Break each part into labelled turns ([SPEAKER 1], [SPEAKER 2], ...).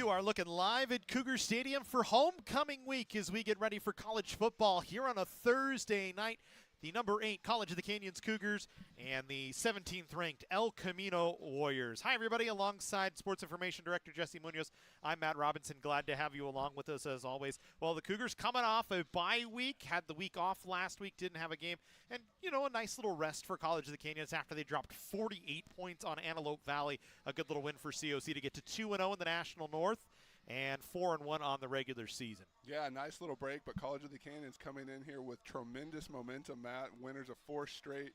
[SPEAKER 1] You are looking live at Cougar Stadium for homecoming week as we get ready for college football here on a Thursday night. The number 8 College of the Canyons Cougars and the 17th ranked El Camino Warriors. Hi, everybody. Alongside Sports Information Director Jesse Munoz, I'm Matt Robinson. Glad to have you along with us as always. Well, the Cougars coming off a bye week, had the week off last week, didn't have a game, and, you know, a nice little rest for College of the Canyons after they dropped 48 points on Antelope Valley. A good little win for COC to get to 2-0 in the National North and 4-1 on the regular season.
[SPEAKER 2] Yeah, nice little break, but College of the Canyons coming in here with tremendous momentum, Matt. Winners of 4 straight.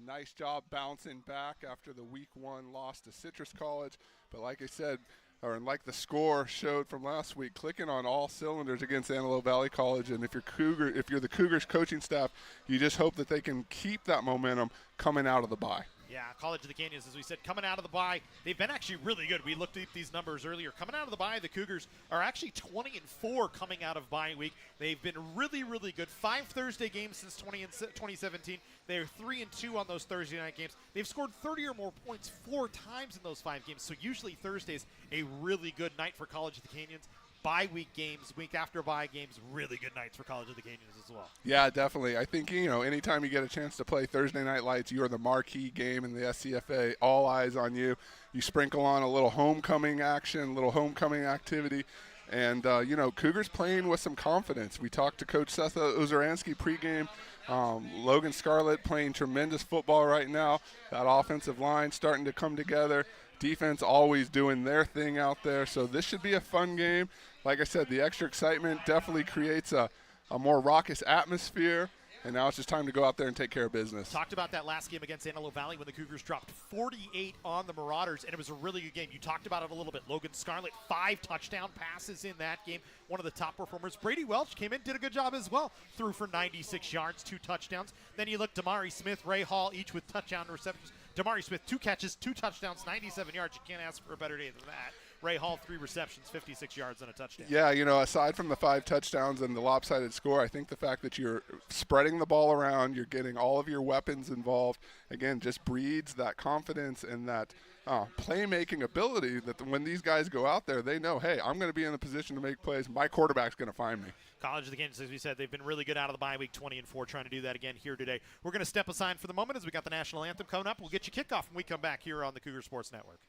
[SPEAKER 2] Nice job bouncing back after the week 1 loss to Citrus College. But like I said, or like the score showed from last week, clicking on all cylinders against Antelope Valley College. And if you're the Cougars coaching staff, you just hope that they can keep that momentum coming out of the bye.
[SPEAKER 1] Yeah, College of the Canyons, as we said, coming out of the bye, they've been actually really good. We looked at these numbers earlier. Coming out of the bye, the Cougars are actually 20-4 coming out of bye week. They've been really, really good. 5 Thursday games since 2017. They're 3-2 on those Thursday night games. They've scored 30 or more points 4 times in those 5 games. So usually Thursday's a really good night for College of the Canyons. Bye week games, week after bye games, really good nights for College of the Canyons as well.
[SPEAKER 2] Yeah, definitely. I think, you know, anytime you get a chance to play Thursday Night Lights, you are the marquee game in the SCFA. All eyes on you. You sprinkle on a little homecoming action, a little homecoming activity. And, you know, Cougars playing with some confidence. We talked to Coach Seth Ozaransky pregame. Logan Scarlett playing tremendous football right now. That offensive line starting to come together. Defense always doing their thing out there. So this should be a fun game. Like I said, the extra excitement definitely creates a more raucous atmosphere. And now it's just time to go out there and take care of business.
[SPEAKER 1] Talked about that last game against Antelope Valley when the Cougars dropped 48 on the Marauders, and it was a really good game. You talked about it a little bit. Logan Scarlett, 5 touchdown passes in that game. One of the top performers. Brady Welch came in, did a good job as well. Threw for 96 yards, 2 touchdowns. Then you look Damari Smith, Ray Hall, each with touchdown receptions. Damari Smith, 2 catches, 2 touchdowns, 97 yards. You can't ask for a better day than that. Ray Hall, 3 receptions, 56 yards, and a touchdown.
[SPEAKER 2] Yeah, you know, aside from the 5 touchdowns and the lopsided score, I think the fact that you're spreading the ball around, you're getting all of your weapons involved, again, just breeds that confidence and that playmaking ability that when these guys go out there, they know, hey, I'm going to be in a position to make plays. My quarterback's going to find me.
[SPEAKER 1] College of the Canyons, as we said, they've been really good out of the bye week, 20-4, trying to do that again here today. We're going to step aside for the moment as we got the national anthem coming up. We'll get you kickoff when we come back here on the Cougar Sports Network.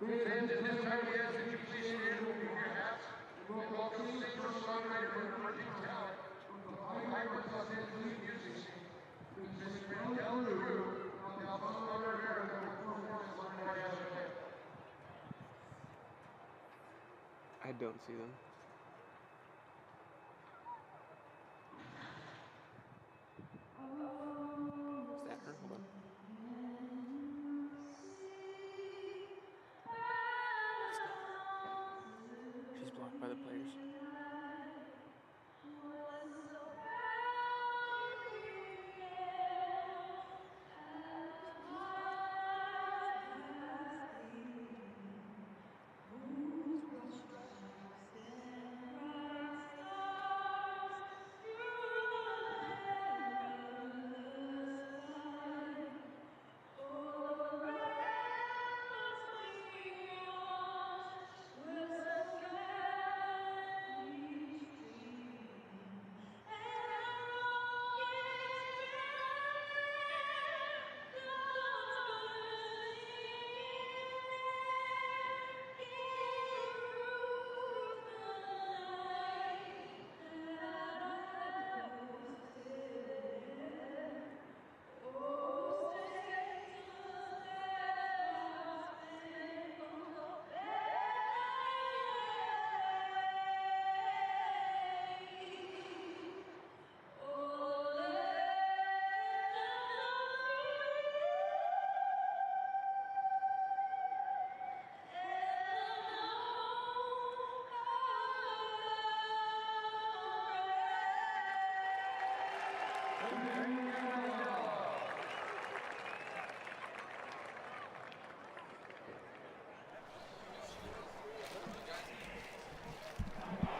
[SPEAKER 3] Please end at this time. We ask that you please stand over your hats. We will welcome the first songwriter and emerging talent from the Hyper Plus Music Scene. Ms. Randall Rue from the Alfonso Rivera performance on Friday afternoon.
[SPEAKER 4] I don't see them. Is that her? Hold on. She's blocked by the players.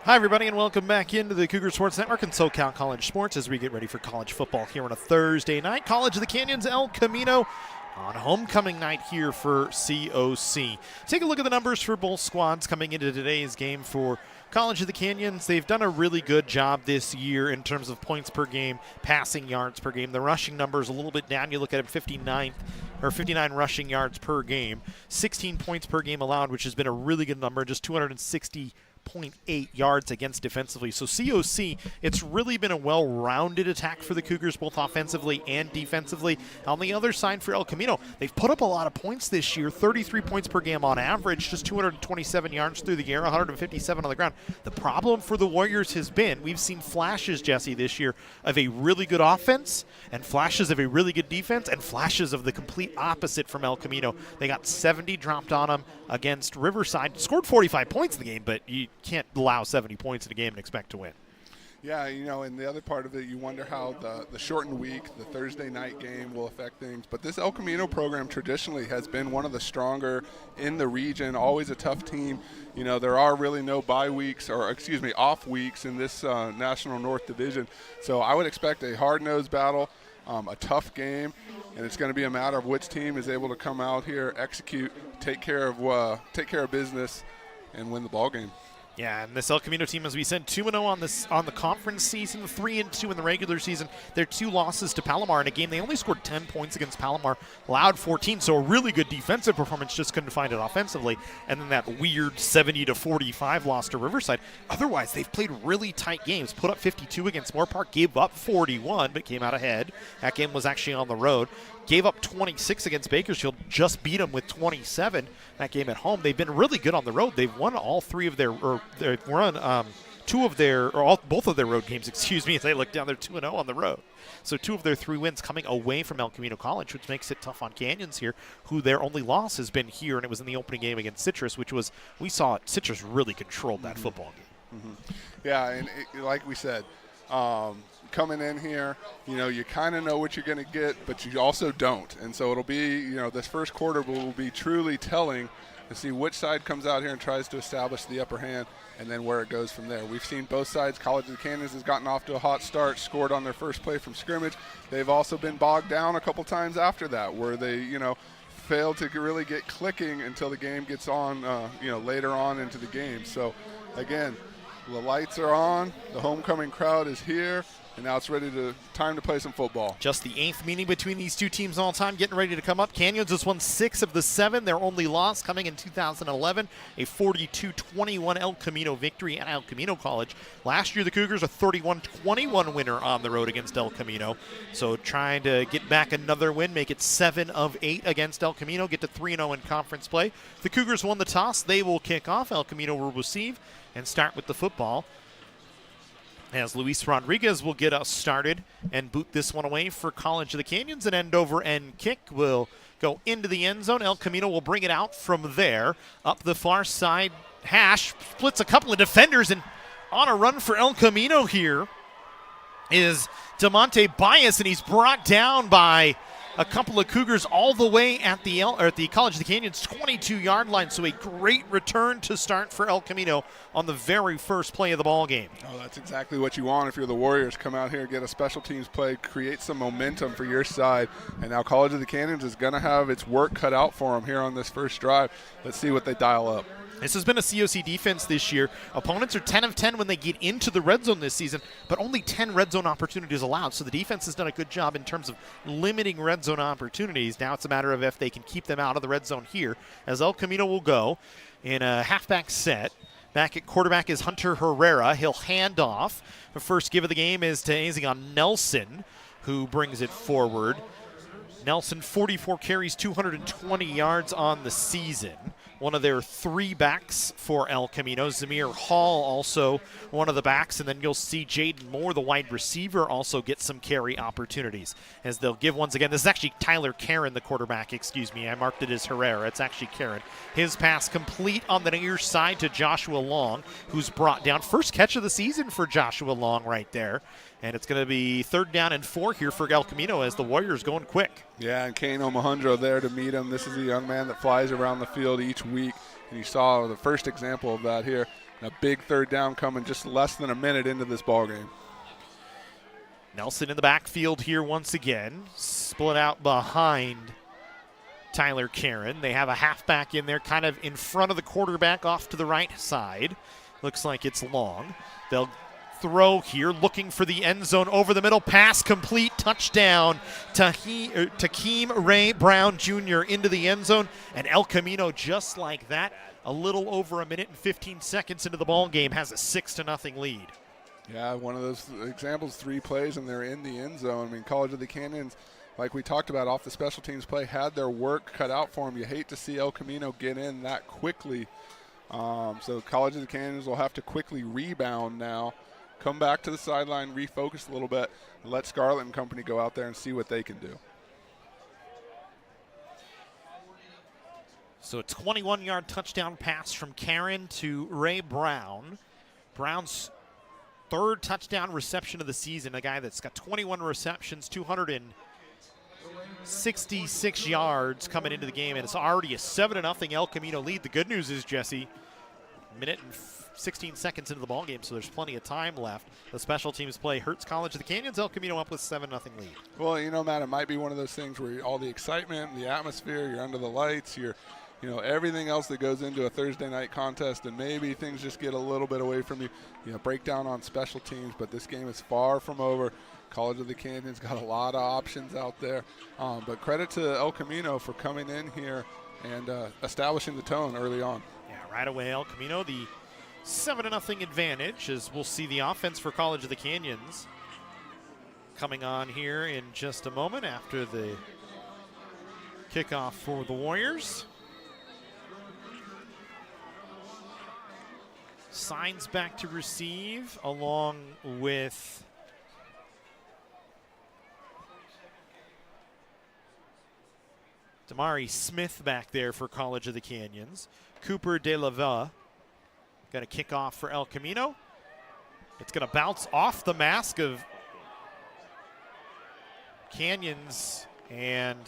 [SPEAKER 1] Hi, everybody, and welcome back into the Cougar Sports Network and SoCal College Sports as we get ready for college football here on a Thursday night. College of the Canyons, El Camino on homecoming night here for COC. Take a look at the numbers for both squads coming into today's game for College of the Canyons. They've done a really good job this year in terms of points per game, passing yards per game. The rushing numbers a little bit down. You look at them, 59 rushing yards per game, 16 points per game allowed, which has been a really good number, just 260.8 yards against defensively. So COC, it's really been a well-rounded attack for the Cougars, both offensively and defensively. On the other side for El Camino, they've put up a lot of points this year, 33 points per game on average, just 227 yards through the air, 157 on the ground. The problem for the Warriors has been, we've seen flashes, Jesse, this year of a really good offense and flashes of a really good defense and flashes of the complete opposite from El Camino. They got 70 dropped on them against Riverside, scored 45 points in the game, but you can't allow 70 points in a game and expect to win.
[SPEAKER 2] Yeah, and the other part of it, you wonder how the shortened week, the Thursday night game will affect things. But this El Camino program traditionally has been one of the stronger in the region, always a tough team. There are really no off weeks in this National North Division. So I would expect a hard-nosed battle, a tough game, and it's going to be a matter of which team is able to come out here, execute, take care of business, and win the ball game.
[SPEAKER 1] Yeah, and this El Camino team, as we said, 2-0 on the conference season, 3-2 in the regular season. Their 2 losses to Palomar in a game. They only scored 10 points against Palomar, allowed 14, so a really good defensive performance, just couldn't find it offensively. And then that weird 70-45 loss to Riverside. Otherwise, they've played really tight games. Put up 52 against Moore Park, gave up 41, but came out ahead. That game was actually on the road. Gave up 26 against Bakersfield, just beat them with 27 that game at home. They've been really good on the road. They've won all 3 of their, or they've won both of their road games, as I look down, they're 2-0 on the road. So 2 of their 3 wins coming away from El Camino College, which makes it tough on Canyons here, who their only loss has been here, and it was in the opening game against Citrus, we saw Citrus really controlled that football game.
[SPEAKER 2] Mm-hmm. Yeah, and like we said, coming in here, you kind of know what you're going to get, but you also don't. And so it'll be, this first quarter will be truly telling to see which side comes out here and tries to establish the upper hand, and then where it goes from there. We've seen both sides. College of the Canyons has gotten off to a hot start, scored on their first play from scrimmage. They've also been bogged down a couple times after that, where they, failed to really get clicking until the game gets on, later on into the game. So, again, the lights are on, the homecoming crowd is here, and now it's time to play some football.
[SPEAKER 1] Just the 8th meeting between these 2 teams all time, getting ready to come up. Canyons has won 6 of the 7. Their only loss coming in 2011, a 42-21 El Camino victory at El Camino College. Last year, the Cougars a 31-21 winner on the road against El Camino. So trying to get back another win, make it 7 of 8 against El Camino, get to 3-0 in conference play. The Cougars won the toss. They will kick off. El Camino will receive and start with the football, as Luis Rodriguez will get us started and boot this one away for College of the Canyons. An end over end kick will go into the end zone. El Camino will bring it out from there. Up the far side hash, splits a couple of defenders, and on a run for El Camino here is DeMonte Bias, and he's brought down by a couple of Cougars all the way at the College of the Canyons 22-yard line. So a great return to start for El Camino on the very first play of the ball game.
[SPEAKER 2] Oh, that's exactly what you want if you're the Warriors. Come out here, get a special teams play, create some momentum for your side. And now College of the Canyons is going to have its work cut out for them here on this first drive. Let's see what they dial up.
[SPEAKER 1] This has been a COC defense this year. Opponents are 10 of 10 when they get into the red zone this season, but only 10 red zone opportunities allowed. So the defense has done a good job in terms of limiting red zone opportunities. Now it's a matter of if they can keep them out of the red zone here, as El Camino will go in a halfback set. Back at quarterback is Hunter Herrera. He'll hand off. The first give of the game is to Azion Nelson, who brings it forward. Nelson, 44 carries, 220 yards on the season. One of their 3 backs for El Camino. Zamir Hall also one of the backs, and then you'll see Jaden Moore, the wide receiver, also get some carry opportunities as they'll give once again. This is actually Tyler Karen, the quarterback, excuse me. I marked it as Herrera. It's actually Karen. His pass complete on the near side to Joshua Long, who's brought down. First catch of the season for Joshua Long right there. And it's going to be 3rd down and 4 here for El Camino as the Warriors going quick.
[SPEAKER 2] Yeah, and Kano Mahundra there to meet him. This is a young man that flies around the field each week, and you saw the first example of that here. And a big third down coming just less than a minute into this ball game.
[SPEAKER 1] Nelson in the backfield here once again, split out behind Tyler Karen. They have a halfback in there kind of in front of the quarterback off to the right side. Looks like it's long. They'll throw here, looking for the end zone over the middle. Pass complete, touchdown. Takeem Ray Brown Jr. into the end zone. And El Camino, just like that, a little over a minute and 15 seconds into the ball game, has a 6-0 lead.
[SPEAKER 2] Yeah, one of those examples, 3 plays, and they're in the end zone. I mean, College of the Canyons, like we talked about off the special teams play, had their work cut out for them. You hate to see El Camino get in that quickly. So College of the Canyons will have to quickly rebound now, come back to the sideline, refocus a little bit, and let Scarlett and company go out there and see what they can do.
[SPEAKER 1] So a 21-yard touchdown pass from Karen to Ray Brown. Brown's 3rd touchdown reception of the season, a guy that's got 21 receptions, 266 yards coming into the game, and it's already a 7-0 El Camino lead. The good news is, Jesse, minute and 16 seconds into the ball game, so there's plenty of time left. The special teams play hurts College of the Canyons. El Camino up with 7-0 lead.
[SPEAKER 2] Well, you know, Matt, it might be one of those things where all the excitement, the atmosphere, you're under the lights, everything else that goes into a Thursday night contest, and maybe things just get a little bit away from you. Breakdown on special teams, but this game is far from over. College of the Canyons got a lot of options out there. But credit to El Camino for coming in here and establishing the tone early on.
[SPEAKER 1] Yeah, right away, El Camino, the 7-0 advantage, as we'll see the offense for College of the Canyons coming on here in just a moment after the kickoff for the Warriors. Signs back to receive along with Damari Smith back there for College of the Canyons. Cooper De La Villa got a kickoff for El Camino. It's going to bounce off the mask of Canyons, and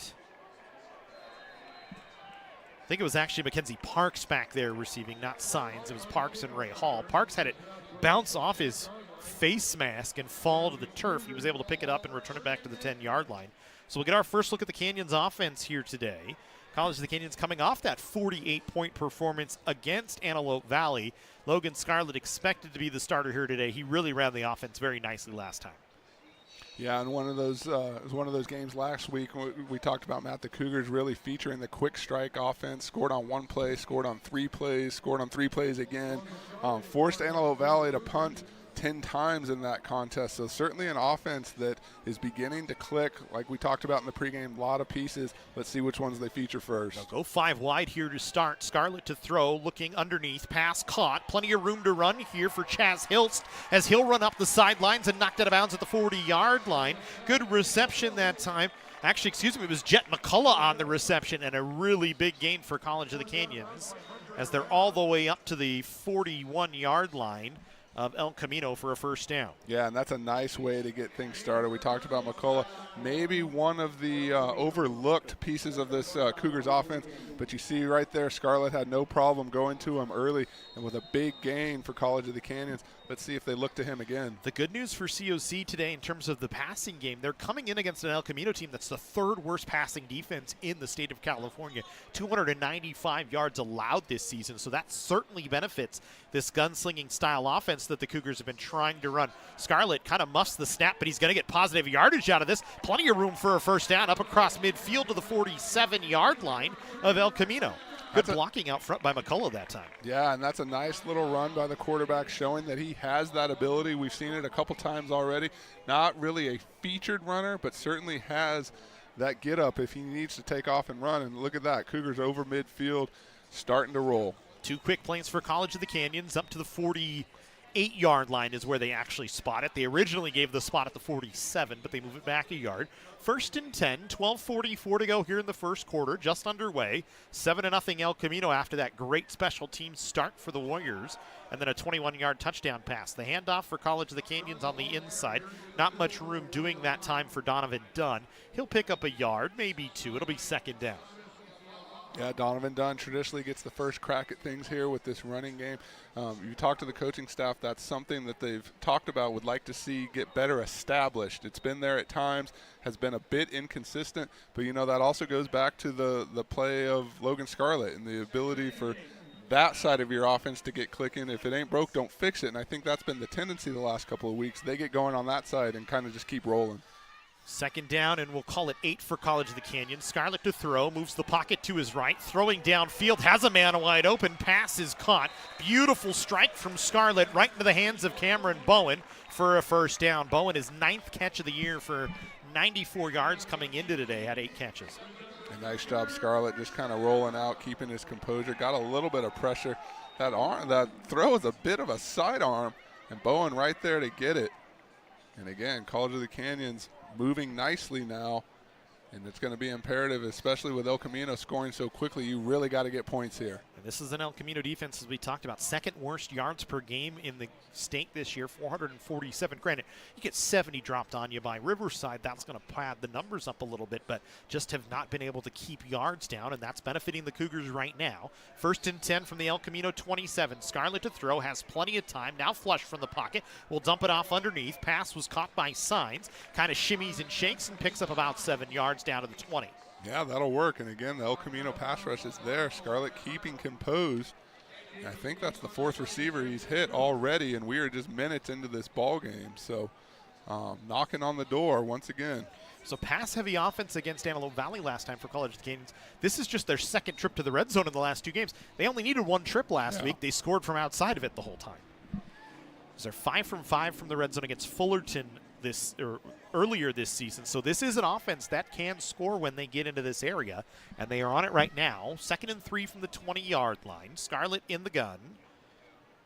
[SPEAKER 1] I think it was actually Mackenzie Parks back there receiving, not Signs. It was Parks and Ray Hall. Parks had it bounce off his face mask and fall to the turf. He was able to pick it up and return it back to the 10-yard line. So we'll get our first look at the Canyons offense here today. College of the Canyons coming off that 48-point performance against Antelope Valley. Logan Scarlett expected to be the starter here today. He really ran the offense very nicely last time.
[SPEAKER 2] Yeah, and it was one of those games last week we talked about, Matt, the Cougars really featuring the quick strike offense. Scored on 1 play, scored on 3 plays, scored on 3 plays again. Forced Antelope Valley to punt 10 times in that contest. So certainly an offense that is beginning to click, like we talked about in the pregame, a lot of pieces. Let's see which ones they feature first.
[SPEAKER 1] They'll go 5 wide here to start. Scarlett to throw, looking underneath, pass caught. Plenty of room to run here for Chaz Hilst as he'll run up the sidelines and knocked out of bounds at the 40-yard line. Good reception that time. Actually, it was Jet McCullough on the reception, and a really big gain for College of the Canyons as they're all the way up to the 41-yard line of El Camino for a first down.
[SPEAKER 2] Yeah, and that's a nice way to get things started. We talked about McCullough, maybe one of the overlooked pieces of this Cougars offense, but you see right there, Scarlett had no problem going to him early and with a big gain for College of the Canyons. Let's see if they look to him again.
[SPEAKER 1] The good news for COC today in terms of the passing game, they're coming in against an El Camino team that's the 3rd worst passing defense in the state of California. 295 yards allowed this season, so that certainly benefits this gunslinging style offense that the Cougars have been trying to run. Scarlett kind of muffs the snap, but he's going to get positive yardage out of this. Plenty of room for a first down up across midfield to the 47-yard line of El Camino. Good blocking out front by McCullough that time.
[SPEAKER 2] Yeah, and that's a nice little run by the quarterback showing that he has that ability. We've seen it a couple times already. Not really a featured runner, but certainly has that get up if he needs to take off and run. And look at that, Cougars over midfield starting to roll.
[SPEAKER 1] 2 quick plays for College of the Canyons up to the 48-yard line is where they actually spot it. They originally gave the spot at the 47, but they move it back a yard. 1st and 10, 12:44 to go here in the first quarter, just underway. 7-0 El Camino after that great special team start for the Warriors, and then a 21-yard touchdown pass. The handoff for College of the Canyons on the inside. Not much room doing that time for Donovan Dunn. He'll pick up a yard, maybe 2. It'll be 2nd down.
[SPEAKER 2] Yeah, Donovan Dunn traditionally gets the first crack at things here with this running game. You talk to the coaching staff, that's something that they've talked about, would like to see get better established. It's been there at times, has been a bit inconsistent, but that also goes back to the play of Logan Scarlett and the ability for that side of your offense to get clicking. If it ain't broke, don't fix it. And I think that's been the tendency the last couple of weeks. They get going on that side and kind of just keep rolling.
[SPEAKER 1] Second down, and we'll call it 8 for College of the Canyon. Scarlett to throw, moves the pocket to his right, throwing downfield, has a man wide open, pass is caught. Beautiful strike from Scarlett right into the hands of Cameron Bowen for a first down. Bowen, his 9th catch of the year for 94 yards coming into today, had 8 catches.
[SPEAKER 2] A nice job, Scarlett, just kind of rolling out, keeping his composure. Got a little bit of pressure. That throw is a bit of a sidearm, and Bowen right there to get it. And again, College of the Canyons moving nicely now, and it's going to be imperative, especially with El Camino scoring so quickly. You really got to get points here.
[SPEAKER 1] And this is an El Camino defense, as we talked about, 2nd worst yards per game in the state this year, 447. Granted, you get 70 dropped on you by Riverside. That's going to pad the numbers up a little bit, but just have not been able to keep yards down, and that's benefiting the Cougars right now. 1st and 10 from the El Camino 27. Scarlett to throw, has plenty of time. Now flush from the pocket. Will dump it off underneath. Pass was caught by Signs. Kind of shimmies and shakes and picks up about 7 yards down to the 20.
[SPEAKER 2] Yeah, that'll work. And again, the El Camino pass rush is there. Scarlett keeping composed. And I think that's the 4th receiver he's hit already, and we are just minutes into this ball game. So knocking on the door once again.
[SPEAKER 1] So pass-heavy offense against Antelope Valley last time for College of the Canyons. This is just their 2nd trip to the red zone in the last 2 games. They only needed 1 trip last week. They scored from outside of it the whole time. So they're 5 from 5 from the red zone against Fullerton earlier this season. So this is an offense that can score when they get into this area, and they are on it right now. 2nd and 3 from the 20-yard line. Scarlett in the gun.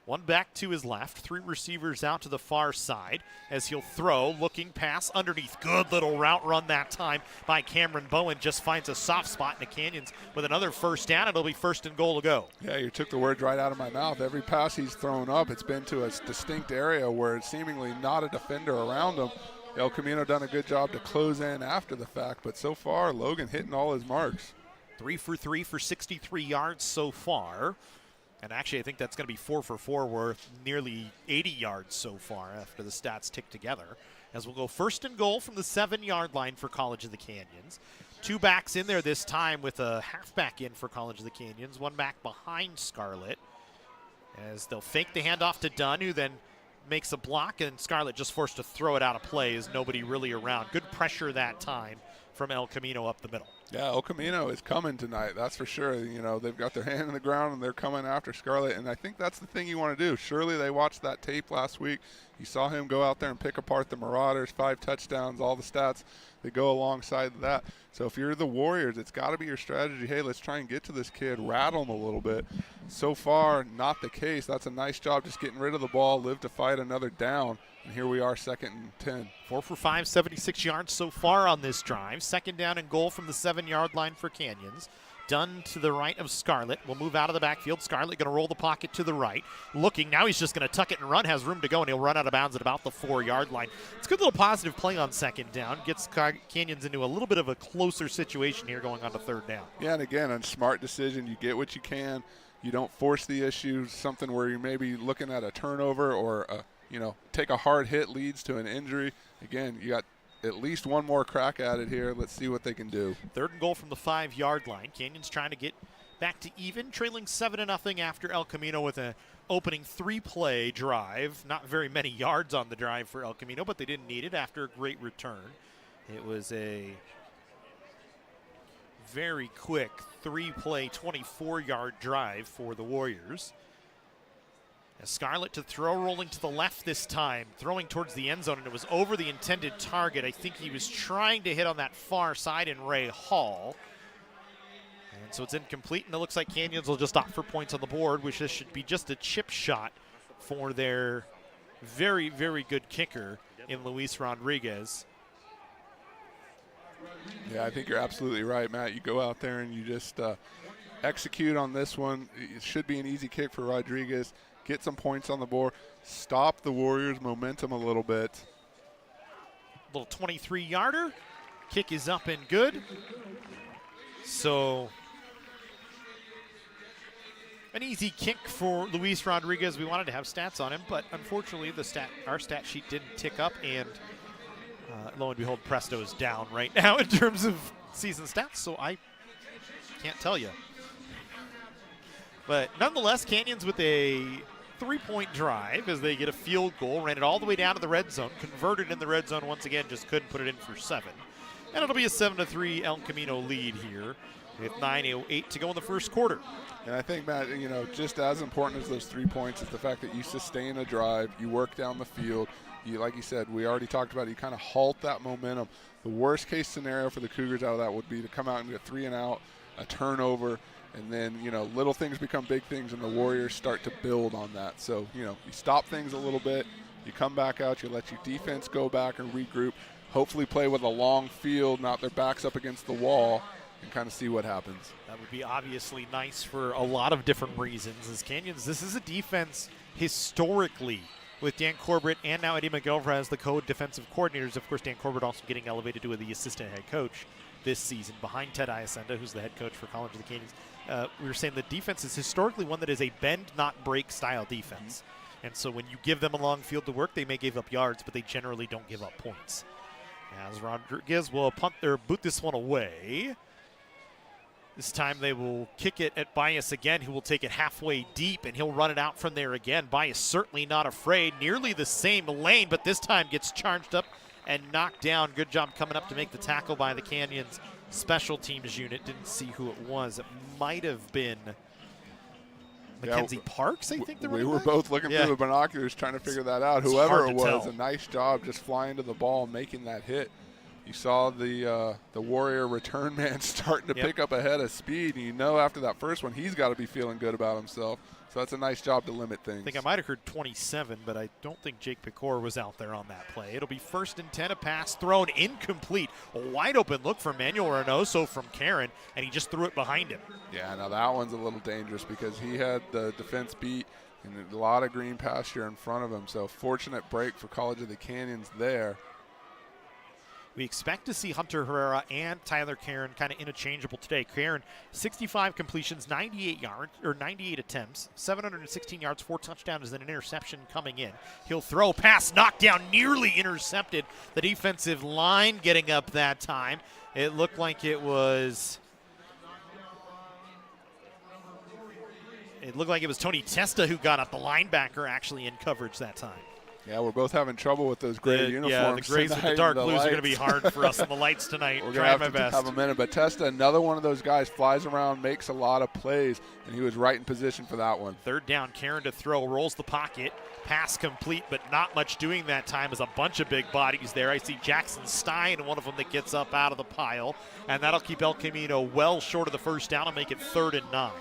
[SPEAKER 1] 1 back to his left, 3 receivers out to the far side as he'll throw, looking pass underneath. Good little route run that time by Cameron Bowen. Just finds a soft spot in the Canyons with another first down. It'll be 1st and goal to go.
[SPEAKER 2] Yeah, you took the words right out of my mouth. Every pass he's thrown up, it's been to a distinct area where it's seemingly not a defender around him. El Camino done a good job to close in after the fact, but so far, Logan hitting all his marks.
[SPEAKER 1] 3 for 3 for 63 yards so far. And actually, I think that's going to be 4 for 4 worth nearly 80 yards so far after the stats tick together. As we'll go 1st and goal from the 7-yard line for College of the Canyons. 2 backs in there this time with a halfback in for College of the Canyons. 1 back behind Scarlett as they'll fake the handoff to Dunn, who then makes a block, and Scarlett just forced to throw it out of play as nobody really around. Good pressure that time from El Camino up the middle.
[SPEAKER 2] Yeah, El Camino is coming tonight, that's for sure. They've got their hand in the ground and they're coming after Scarlett, and I think that's the thing you want to do. Surely they watched that tape last week. You saw him go out there and pick apart the Marauders, 5 touchdowns, all the stats that go alongside that. So if you're the Warriors, it's got to be your strategy. Hey, let's try and get to this kid, rattle him a little bit. So far, not the case. That's a nice job just getting rid of the ball, live to fight another down. And here we are, 2nd and 10.
[SPEAKER 1] 4 for 5, 76 yards so far on this drive. 2nd down and goal from the 7-yard line for Canyons. Dunn to the right of Scarlett. Will move out of the backfield. Scarlett going to roll the pocket to the right. Looking, now he's just going to tuck it and run. Has room to go, and he'll run out of bounds at about the 4-yard line. It's a good little positive play on 2nd down. Gets Canyons into a little bit of a closer situation here going on to 3rd down.
[SPEAKER 2] Yeah, and again, a smart decision. You get what you can. You don't force the issue, something where you're maybe looking at a turnover or take a hard hit leads to an injury. Again, you got at least 1 more crack at it here. Let's see what they can do.
[SPEAKER 1] 3rd and goal from the 5-yard line. Canyons trying to get back to even, trailing 7-0 after El Camino with an opening 3-play drive. Not very many yards on the drive for El Camino, but they didn't need it after a great return. It was a very quick 3-play, 24-yard drive for the Warriors. As Scarlett to throw, rolling to the left this time, throwing towards the end zone, and it was over the intended target. I think he was trying to hit on that far side in Ray Hall. And so it's incomplete, and it looks like Canyons will just opt for points on the board, which this should be just a chip shot for their very, very good kicker in Luis Rodriguez.
[SPEAKER 2] Yeah, I think you're absolutely right, Matt. You go out there and you just execute on this one. It should be an easy kick for Rodriguez. Get some points on the board. Stop the Warriors' momentum a little bit.
[SPEAKER 1] Little 23-yarder. Kick is up and good. So An easy kick for Luis Rodriguez. We wanted to have stats on him, but unfortunately our stat sheet didn't tick up, and lo and behold, Presto's down right now in terms of season stats, so I can't tell you. But nonetheless, Canyons with a 3-point drive as they get a field goal, ran it all the way down to the red zone, converted in the red zone once again, just couldn't put it in for 7. And it'll be a 7-3 El Camino lead here with 9:08 to go in the first quarter.
[SPEAKER 2] And I think, Matt, just as important as those 3 points is the fact that you sustain a drive, you work down the field. Like you said, we already talked about it, you kind of halt that momentum. The worst case scenario for the Cougars out of that would be to come out and get 3 and out, a turnover, and then, little things become big things, and the Warriors start to build on that. So, you stop things a little bit, you come back out, you let your defense go back and regroup, hopefully play with a long field, not their backs up against the wall, and kind of see what happens.
[SPEAKER 1] That would be obviously nice for a lot of different reasons. As Canyons, this is a defense historically with Dan Corbett and now Eddie McGilvra as the co-defensive coordinators. Of course, Dan Corbett also getting elevated to the assistant head coach this season behind Ted Iacenda, who's the head coach for College of the Canyons. We were saying the defense is historically one that is a bend-not-break style defense. And so when you give them a long field to work, they may give up yards, but they generally don't give up points. As Rodriguez will boot this one away. This time they will kick it at Bias again, who will take it halfway deep, and he'll run it out from there again. Bias certainly not afraid. Nearly the same lane, but this time gets charged up and knocked down. Good job coming up to make the tackle by the Canyons special teams unit. Didn't see who it was. It might have been Mackenzie Parks, I think.
[SPEAKER 2] We were both looking through the binoculars trying to figure that out. Whoever it was, a nice job just flying to the ball and making that hit. You saw the Warrior return man starting to pick up a head of speed, and after that first one, he's got to be feeling good about himself. So that's a nice job to limit things.
[SPEAKER 1] I think I might have heard 27, but I don't think Jake Pecor was out there on that play. It'll be 1st and 10, a pass thrown incomplete. A wide open look for Manuel Reynoso from Karen, and he just threw it behind him.
[SPEAKER 2] Yeah, now that one's a little dangerous because he had the defense beat and a lot of green pasture in front of him. So fortunate break for College of the Canyons there.
[SPEAKER 1] We expect to see Hunter Herrera and Tyler Karen kind of interchangeable today. Karen, 65 completions, 98 attempts, 716 yards, 4 touchdowns, and an interception coming in. He'll throw, pass, knocked down, nearly intercepted. The defensive line getting up that time. It looked like it was Tony Testa who got up. The linebacker actually in coverage that time.
[SPEAKER 2] Yeah, we're both having trouble with those gray uniforms.
[SPEAKER 1] Yeah, the grays with the dark blues are going to be hard for us in the lights tonight.
[SPEAKER 2] We're going to have a minute. But Testa, another one of those guys, flies around, makes a lot of plays, and he was right in position for that one.
[SPEAKER 1] 3rd down, Karen to throw, rolls the pocket, pass complete, but not much doing that time as a bunch of big bodies there. I see Jackson Stein, one of them that gets up out of the pile, and that'll keep El Camino well short of the first down and make it 3rd and 9.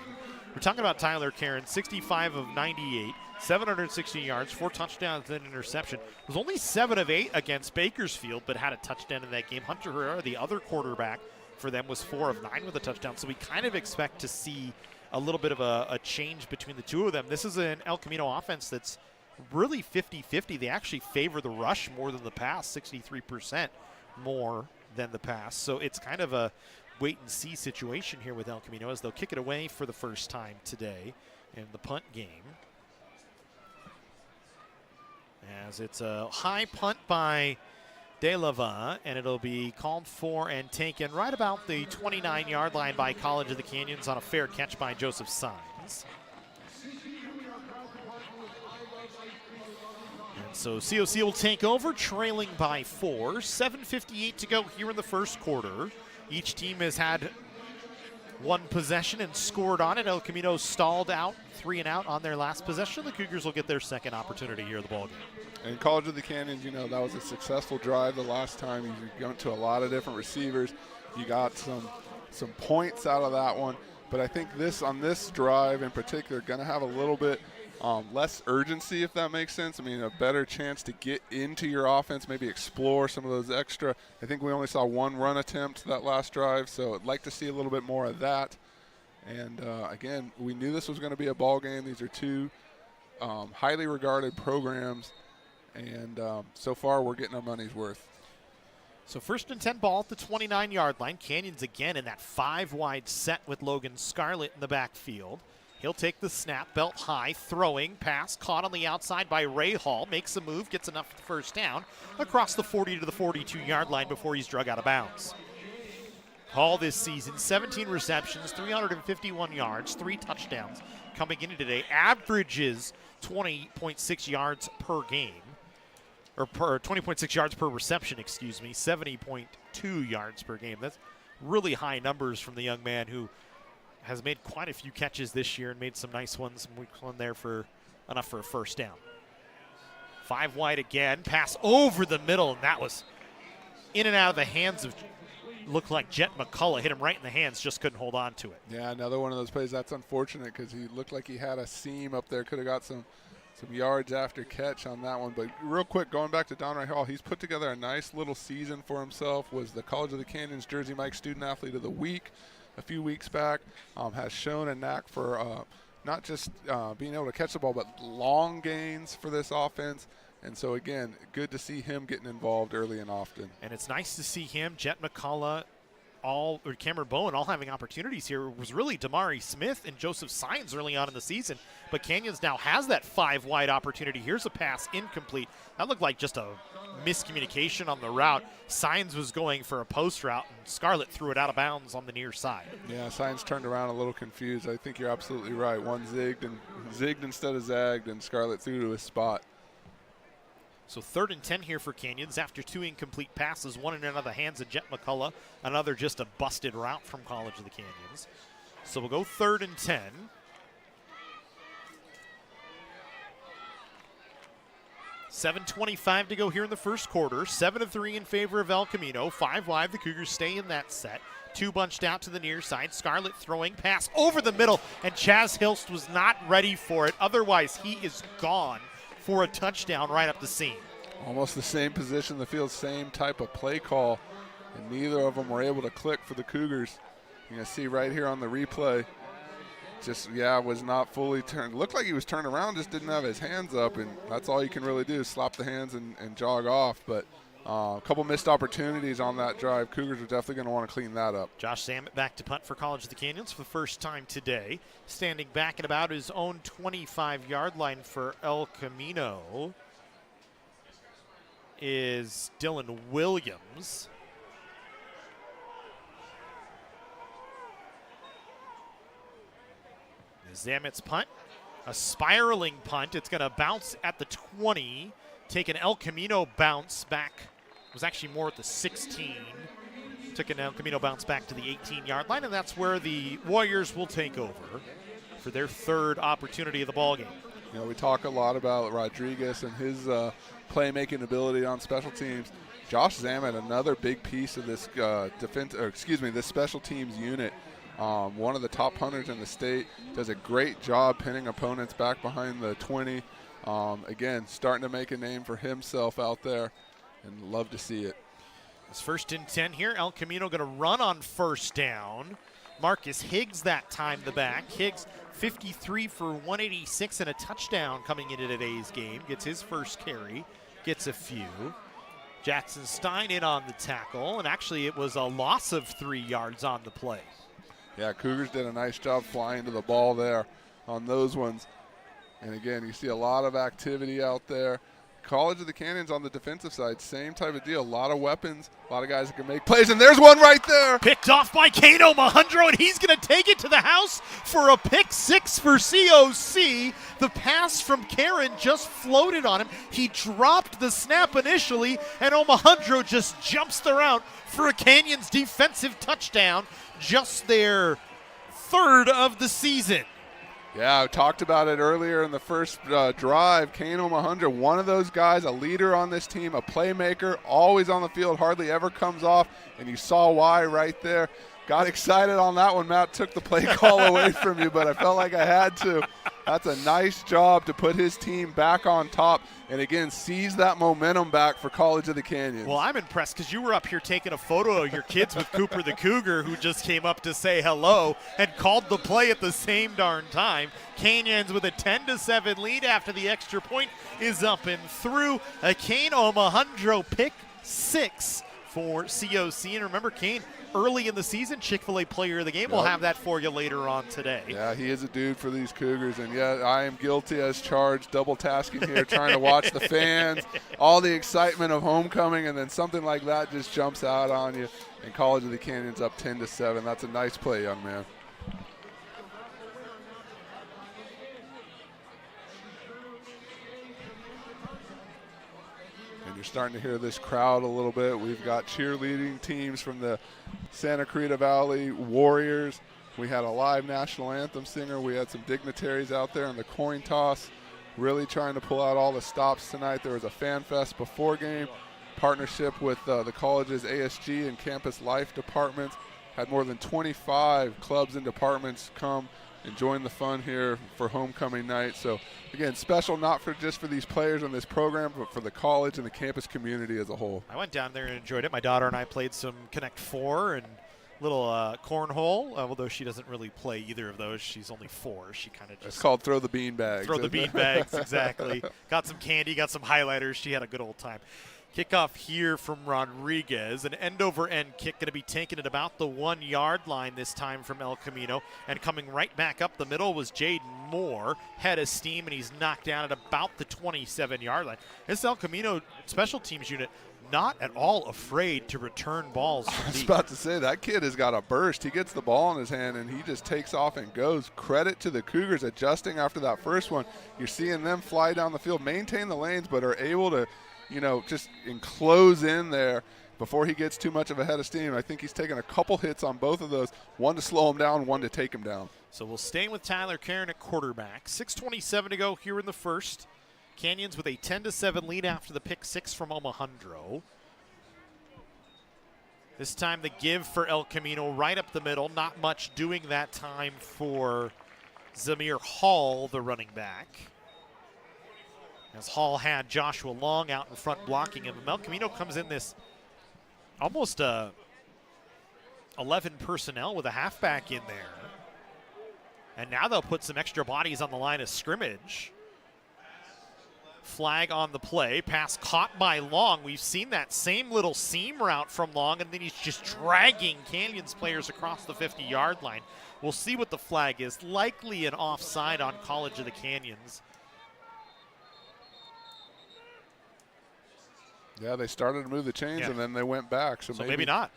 [SPEAKER 1] We're talking about Tyler Karen, 65 of 98. 760 yards, 4 touchdowns, and an interception. Was only 7 of 8 against Bakersfield, but had a touchdown in that game. Hunter Herrera, the other quarterback for them, was 4 of 9 with a touchdown. So we kind of expect to see a little bit of a change between the two of them. This is an El Camino offense that's really 50-50. They actually favor the rush more than the pass, 63% more than the pass. So it's kind of a wait-and-see situation here with El Camino as they'll kick it away for the first time today in the punt game. As it's a high punt by De Lava, and it'll be called for and taken right about the 29-yard line by College of the Canyons on a fair catch by Joseph Sines. And so COC will take over, trailing by 4. 7:58 to go here in the first quarter. Each team has had one possession and scored on it. El Camino stalled out, 3 and out on their last possession. The Cougars will get their second opportunity here in the ballgame.
[SPEAKER 2] And College of the Canyons, that was a successful drive the last time. You went to a lot of different receivers. You got some points out of that one. But I think on this drive in particular, going to have a little bit less urgency, if that makes sense. I mean, a better chance to get into your offense, maybe explore some of those extra. I think we only saw 1 run attempt that last drive, so I'd like to see a little bit more of that. And, again, we knew this was going to be a ball game. These are 2 highly regarded programs, and so far we're getting our money's worth.
[SPEAKER 1] So 1st and 10 ball at the 29-yard line. Canyons again in that 5-wide set with Logan Scarlett in the backfield. He'll take the snap, belt high, throwing, pass, caught on the outside by Ray Hall, makes a move, gets enough for the first down, across the 40 to the 42-yard line before he's drug out of bounds. Hall this season, 17 receptions, 351 yards, 3 touchdowns coming into today, averages 20.6 yards per game, or 20.6 yards per reception, 70.2 yards per game. That's really high numbers from the young man who has made quite a few catches this year and made some nice ones. One there for enough for a first down. 5 wide again, pass over the middle, and that was in and out of the hands of, looked like Jet McCullough, hit him right in the hands, just couldn't hold on to it.
[SPEAKER 2] Yeah, another one of those plays. That's unfortunate because he looked like he had a seam up there. Could have got some yards after catch on that one. But real quick, going back to Donray Hall, he's put together a nice little season for himself. Was the College of the Canyons Jersey Mike Student Athlete of the Week a few weeks back. Has shown a knack for not just being able to catch the ball, but long gains for this offense. And so, again, good to see him getting involved early and often.
[SPEAKER 1] And it's nice to see him, Jet McCullough, or Cameron Bowen all having opportunities here. It was really Damari Smith and Joseph Sines early on in the season, but Canyons now has that 5 wide opportunity. Here's a pass incomplete. That looked like just a miscommunication on the route. Sines was going for a post route, and Scarlett threw it out of bounds on the near side.
[SPEAKER 2] Yeah, Sines turned around a little confused. I think you're absolutely right. One zigged instead of zagged, and Scarlett threw to his spot.
[SPEAKER 1] So 3rd and 10 here for Canyons after 2 incomplete passes, one in and out of the hands of Jet McCullough, another just a busted route from College of the Canyons. So we'll go 3rd and 10. $7:25 to go here in the first quarter. 7-3 in favor of El Camino. 5 wide. The Cougars stay in that set. 2 bunched out to the near side. Scarlett throwing, pass over the middle, and Chaz Hilst was not ready for it. Otherwise, he is gone for a touchdown right up the seam.
[SPEAKER 2] Almost the same position in the field, same type of play call, and neither of them were able to click for the Cougars. You can see right here on the replay, just, was not fully turned. Looked like he was turned around, just didn't have his hands up, and that's all you can really do is slap the hands and jog off. But a couple missed opportunities on that drive. Cougars are definitely going to want to clean that up.
[SPEAKER 1] Josh Zammit back to punt for College of the Canyons for the first time today. Standing back at about his own 25-yard line for El Camino is Dylan Williams. Zammit's punt, a spiraling punt. It's going to bounce at the 20, take an El Camino bounce back. It was actually more at the 16. Took an El Camino bounce back to the 18-yard line, and that's where the Warriors will take over for their 3rd opportunity of the ballgame.
[SPEAKER 2] You know, we talk a lot about Rodriguez and his playmaking ability on special teams. Josh Zammit, another big piece of this this special teams unit. One of the top punters in the state, does a great job pinning opponents back behind the 20. Again, starting to make a name for himself out there, and love to see it.
[SPEAKER 1] It's 1st and 10 here. El Camino going to run on first down. Marcus Higgs that time the back. Higgs 53 for 186 and a touchdown coming into today's game. Gets his first carry, gets a few. Jackson Stein in on the tackle, and actually it was a loss of 3 yards on the play.
[SPEAKER 2] Yeah, Cougars did a nice job flying to the ball there on those ones. And again, you see a lot of activity out there. College of the Canyons on the defensive side, same type of deal. A lot of weapons, a lot of guys that can make plays, and there's one right there.
[SPEAKER 1] Picked off by Kane Omahundro, and he's going to take it to the house for a pick 6 for COC. The pass from Karen just floated on him. He dropped the snap initially, and Omahundro just jumps the route for a Canyons defensive touchdown. Just their 3rd of the season.
[SPEAKER 2] Yeah, I talked about it earlier in the first drive. Kane Omahundro, one of those guys, a leader on this team, a playmaker, always on the field, hardly ever comes off, and you saw why right there. Got excited on that one. Matt took the play call away from you, but I felt like I had to. That's a nice job to put his team back on top and, again, seize that momentum back for College of the Canyons.
[SPEAKER 1] Well, I'm impressed because you were up here taking a photo of your kids with Cooper the Cougar, who just came up to say hello and called the play at the same darn time. Canyons with a 10-7 lead after the extra point is up and through. A Kane Omahundro pick 6 for COC. And remember, Kane early in the season Chick-fil-A Player of the Game. We'll have that for you later on today.
[SPEAKER 2] Yeah, he is a dude for these Cougars, and yeah, I am guilty as charged, double tasking here, trying to watch the fans, all the excitement of homecoming, and then something like that just jumps out on you, and College of the Canyons up 10-7. That's a nice play, young man. You're starting to hear this crowd a little bit. We've got cheerleading teams from the Santa Cruz Valley Warriors. We had a live national anthem singer. We had some dignitaries out there in the coin toss, really trying to pull out all the stops tonight. There was a fan fest before game, partnership with the college's ASG and campus life departments. Had more than 25 clubs and departments come and join the fun here for homecoming night. So again, special not for just for these players in this program, but for the college and the campus community as a whole.
[SPEAKER 1] I went down there and enjoyed it. My daughter and I played some Connect Four and little cornhole, although she doesn't really play either of those. She's only 4. She kind of just...
[SPEAKER 2] It's called throw the bean bags.
[SPEAKER 1] Throw the bean bags, exactly. Got some candy, got some highlighters. She had a good old time. Kickoff here from Rodriguez. An end-over-end kick going to be taken at about the 1-yard line this time from El Camino. And coming right back up the middle was Jaden Moore. Head of steam, and he's knocked down at about the 27-yard line. This El Camino special teams unit not at all afraid to return balls.
[SPEAKER 2] I was about to say, that kid has got a burst. He gets the ball in his hand, and he just takes off and goes. Credit to the Cougars adjusting after that first one. You're seeing them fly down the field, maintain the lanes, but are able to, just enclose in there before he gets too much of a head of steam. I think he's taken a couple hits on both of those, one to slow him down, one to take him down.
[SPEAKER 1] So we'll stay with Tyler Karen at quarterback. 6:27 to go here in the first. Canyons with a 10-7 lead after the pick 6 from Omohundro. This time the give for El Camino right up the middle. Not much doing that time for Zamir Hall, the running back. As Hall had Joshua Long out in front blocking him. El Camino comes in this almost 11 personnel with a halfback in there. And now they'll put some extra bodies on the line of scrimmage. Flag on the play. Pass caught by Long. We've seen that same little seam route from Long, and then he's just dragging Canyons players across the 50-yard line. We'll see what the flag is. Likely an offside on College of the Canyons.
[SPEAKER 2] Yeah, they started to move the chains, and then they went back. So
[SPEAKER 1] maybe not.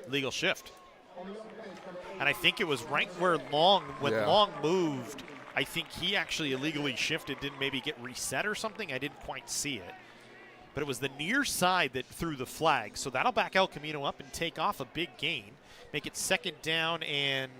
[SPEAKER 1] Legal shift. And I think it was right where Long, when Long moved, I think he actually illegally shifted, didn't maybe get reset or something. I didn't quite see it. But it was the near side that threw the flag. So that'll back El Camino up and take off a big gain. Make it 2nd down and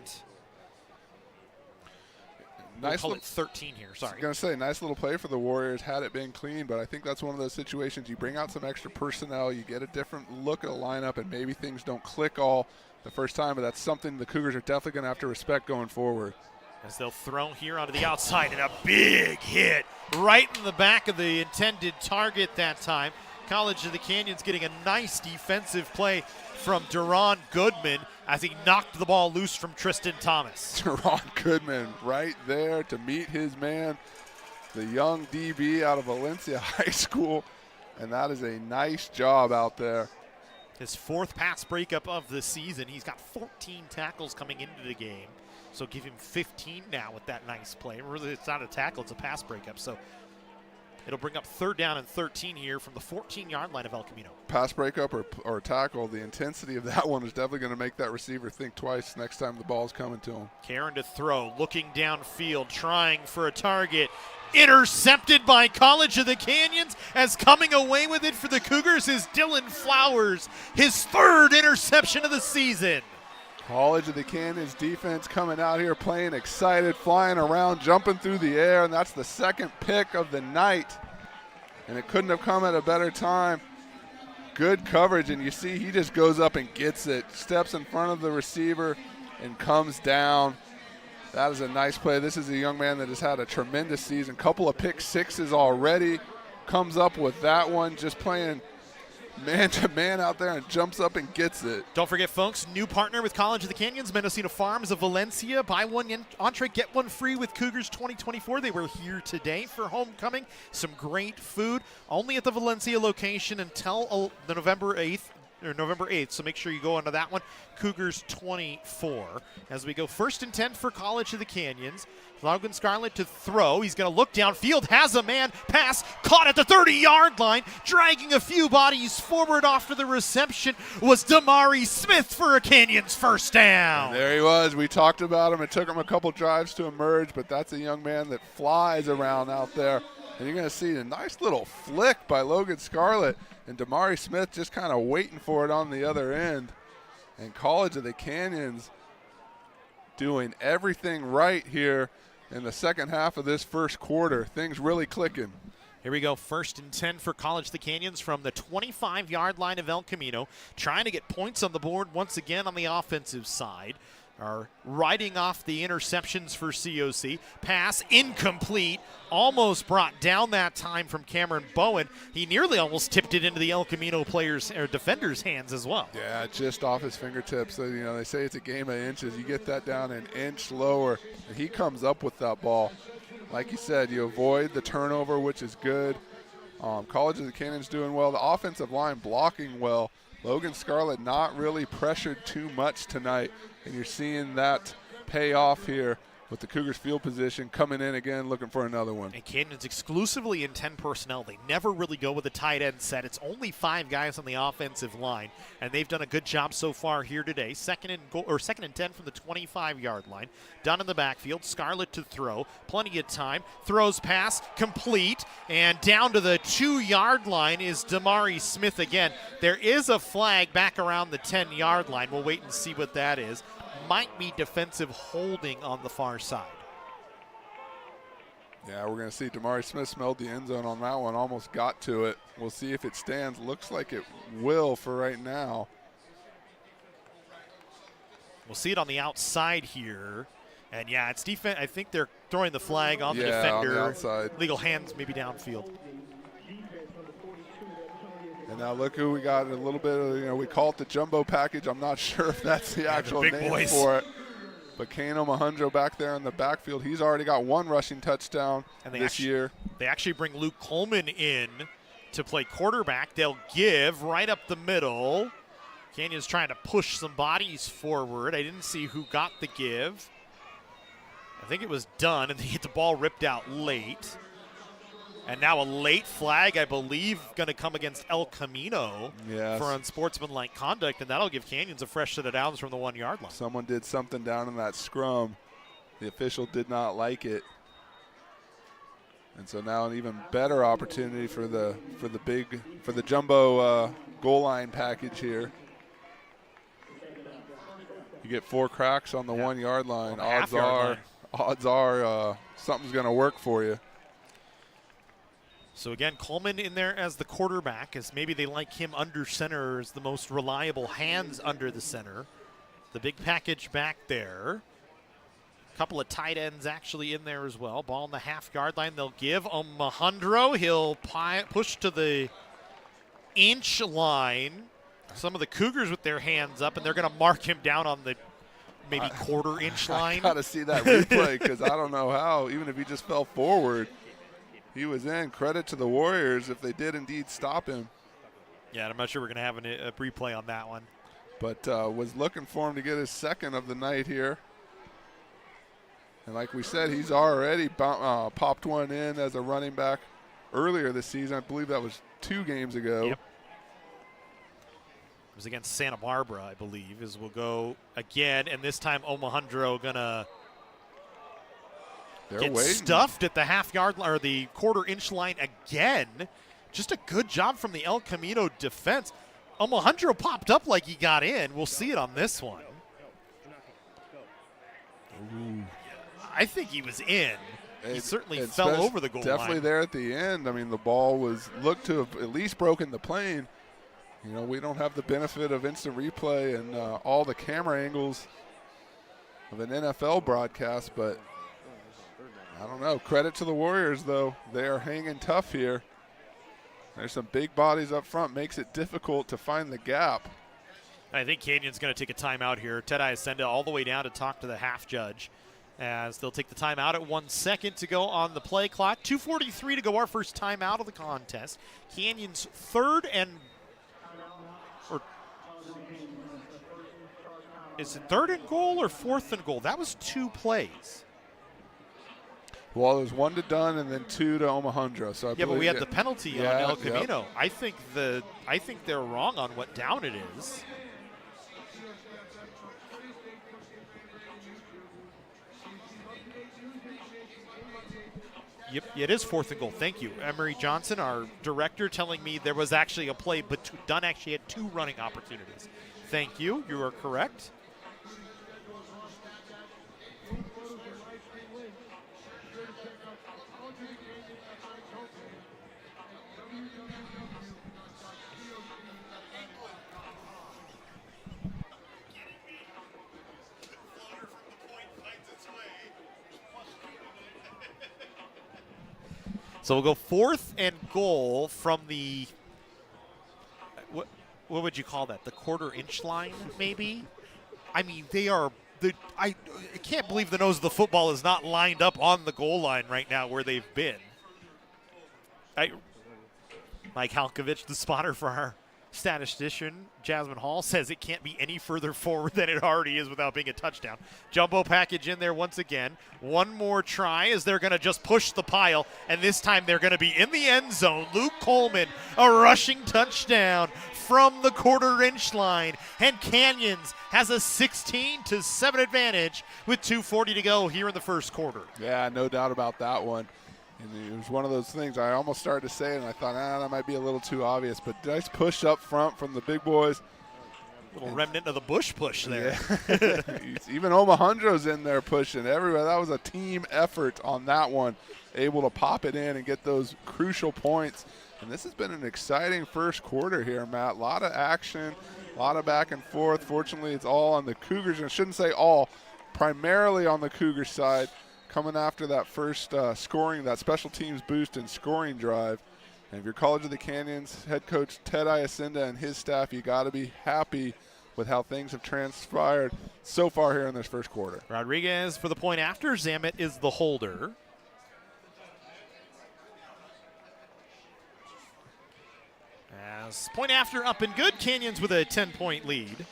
[SPEAKER 2] nice
[SPEAKER 1] we'll call it 13 here. Sorry.
[SPEAKER 2] I was going to say, nice little play for the Warriors had it been clean, but I think that's one of those situations you bring out some extra personnel, you get a different look at a lineup, and maybe things don't click all the first time, but that's something the Cougars are definitely going to have to respect going forward.
[SPEAKER 1] As they'll throw here onto the outside, and a big hit right in the back of the intended target that time. College of the Canyons getting a nice defensive play from Duron Goodman as he knocked the ball loose from Tristan Thomas.
[SPEAKER 2] Duron Goodman right there to meet his man, the young DB out of Valencia High School, and that is a nice job out there.
[SPEAKER 1] His 4th pass breakup of the season. He's got 14 tackles coming into the game. So give him 15 now with that nice play. Really, it's not a tackle, it's a pass breakup. So it'll bring up 3rd down and 13 here from the 14-yard line of El Camino.
[SPEAKER 2] Pass breakup or tackle, the intensity of that one is definitely going to make that receiver think twice next time the ball's coming to him.
[SPEAKER 1] Karen to throw, looking downfield, trying for a target. Intercepted by College of the Canyons, as coming away with it for the Cougars is Dylan Flowers, his 3rd interception of the season.
[SPEAKER 2] College of the Canyons defense coming out here playing excited, flying around, jumping through the air, and that's the 2nd pick of the night. And it couldn't have come at a better time. Good coverage, and you see he just goes up and gets it, steps in front of the receiver and comes down. That is a nice play. This is a young man that has had a tremendous season. Couple of pick 6s already. Comes up with that one, just playing man-to-man out there and jumps up and gets it.
[SPEAKER 1] Don't forget, folks, new partner with College of the Canyons, Mendocino Farms of Valencia. Buy one entree, get one free with Cougars 2024. They were here today for homecoming. Some great food, only at the Valencia location until the November 8th. or November 8th, so make sure you go onto that one. Cougars 24. As we go 1st and 10 for College of the Canyons. Logan Scarlett to throw. He's going to look downfield, has a man, pass, caught at the 30-yard line, dragging a few bodies forward off to the reception was Damari Smith for a Canyons first down.
[SPEAKER 2] And there he was. We talked about him. It took him a couple drives to emerge, but that's a young man that flies around out there. And you're going to see a nice little flick by Logan Scarlett, and Damari Smith just kind of waiting for it on the other end. And College of the Canyons doing everything right here in the second half of this first quarter. Things really clicking.
[SPEAKER 1] Here we go, 1st and 10 for College of the Canyons from the 25-yard line of El Camino, trying to get points on the board once again on the offensive side. Are riding off the interceptions for COC. Pass incomplete, almost brought down that time from Cameron Bowen. He nearly almost tipped it into the El Camino players or defenders' hands as well.
[SPEAKER 2] Yeah, just off his fingertips. So, they say it's a game of inches. You get that down an inch lower, and he comes up with that ball. Like you said, you avoid the turnover, which is good. College of the Canyons doing well. The offensive line blocking well. Logan Scarlett not really pressured too much tonight, and you're seeing that pay off here with the Cougars field position coming in again looking for another one.
[SPEAKER 1] And Canyons exclusively in 10 personnel. They never really go with a tight end set. It's only 5 guys on the offensive line, and they've done a good job so far here today. 2nd and 10 from the 25-yard line. Down in the backfield, Scarlett to throw. Plenty of time. Throws pass, complete, and down to the 2-yard line is Damari Smith again. There is a flag back around the 10-yard line. We'll wait and see what that is. Might be defensive holding on the far side.
[SPEAKER 2] Yeah, we're going to see Damari Smith smelled the end zone on that one, almost got to it. We'll see if it stands. Looks like it will for right now.
[SPEAKER 1] We'll see it on the outside here. And yeah, it's defense. I think they're throwing the flag on the defender.
[SPEAKER 2] On the outside.
[SPEAKER 1] Legal hands maybe downfield.
[SPEAKER 2] And now look who we got. A little bit of, we call it the jumbo package. I'm not sure if that's the actual name
[SPEAKER 1] boys
[SPEAKER 2] for it. But Kano Mahundro back there in the backfield, he's already got 1 rushing touchdown this year.
[SPEAKER 1] They actually bring Luke Coleman in to play quarterback. They'll give right up the middle. Canyon's trying to push some bodies forward. I didn't see who got the give. I think it was Dunn, and they get the ball ripped out late. And now a late flag, I believe, going to come against El Camino for unsportsmanlike conduct, and that'll give Canyons a fresh set of downs from the 1-yard line.
[SPEAKER 2] Someone did something down in that scrum. The official did not like it. And so now an even better opportunity for the jumbo goal line package here. You get 4 cracks on the 1-yard line. Odds are something's going to work for you.
[SPEAKER 1] So again, Coleman in there as the quarterback, as maybe they like him under center as the most reliable hands under the center. The big package back there. A couple of tight ends actually in there as well. Ball on the half-yard line. They'll give Mahundro. He'll push to the inch line. Some of the Cougars with their hands up, and they're going to mark him down on the maybe quarter-inch line.
[SPEAKER 2] I got to see that replay because I don't know how, even if he just fell forward. He was in. Credit to the Warriors if they did indeed stop him.
[SPEAKER 1] Yeah, I'm not sure we're going to have a replay on that one.
[SPEAKER 2] But was looking for him to get his 2nd of the night here. And like we said, he's already popped one in as a running back earlier this season. I believe that was 2 games ago.
[SPEAKER 1] Yep. It was against Santa Barbara, I believe, as we'll go again. And this time, Mahundro going to get stuffed at the half-yard line or the quarter-inch line again. Just a good job from the El Camino defense. Mahundro popped up like he got in. We'll see it on this one. Ooh. I think he was in. He certainly fell over the goal line.
[SPEAKER 2] Definitely there at the end. I mean, the ball looked to have at least broken the plane. We don't have the benefit of instant replay and all the camera angles of an NFL broadcast, but I don't know. Credit to the Warriors, though. They are hanging tough here. There's some big bodies up front. Makes it difficult to find the gap.
[SPEAKER 1] I think Canyon's going to take a timeout here. Tedai send it all the way down to talk to the half judge as they'll take the timeout at 1 second to go on the play clock. 2:43 to go, our first timeout of the contest. Canyon's 3rd and Is it 3rd and goal or 4th and goal? That was 2 plays.
[SPEAKER 2] Well, it was 1 to Dunn and then 2 to Omohundro. So
[SPEAKER 1] Yeah, but we had the penalty on El
[SPEAKER 2] yep.
[SPEAKER 1] Camino. I think they're wrong on what down it is. Yep, it is 4th and goal. Thank you. Emery Johnson, our director, telling me there was actually a play, but Dunn actually had 2 running opportunities. Thank you. You are correct. So we'll go 4th and goal from the, what would you call that? The 1/4 inch line, maybe? I mean, they are, I can't believe the nose of the football is not lined up on the goal line right now where they've been. Mike Halkovich, the spotter for our statistician, Jasmine Hall, says it can't be any further forward than it already is without being a touchdown. Jumbo package in there once again. One more try as they're going to just push the pile, and this time they're going to be in the end zone. Luke Coleman, a rushing touchdown from the 1/4 inch line, and Canyons has a 16-7 advantage with 2:40 to go here in the first quarter.
[SPEAKER 2] Yeah, no doubt about that one. And it was one of those things I almost started to say, and I thought, that might be a little too obvious. But nice push up front from the big boys.
[SPEAKER 1] Little remnant of the Bush push there.
[SPEAKER 2] Yeah. Even Omohundro's in there pushing everywhere. That was a team effort on that one. Able to pop it in and get those crucial points. And this has been an exciting first quarter here, Matt. A lot of action, a lot of back and forth. Fortunately, it's all on the Cougars. And I shouldn't say all, primarily on the Cougars side. Coming after that first scoring, that special teams boost and scoring drive. And if you're College of the Canyons head coach Ted Iacinda and his staff, you got to be happy with how things have transpired so far here in this first quarter.
[SPEAKER 1] Rodriguez for the point after. Zamet is the holder. As point after up and good, Canyons with a 10-point lead.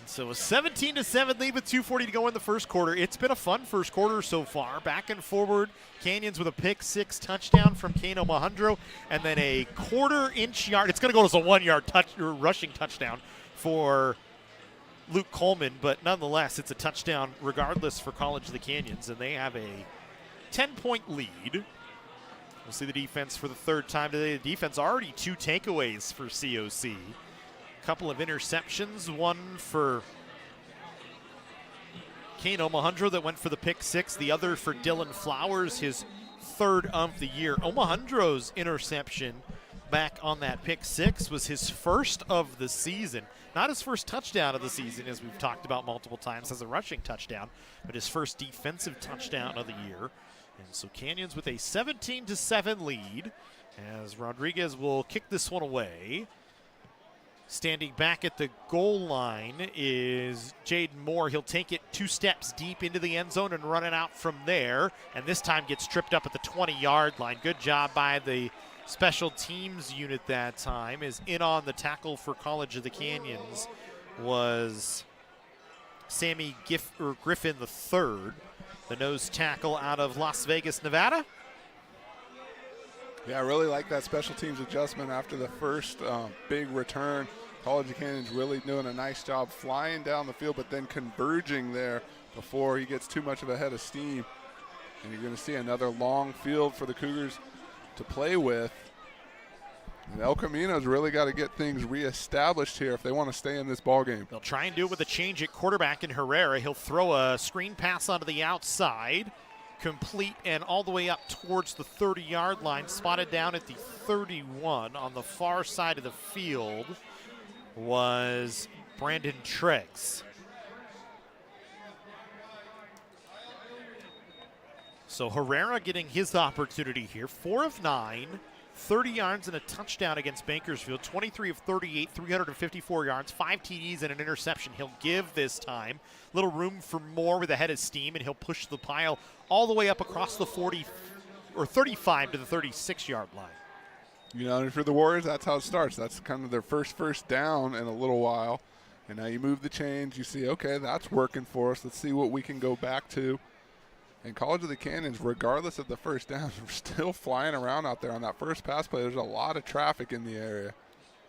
[SPEAKER 1] So a 17-7 lead with 2:40 to go in the first quarter. It's been a fun first quarter so far. Back and forward. Canyons with a pick-6 touchdown from Kane Omohundro, and then a 1/4 inch yard. It's going to go as a 1-yard rushing touchdown for Luke Coleman, but nonetheless, it's a touchdown regardless for College of the Canyons, and they have a 10-point lead. We'll see the defense for the 3rd time today. The defense already 2 takeaways for COC. Couple of interceptions, one for Kane Omohundro that went for the pick-6, the other for Dylan Flowers, his 3rd of the year. Omohundro's interception back on that pick-6 was his 1st of the season. Not his first touchdown of the season, as we've talked about multiple times, as a rushing touchdown, but his first defensive touchdown of the year. And so Canyons with a 17-7 lead, as Rodriguez will kick this one away. Standing back at the goal line is Jaden Moore. He'll take it 2 steps deep into the end zone and run it out from there. And this time gets tripped up at the 20-yard line. Good job by the special teams unit that time. Is in on the tackle for College of the Canyons was Sammy Griffin III, the nose tackle out of Las Vegas, Nevada.
[SPEAKER 2] Yeah, I really like that special teams adjustment after the first big return. College of Canyons really doing a nice job flying down the field, but then converging there before he gets too much of a head of steam. And you're going to see another long field for the Cougars to play with. And El Camino's really got to get things reestablished here if they want to stay in this ball game.
[SPEAKER 1] They'll try and do it with a change at quarterback in Herrera. He'll throw a screen pass onto the outside. Complete and all the way up towards the 30-yard line, spotted down at the 31 on the far side of the field was Brandon Treggs. So Herrera getting his opportunity here. 4 of 9, 30 yards and a touchdown against Bakersfield, 23 of 38, 354 yards, 5 TDs and an interception. He'll give this time. Little room for more with a head of steam, and he'll push the pile all the way up across the 40 or 35 to the 36-yard line.
[SPEAKER 2] You know, and for the Warriors, that's how it starts. That's kind of their first down in a little while. And now you move the chains. You see, okay, that's working for us. Let's see what we can go back to. And College of the Canyons, regardless of the first down, we're still flying around out there on that first pass play. There's a lot of traffic in the area.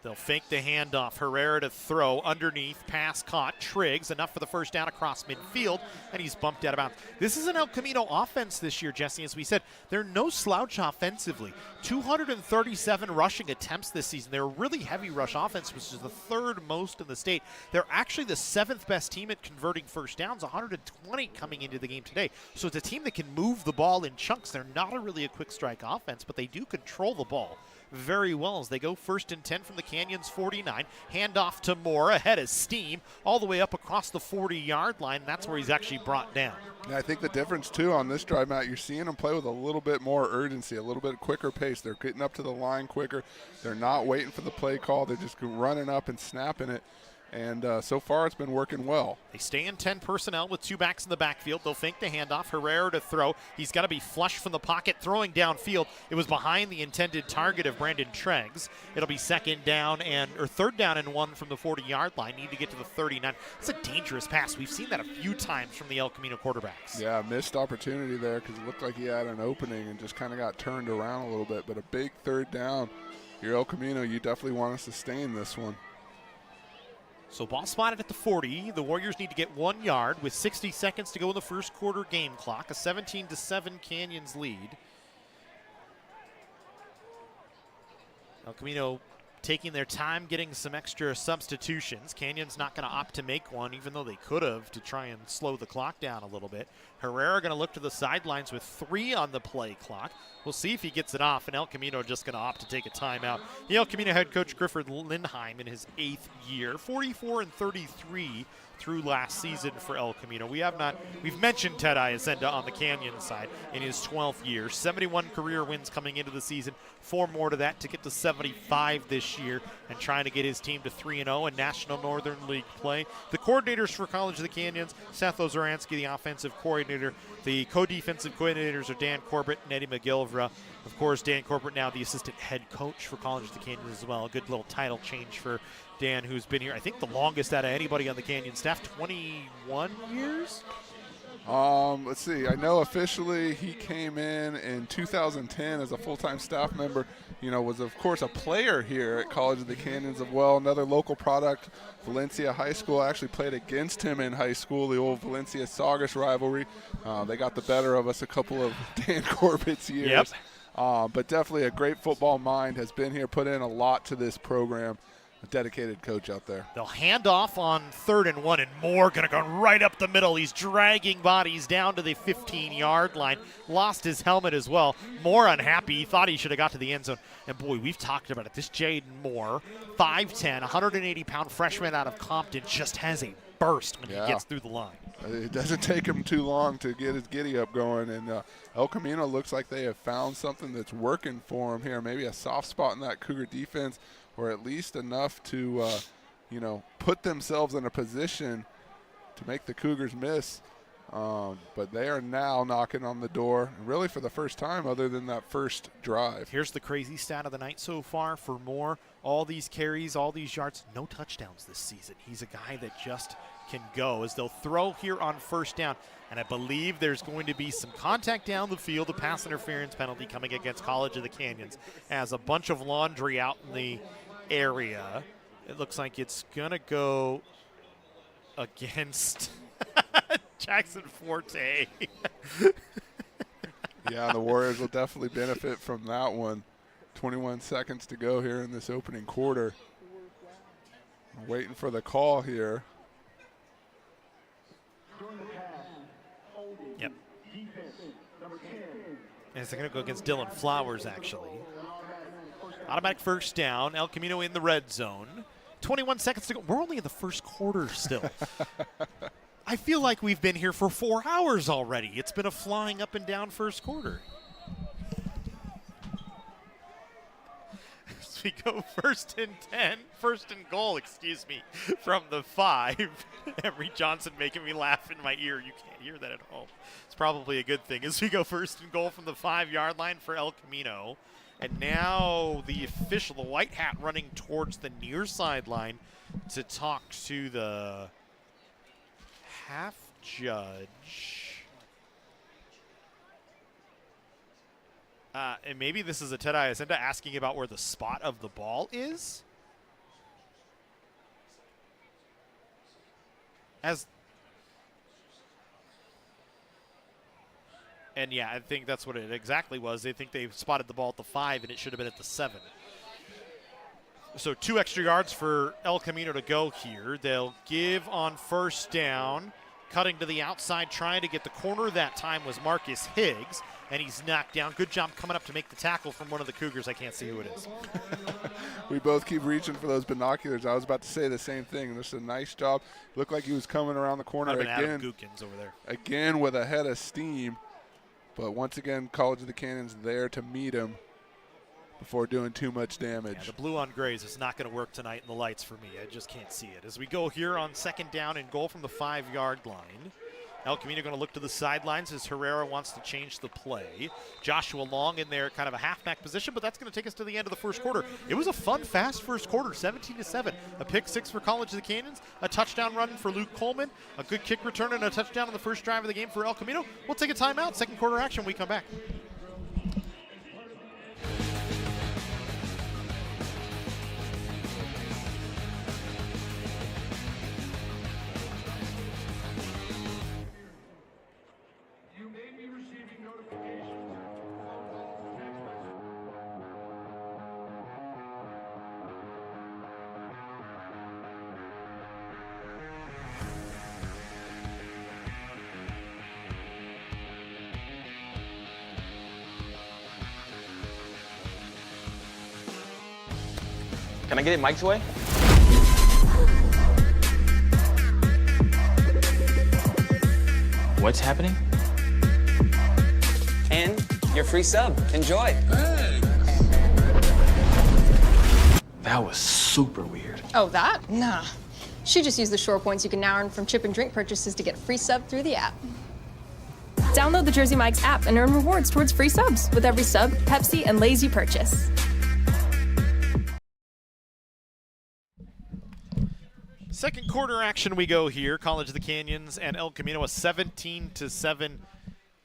[SPEAKER 1] They'll fake the handoff. Herrera to throw underneath. Pass caught. Triggs enough for the first down across midfield, and he's bumped out of bounds. This is an El Camino offense this year, Jesse. As we said, they're no slouch offensively. 237 rushing attempts this season. They're a really heavy rush offense, which is the 3rd most in the state. They're actually the 7th best team at converting first downs, 120 coming into the game today. So it's a team that can move the ball in chunks. They're not really a quick strike offense, but they do control the ball very well as they go 1st and 10 from the Canyons 49. Handoff to Moore, ahead of steam, all the way up across the 40-yard line. That's where he's actually brought down.
[SPEAKER 2] And I think the difference, too, on this drive, Matt, you're seeing them play with a little bit more urgency, a little bit quicker pace. They're getting up to the line quicker. They're not waiting for the play call. They're just running up and snapping it. And so far, it's been working well.
[SPEAKER 1] They stay in 10 personnel with 2 backs in the backfield. They'll fake the handoff. Herrera to throw. He's got to be flush from the pocket, throwing downfield. It was behind the intended target of Brandon Triggs. It'll be 3rd down and 1 from the 40-yard line. Need to get to the 39. It's a dangerous pass. We've seen that a few times from the El Camino quarterbacks.
[SPEAKER 2] Yeah, missed opportunity there because it looked like he had an opening and just kind of got turned around a little bit. But a big 3rd down. You're El Camino. You definitely want to sustain this one.
[SPEAKER 1] So ball spotted at the 40. The Warriors need to get 1 yard with 60 seconds to go in the first quarter game clock. A 17-7 Canyons lead. El Camino taking their time getting some extra substitutions. Canyons not going to opt to make one, even though they could have, to try and slow the clock down a little bit. Herrera going to look to the sidelines with 3 on the play clock. We'll see if he gets it off, and El Camino just going to opt to take a timeout. The El Camino head coach Grifford Lindheim in his 8th year, 44-33 through last season for El Camino. We've mentioned Ted Iacenda on the Canyon side in his 12th year. 71 career wins coming into the season, 4 more to that to get to 75 this year, and trying to get his team to 3-0 in National Northern League play. The coordinators for College of the Canyons, Seth Ozaransky, the offensive coordinator. The co-defensive coordinators are Dan Corbett and Eddie McGilvra. Of course, Dan Corbett now the assistant head coach for College of the Canyons as well. A good little title change for Dan, who's been here, I think, the longest out of anybody on the Canyon staff, 21 years?
[SPEAKER 2] Let's see. I know officially he came in 2010 as a full-time staff member. Was, of course, a player here at College of the Canyons as well. Another local product, Valencia High School. I actually played against him in high school, the old Valencia-Saugus rivalry. They got the better of us a couple of Dan Corbett's years.
[SPEAKER 1] Yep.
[SPEAKER 2] But definitely a great football mind, has been here, put in a lot to this program. A dedicated coach out there.
[SPEAKER 1] They'll hand off on 3rd and 1, and Moore going to go right up the middle. He's dragging bodies down to the 15-yard line. Lost his helmet as well. Moore unhappy. He thought he should have got to the end zone. And, boy, we've talked about it. This Jaden Moore, 5'10", 180-pound freshman out of Compton, just has a burst when he gets through the line.
[SPEAKER 2] It doesn't take him too long to get his giddy-up going. And El Camino looks like they have found something that's working for him here. Maybe a soft spot in that Cougar defense, or at least enough to, put themselves in a position to make the Cougars miss. But they are now knocking on the door, really for the first time other than that first drive.
[SPEAKER 1] Here's the crazy stat of the night so far for Moore. All these carries, all these yards, no touchdowns this season. He's a guy that just can go, as they'll throw here on 1st down. And I believe there's going to be some contact down the field, a pass interference penalty coming against College of the Canyons, as a bunch of laundry out in the area. It looks like it's going to go against Jackson Forte.
[SPEAKER 2] Yeah, the Warriors will definitely benefit from that one. 21 seconds to go here in this opening quarter. Waiting for the call here.
[SPEAKER 1] Yep. And they're going to go against Dylan Flowers, actually. Automatic 1st down. El Camino in the red zone. 21 seconds to go. We're only in the first quarter still. I feel like we've been here for 4 hours already. It's been a flying up and down first quarter. as we go first and goal, from the 5. Emery Johnson making me laugh in my ear. You can't hear that at home. It's probably a good thing as we go first and goal from the 5-yard line for El Camino. And now the official, the white hat, running towards the near sideline to talk to the half judge. And maybe this is a Ted Ayasenda asking about where the spot of the ball is. And yeah, I think that's what it exactly was. They think they spotted the ball at the 5, and it should have been at the 7. So 2 extra yards for El Camino to go here. They'll give on first down. Cutting to the outside, trying to get the corner that time was Marcus Higgs, and he's knocked down. Good job coming up to make the tackle from one of the Cougars. I can't see who it is.
[SPEAKER 2] We both keep reaching for those binoculars. I was about to say the same thing. This is a nice job. Looked like he was coming around the corner
[SPEAKER 1] again.
[SPEAKER 2] again.
[SPEAKER 1] Adam Gookins over there.
[SPEAKER 2] Again with a head of steam. But once again, College of the Canyons there to meet him before doing too much damage.
[SPEAKER 1] Yeah, the blue on grays is not going to work tonight in the lights for me. I just can't see it. As we go here on second down and goal from the 5-yard line. El Camino going to look to the sidelines as Herrera wants to change the play. Joshua Long in there, kind of a halfback position, but that's going to take us to the end of the first quarter. It was a fun, fast first quarter, 17-7. A pick 6 for College of the Canyons, a touchdown run for Luke Coleman, a good kick return, and a touchdown on the first drive of the game for El Camino. We'll take a timeout. Second quarter action when we come back.
[SPEAKER 5] Can I get it Mike's way? What's happening?
[SPEAKER 6] And your free sub. Enjoy.
[SPEAKER 5] That was super weird.
[SPEAKER 7] Oh, that? Nah. She just used the Shore points you can now earn from chip and drink purchases to get free sub through the app.
[SPEAKER 8] Download the Jersey Mike's app and earn rewards towards free subs with every sub, Pepsi, and Lay's you purchase.
[SPEAKER 1] Second quarter action we go here. College of the Canyons and El Camino, a 17-7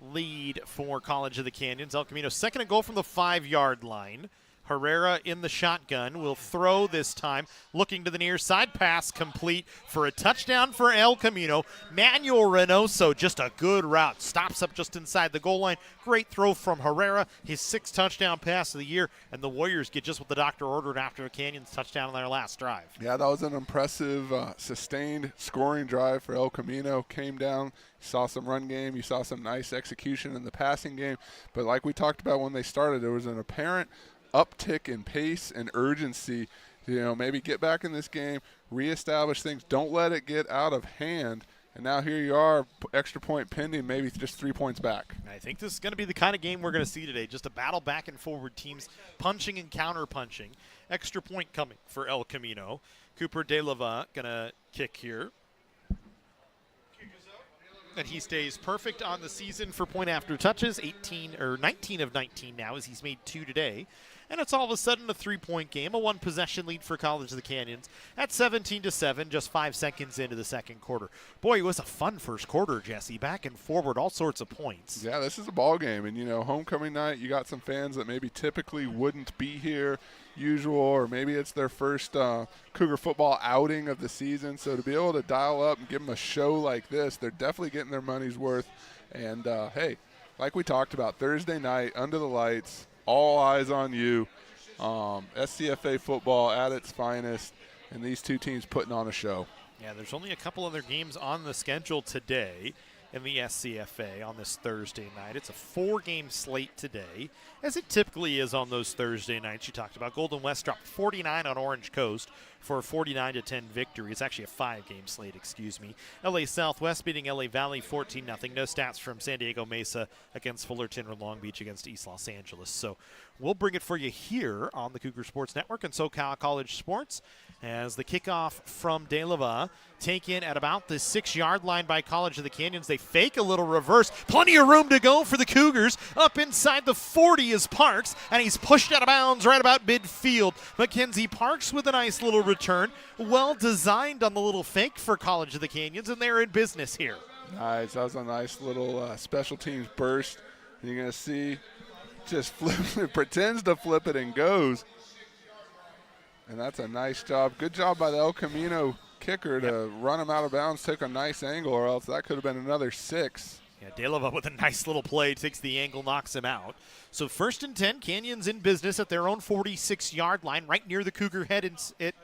[SPEAKER 1] lead for College of the Canyons. El Camino second and goal from the 5-yard line. Herrera in the shotgun will throw this time, looking to the near side, pass complete for a touchdown for El Camino. Manuel Reynoso, just a good route, stops up just inside the goal line. Great throw from Herrera, his 6th touchdown pass of the year, and the Warriors get just what the doctor ordered after the Canyons touchdown on their last drive.
[SPEAKER 2] Yeah, that was an impressive, sustained scoring drive for El Camino. Came down, saw some run game, you saw some nice execution in the passing game, but like we talked about when they started, there was an apparent uptick in pace and urgency. Maybe get back in this game, reestablish things, don't let it get out of hand. And now here you are, extra point pending, maybe just 3 points back.
[SPEAKER 1] I think this is going to be the kind of game we're going to see today, just a battle back and forward, teams punching and counter-punching. Extra point coming for El Camino. Cooper De Lava going to kick here. And he stays perfect on the season for point after touches, 19 of 19 now as he's made 2 today. And it's all of a sudden a 3-point game, a 1-possession lead for College of the Canyons at 17-7, just 5 seconds into the second quarter. Boy, it was a fun first quarter, Jesse. Back and forward, all sorts of points.
[SPEAKER 2] Yeah, this is a ball game. And, homecoming night, you got some fans that maybe typically wouldn't be here usual, or maybe it's their first Cougar football outing of the season. So to be able to dial up and give them a show like this, they're definitely getting their money's worth. And, hey, like we talked about, Thursday night, under the lights, all eyes on you. SCFA football at its finest, and these two teams putting on a show.
[SPEAKER 1] Yeah, there's only a couple other games on the schedule today. in the SCFA on this Thursday night. It's a 4-game slate today, as it typically is on those Thursday nights you talked about. Golden West dropped 49 on Orange Coast for a 49-10 victory. It's actually a 5-game slate, excuse me. LA Southwest beating LA Valley 14-0. No stats from San Diego Mesa against Fullerton or Long Beach against East Los Angeles. So we'll bring it for you here on the Cougar Sports Network and SoCal College Sports as the kickoff from De La Va, taken at about the 6-yard line by College of the Canyons. They fake a little reverse. Plenty of room to go for the Cougars. Up inside the 40 is Parks, and he's pushed out of bounds right about midfield. Mackenzie Parks with a nice little return. Well designed on the little fake for College of the Canyons, and they're in business here.
[SPEAKER 2] Nice. That was a nice little special teams burst. And you're going to see just flip, pretends to flip it and goes. And that's a nice job. Good job by the El Camino kicker to run him out of bounds, took a nice angle, or else that could have been another 6.
[SPEAKER 1] Yeah, De La Va with a nice little play, takes the angle, knocks him out. So 1st and 10, Canyons in business at their own 46-yard line, right near the Cougar head at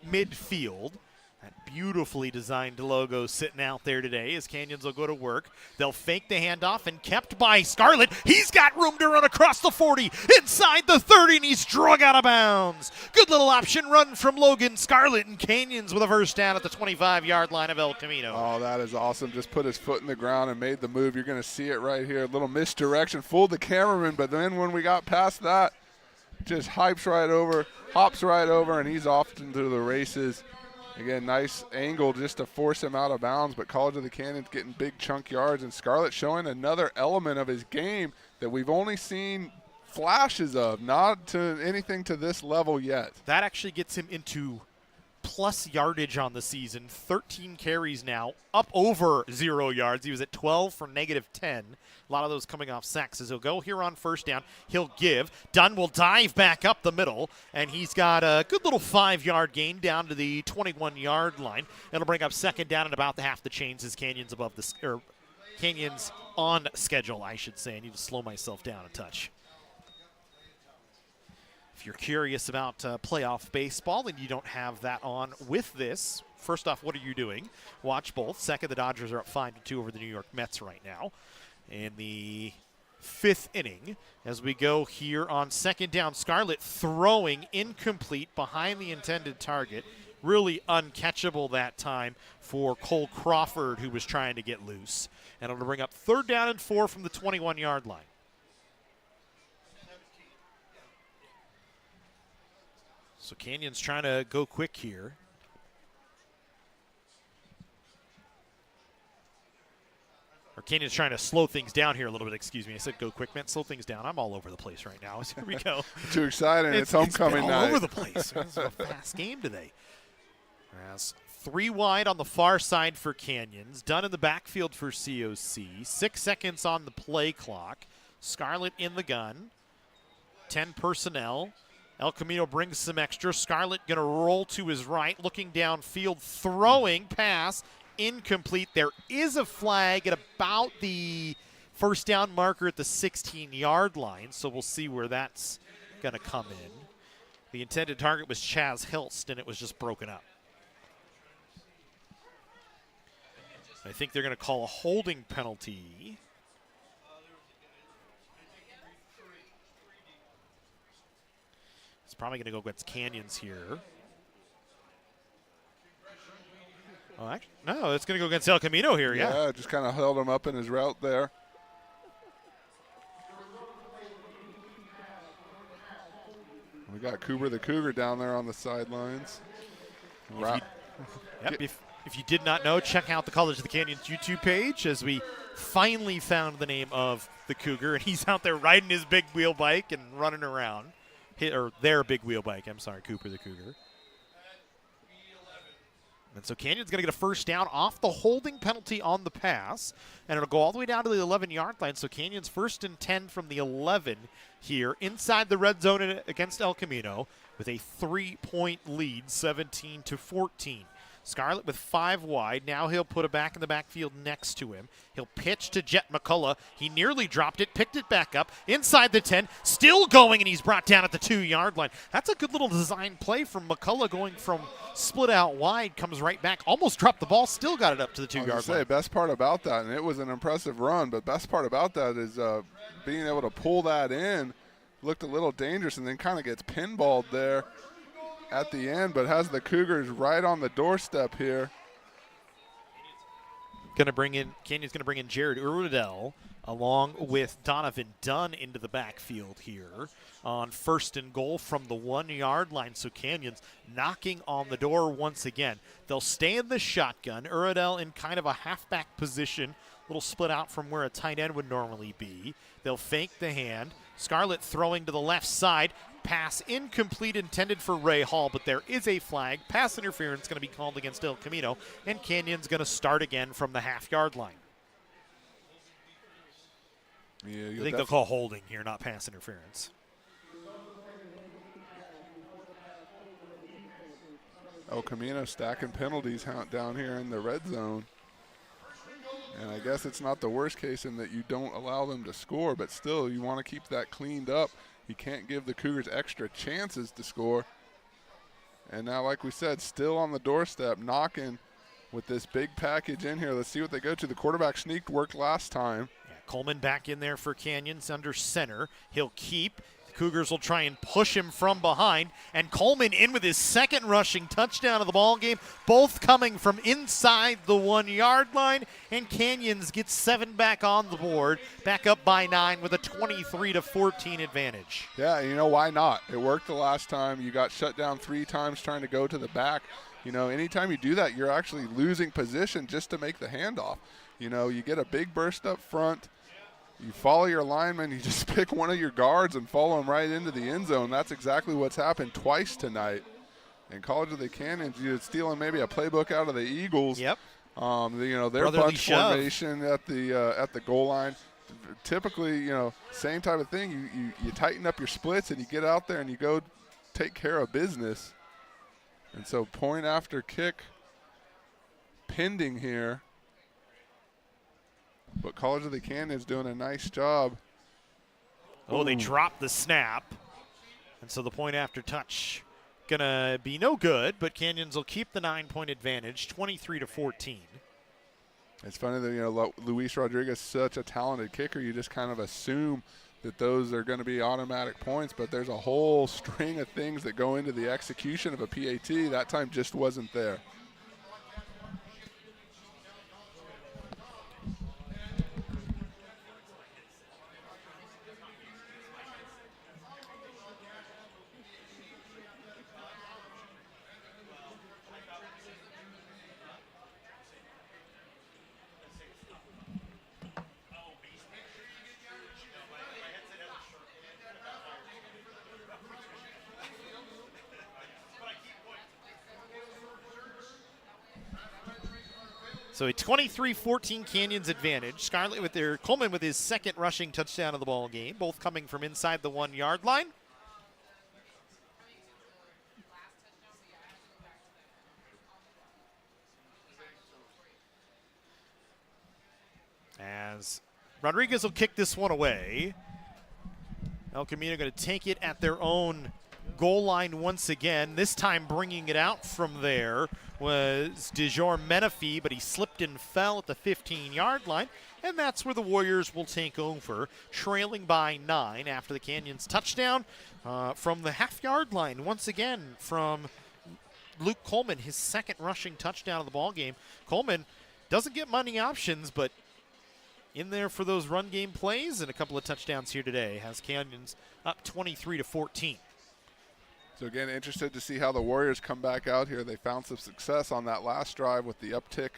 [SPEAKER 1] midfield. That beautifully designed logo sitting out there today as Canyons will go to work. They'll fake the handoff and kept by Scarlett. He's got room to run across the 40, inside the 30, and he's drug out of bounds. Good little option run from Logan Scarlett, and Canyons with a first down at the 25-yard line of El Camino.
[SPEAKER 2] Oh, that is awesome. Just put his foot in the ground and made the move. You're going to see it right here. A little misdirection, fooled the cameraman, but then when we got past that, just hops right over, and he's off into the races. Again, nice angle just to force him out of bounds, but College of the Canyons getting big chunk yards, and Scarlett showing another element of his game that we've only seen flashes of, not to anything to this level yet.
[SPEAKER 1] That actually gets him into plus yardage on the season. 13 carries now, up over 0 yards. He was at 12 for -10. A lot of those coming off sacks as he'll go here on first down. He'll give. Dunn will dive back up the middle, and he's got a good little 5-yard gain down to the 21-yard line. It'll bring up 2nd down and about the half the chains as Canyons above the Canyons on schedule, I should say. I need to slow myself down a touch. If you're curious about playoff baseball and you don't have that on with this, first off, what are you doing? Watch both. Second, the Dodgers are up 5-2 over the New York Mets right now in the 5th inning. As we go here on 2nd down, Scarlett throwing incomplete behind the intended target. Really uncatchable that time for Cole Crawford, who was trying to get loose. And it'll bring up 3rd down and 4 from the 21-yard line. So Canyons trying to go quick here. Or Canyons trying to slow things down here a little bit, excuse me. I said go quick, meant slow things down. I'm all over the place right now. So here we go.
[SPEAKER 2] Too exciting. It's homecoming
[SPEAKER 1] all
[SPEAKER 2] night.
[SPEAKER 1] All over the place. This is a fast game today. As 3 wide on the far side for Canyons. Dunn in the backfield for COC. 6 seconds on the play clock. Scarlett in the gun. 10 personnel. El Camino brings some extra. Scarlett going to roll to his right, looking downfield, throwing pass, incomplete. There is a flag at about the first down marker at the 16-yard line, so we'll see where that's going to come in. The intended target was Chaz Hilst, and it was just broken up. I think they're going to call a holding penalty. It's probably going to go against Canyons here. Oh, actually, no, it's going to go against El Camino here, yeah.
[SPEAKER 2] Yeah, just kind of held him up in his route there. We got Cougar the Cougar down there on the sidelines.
[SPEAKER 1] If you did not know, check out the College of the Canyons YouTube page as we finally found the name of the Cougar, and he's out there riding his big wheel bike and running around. Or their big wheel bike, I'm sorry, Cooper the Cougar. And so Canyon's going to get a first down off the holding penalty on the pass, and it'll go all the way down to the 11-yard line. So Canyon's 1st and 10 from the 11 here inside the red zone against El Camino with a 3-point lead, 17-14. Scarlett with 5 wide. Now he'll put it back in the backfield next to him. He'll pitch to Jet McCullough. He nearly dropped it, picked it back up, inside the 10, still going, and he's brought down at the 2-yard line. That's a good little design play from McCullough, going from split out wide, comes right back, almost dropped the ball, still got it up to the 2-yard line.
[SPEAKER 2] Best part about that, and it was an impressive run, but best part about that is being able to pull that in. Looked a little dangerous and then kind of gets pinballed there at the end, but has the Cougars right on the doorstep here.
[SPEAKER 1] Canyon's gonna bring in Jared Uradell along with Donovan Dunn into the backfield here on 1st and goal from the 1-yard line. So Canyon's knocking on the door once again. They'll stay in the shotgun. Uradell in kind of a halfback position, a little split out from where a tight end would normally be. They'll fake the hand. Scarlett throwing to the left side. Pass incomplete, intended for Ray Hall, but there is a flag. Pass interference going to be called against El Camino, and Canyon's going to start again from the half-yard line.
[SPEAKER 2] Yeah,
[SPEAKER 1] I think they'll call holding here, not pass interference.
[SPEAKER 2] El Camino stacking penalties down here in the red zone. And I guess it's not the worst case in that you don't allow them to score, but still you want to keep that cleaned up. You can't give the Cougars extra chances to score. And now, like we said, still on the doorstep, knocking with this big package in here. Let's see what they go to. The quarterback sneaked, worked last time.
[SPEAKER 1] Yeah, Coleman back in there for Canyons under center. He'll keep. The Cougars will try and push him from behind. And Coleman in with his 2nd rushing touchdown of the ball game, both coming from inside the 1-yard line. And Canyons gets 7 back on the board, back up by 9 with a 23-14 advantage.
[SPEAKER 2] Yeah, you know, why not? It worked the last time. You got shut down 3 times trying to go to the back. You know, anytime you do that, you're actually losing position just to make the handoff. You know, you get a big burst up front. You follow your lineman, you just pick one of your guards and follow them right into the end zone. That's exactly what's happened twice tonight. In College of the Canyons, you're stealing maybe a playbook out of the Eagles.
[SPEAKER 1] Yep.
[SPEAKER 2] You know, their
[SPEAKER 1] Brotherly
[SPEAKER 2] bunch
[SPEAKER 1] shove.
[SPEAKER 2] formation at the goal line. Typically, you know, same type of thing. You tighten up your splits and you get out there and you go take care of business. And so point after kick pending here. But College of the Canyons doing a nice job.
[SPEAKER 1] Oh, they dropped the snap. And so the point after touch going to be no good, but Canyons will keep the 9-point advantage, 23-14.
[SPEAKER 2] It's funny that, you know, Luis Rodriguez is such a talented kicker. You just kind of assume that those are going to be automatic points, but there's a whole string of things that go into the execution of a PAT. That time just wasn't there.
[SPEAKER 1] So a 23-14 Canyons advantage. Coleman with his 2nd rushing touchdown of the ball game, both coming from inside the 1-yard line. As Rodriguez will kick this one away. El Camino going to take it at their own goal line once again. This time bringing it out from there was DeJour Menifee, but he slipped and fell at the 15-yard line, and that's where the Warriors will take over, trailing by 9 after the Canyons touchdown from the half-yard line. Once again from Luke Coleman, his 2nd rushing touchdown of the ball game. Coleman doesn't get many options, but in there for those run game plays and a couple of touchdowns here today. Has Canyons up 23-14.
[SPEAKER 2] So again, interested to see how the Warriors come back out here. They found some success on that last drive with the uptick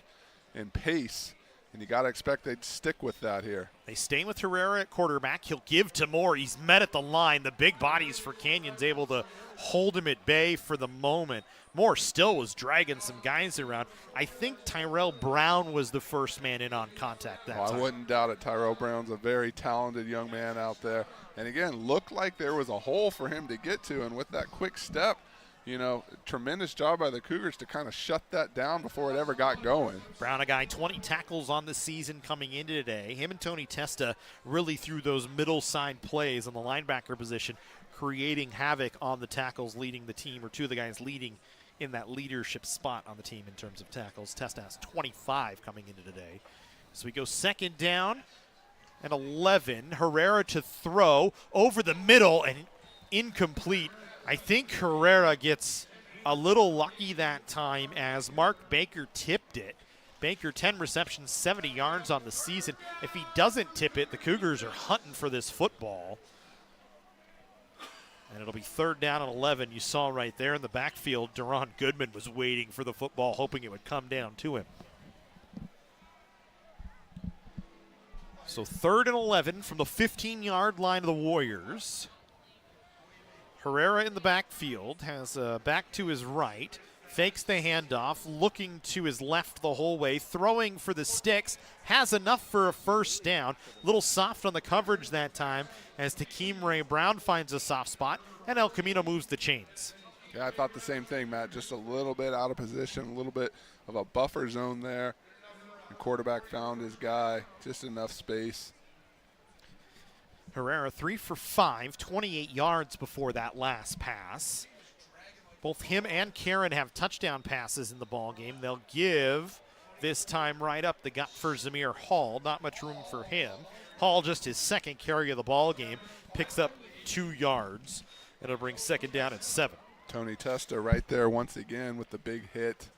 [SPEAKER 2] in pace, and you got to expect they'd stick with that here.
[SPEAKER 1] They stay with Herrera at quarterback. He'll give to Moore. He's met at the line. The big bodies for Canyons able to hold him at bay for the moment. Moore still was dragging some guys around. I think Tyrell Brown was the first man in on contact that time.
[SPEAKER 2] I wouldn't doubt it. Tyrell Brown's a very talented young man out there. And again, looked like there was a hole for him to get to, and with that quick step, you know, tremendous job by the Cougars to kind of shut that down before it ever got going.
[SPEAKER 1] Brown, a guy 20 tackles on the season coming into today. Him and Tony Testa really threw those middle side plays on the linebacker position, creating havoc on the tackles, leading the team, or two of the guys leading in that leadership spot on the team in terms of tackles. Testa has 25 coming into today. So we go second down and 11. Herrera to throw over the middle and incomplete. I think Herrera gets a little lucky that time as Mark Baker tipped it. Baker 10 receptions, 70 yards on the season. If he doesn't tip it, the Cougars are hunting for this football. And it'll be third down and 11. You saw right there in the backfield, Deron Goodman was waiting for the football, hoping it would come down to him. So third and 11 from the 15-yard line of the Warriors. Herrera in the backfield, has back to his right, fakes the handoff, looking to his left the whole way, throwing for the sticks, has enough for a first down. A little soft on the coverage that time as Takeem Ray Brown finds a soft spot, and El Camino moves the chains.
[SPEAKER 2] Yeah, I thought the same thing, Matt. Just a little bit out of position, a little bit of a buffer zone there. The quarterback found his guy, just enough space.
[SPEAKER 1] Herrera 3 for 5, 28 yards before that last pass. Both him and Karen have touchdown passes in the ball game. They'll give this time right up the gut for Zamir Hall. Not much room for him. Hall, just his second carry of the ball game, picks up 2 yards. It'll bring second down at 7.
[SPEAKER 2] Tony Testa right there once again with the big hit.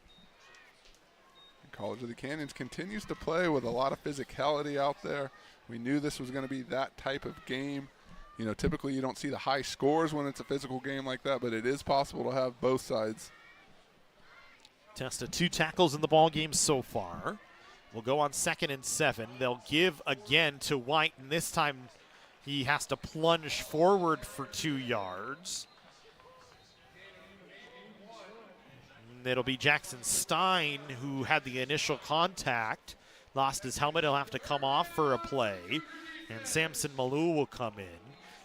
[SPEAKER 2] College of the Canyons continues to play with a lot of physicality out there. We knew this was going to be that type of game. You know, typically you don't see the high scores when it's a physical game like that, but it is possible to have both sides.
[SPEAKER 1] Testa 2 tackles in the ball game so far. We'll go on 2nd and 7. They'll give again to White, and this time he has to plunge forward for 2 yards. And it'll be Jackson Stein who had the initial contact. Lost his helmet, he'll have to come off for a play. And Samson Malou will come in.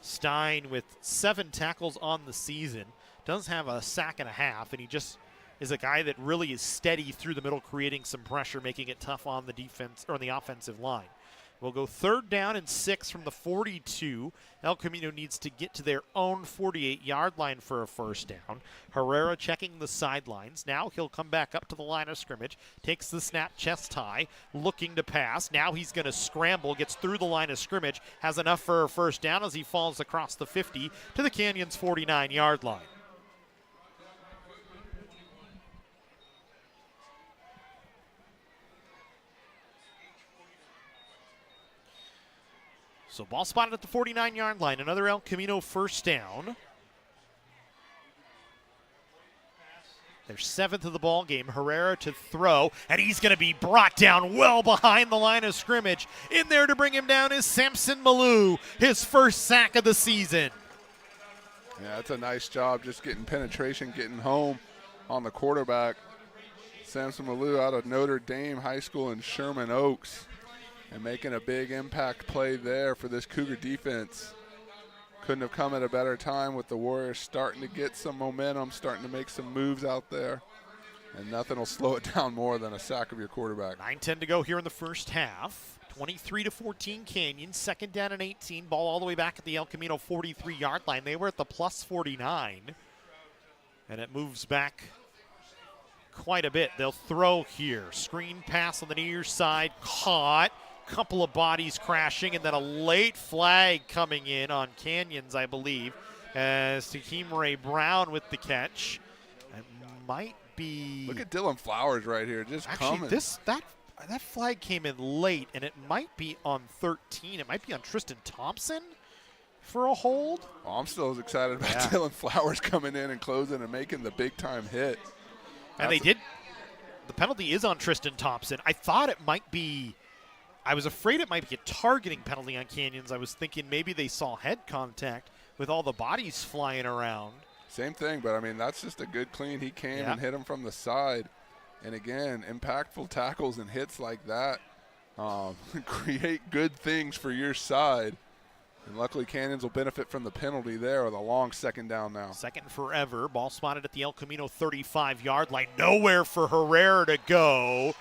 [SPEAKER 1] Stein with 7 tackles on the season. Does have a sack and a half, and he just is a guy that really is steady through the middle, creating some pressure, making it tough on the defense or on the offensive line. We'll go third down and 6 from the 42. El Camino needs to get to their own 48-yard line for a first down. Herrera checking the sidelines. Now he'll come back up to the line of scrimmage, takes the snap chest high, looking to pass. Now he's going to scramble, gets through the line of scrimmage, has enough for a first down as he falls across the 50 to the Canyons' 49-yard line. So ball spotted at the 49-yard line. Another El Camino first down. Their 7th of the ball game. Herrera to throw, and he's going to be brought down well behind the line of scrimmage. In there to bring him down is Samson Malou, his first sack of the season.
[SPEAKER 2] Yeah, that's a nice job just getting penetration, getting home on the quarterback. Samson Malou out of Notre Dame High School in Sherman Oaks. And making a big impact play there for this Cougar defense. Couldn't have come at a better time with the Warriors starting to get some momentum, starting to make some moves out there. And nothing will slow it down more than a sack of your quarterback.
[SPEAKER 1] 9:10 to go here in the first half. 23-14 Canyon. Second down and 18. Ball all the way back at the El Camino 43-yard line. They were at the plus 49. And it moves back quite a bit. They'll throw here. Screen pass on the near side. Caught. Couple of bodies crashing, and then a late flag coming in on Canyons, I believe, as Takeem Ray Brown with the catch. It might be.
[SPEAKER 2] Look at Dylan Flowers right here, just
[SPEAKER 1] actually
[SPEAKER 2] coming.
[SPEAKER 1] That flag came in late, and it might be on 13. It might be on Tristan Thompson for a hold.
[SPEAKER 2] Oh, I'm still as excited about Dylan Flowers coming in and closing and making the big time hit.
[SPEAKER 1] And they did. The penalty is on Tristan Thompson. I thought it might be. I was afraid it might be a targeting penalty on Canyons. I was thinking maybe they saw head contact with all the bodies flying around.
[SPEAKER 2] Same thing, but I mean, that's just a good clean. He came and hit him from the side. And again, impactful tackles and hits like that create good things for your side. And luckily Canyons will benefit from the penalty there with a long second down now.
[SPEAKER 1] Second forever. Ball spotted at the El Camino 35-yard line. Nowhere for Herrera to go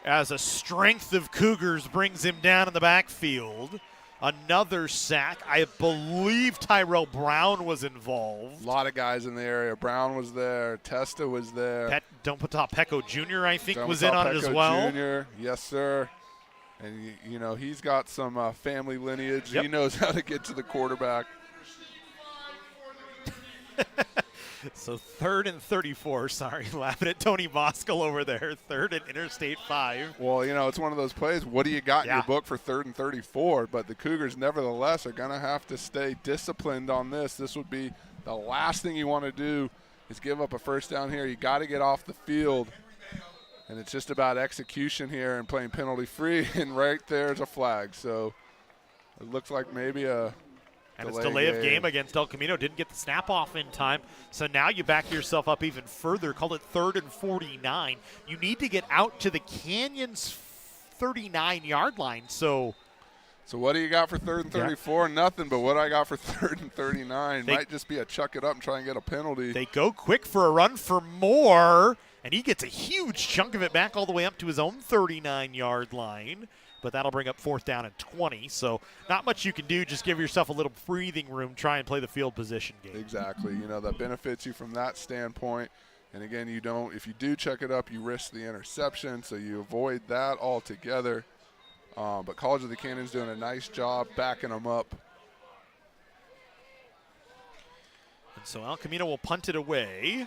[SPEAKER 1] as a strength of Cougars brings him down in the backfield. Another sack. I believe Tyrell Brown was involved.
[SPEAKER 2] A lot of guys in the area. Brown was there. Testa was there.
[SPEAKER 1] Domata Pecco Jr., I think, was in on it as well.
[SPEAKER 2] Jr., yes, sir. And, you know, he's got some family lineage.
[SPEAKER 1] Yep.
[SPEAKER 2] He knows how to get to the quarterback.
[SPEAKER 1] So 3rd and 34. Sorry, laughing at Tony Voskel over there. 3rd and Interstate 5.
[SPEAKER 2] Well, you know, it's one of those plays. What do you got in
[SPEAKER 1] Yeah.
[SPEAKER 2] your book for 3rd and 34? But the Cougars, nevertheless, are going to have to stay disciplined on this. This would be the last thing you want to do is give up a first down here. You got to get off the field. And it's just about execution here and playing penalty-free. And right there's a flag. So it looks like maybe a
[SPEAKER 1] And it's delay of game against El Camino. Didn't get the snap off in time. So now you back yourself up even further. Call it 3rd and 49. You need to get out to the Canyons 39-yard line. So
[SPEAKER 2] what do you got for 3rd and 34? Nothing, but what I got for 3rd and 39 might just be a chuck it up and try and get a penalty.
[SPEAKER 1] they go quick for a run for more. And he gets a huge chunk of it back all the way up to his own 39-yard line. But that'll bring up 4th down and 20. So not much you can do. Just give yourself a little breathing room. Try and play the field position game.
[SPEAKER 2] Exactly. You know, that benefits you from that standpoint. And again, you don't. If you do check it up, you risk the interception, so you avoid that altogether. But College of the Canyons doing a nice job backing them up.
[SPEAKER 1] And so El Camino will punt it away.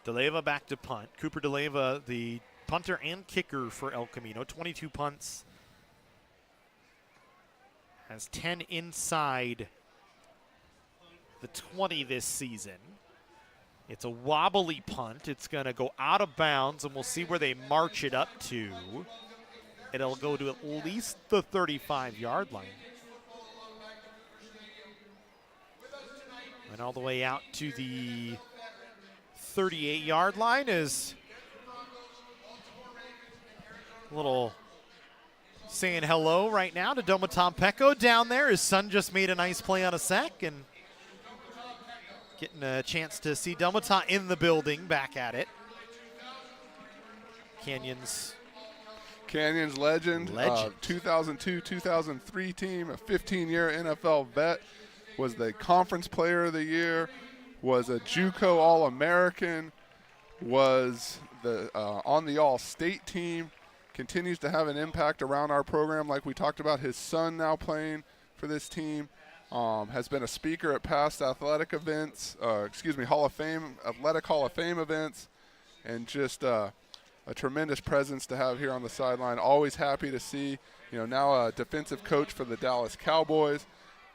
[SPEAKER 1] DeLeyva back to punt. Cooper DeLeyva, the punter and kicker for El Camino. 22 punts. Has 10 inside the 20 this season. It's a wobbly punt. It's going to go out of bounds, and we'll see where they march it up to. It'll go to at least the 35-yard line. And all the way out to the 38-yard line is a little saying hello right now to Domata Pecco down there. His son just made a nice play on a sack, and getting a chance to see Domata in the building back at it. Canyons
[SPEAKER 2] legend. 2002-2003 team, a 15-year NFL vet, was the Conference Player of the Year, was a JUCO All-American, was on the All-State team, continues to have an impact around our program like we talked about. His son now playing for this team, has been a speaker at past athletic events, athletic Hall of Fame events, and just a tremendous presence to have here on the sideline. Always happy to see, now a defensive coach for the Dallas Cowboys,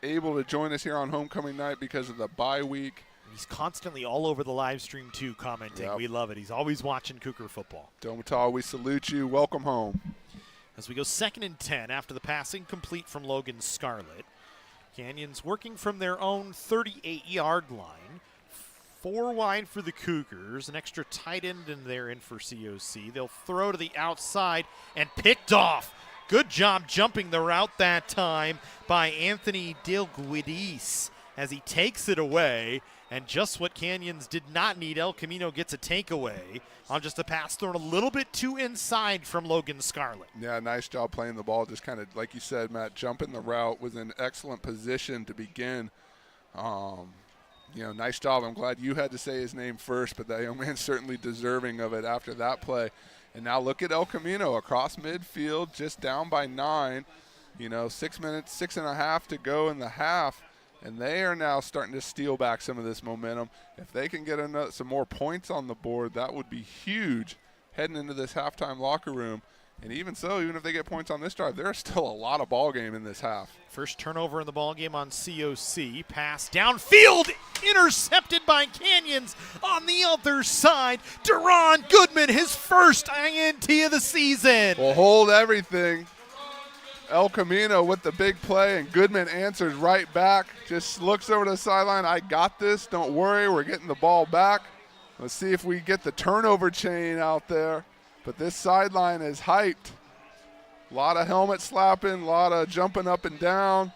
[SPEAKER 2] able to join us here on homecoming night because of the bye week.
[SPEAKER 1] He's constantly all over the live stream, too, commenting.
[SPEAKER 2] Yep.
[SPEAKER 1] We love it. He's always watching Cougar football.
[SPEAKER 2] Domata, we salute you. Welcome home.
[SPEAKER 1] As we go 2nd and 10 after the passing complete from Logan Scarlett. Canyons working from their own 38-yard line. 4 wide for the Cougars. An extra tight end in there in for COC. They'll throw to the outside and picked off. Good job jumping the route that time by Anthony Dilguidis as he takes it away. And just what Canyons did not need, El Camino gets a takeaway on just a pass thrown a little bit too inside from Logan Scarlett.
[SPEAKER 2] Yeah, nice job playing the ball. Just kind of, like you said, Matt, jumping the route, was in excellent position to begin. Nice job. I'm glad you had to say his name first, but that young man's certainly deserving of it after that play. And now look at El Camino across midfield, just down by 9. 6 minutes, 6.5 to go in the half. And they are now starting to steal back some of this momentum. If they can get some more points on the board, that would be huge heading into this halftime locker room. And even so, even if they get points on this drive, there's still a lot of ball game in this half.
[SPEAKER 1] First turnover in the ball game on COC. Pass downfield, intercepted by Canyons on the other side. Deron Goodman, his first INT of the season.
[SPEAKER 2] Well, hold everything. El Camino with the big play, and Goodman answers right back. Just looks over to the sideline. I got this. Don't worry. We're getting the ball back. Let's see if we get the turnover chain out there. But this sideline is hyped. A lot of helmet slapping, a lot of jumping up and down,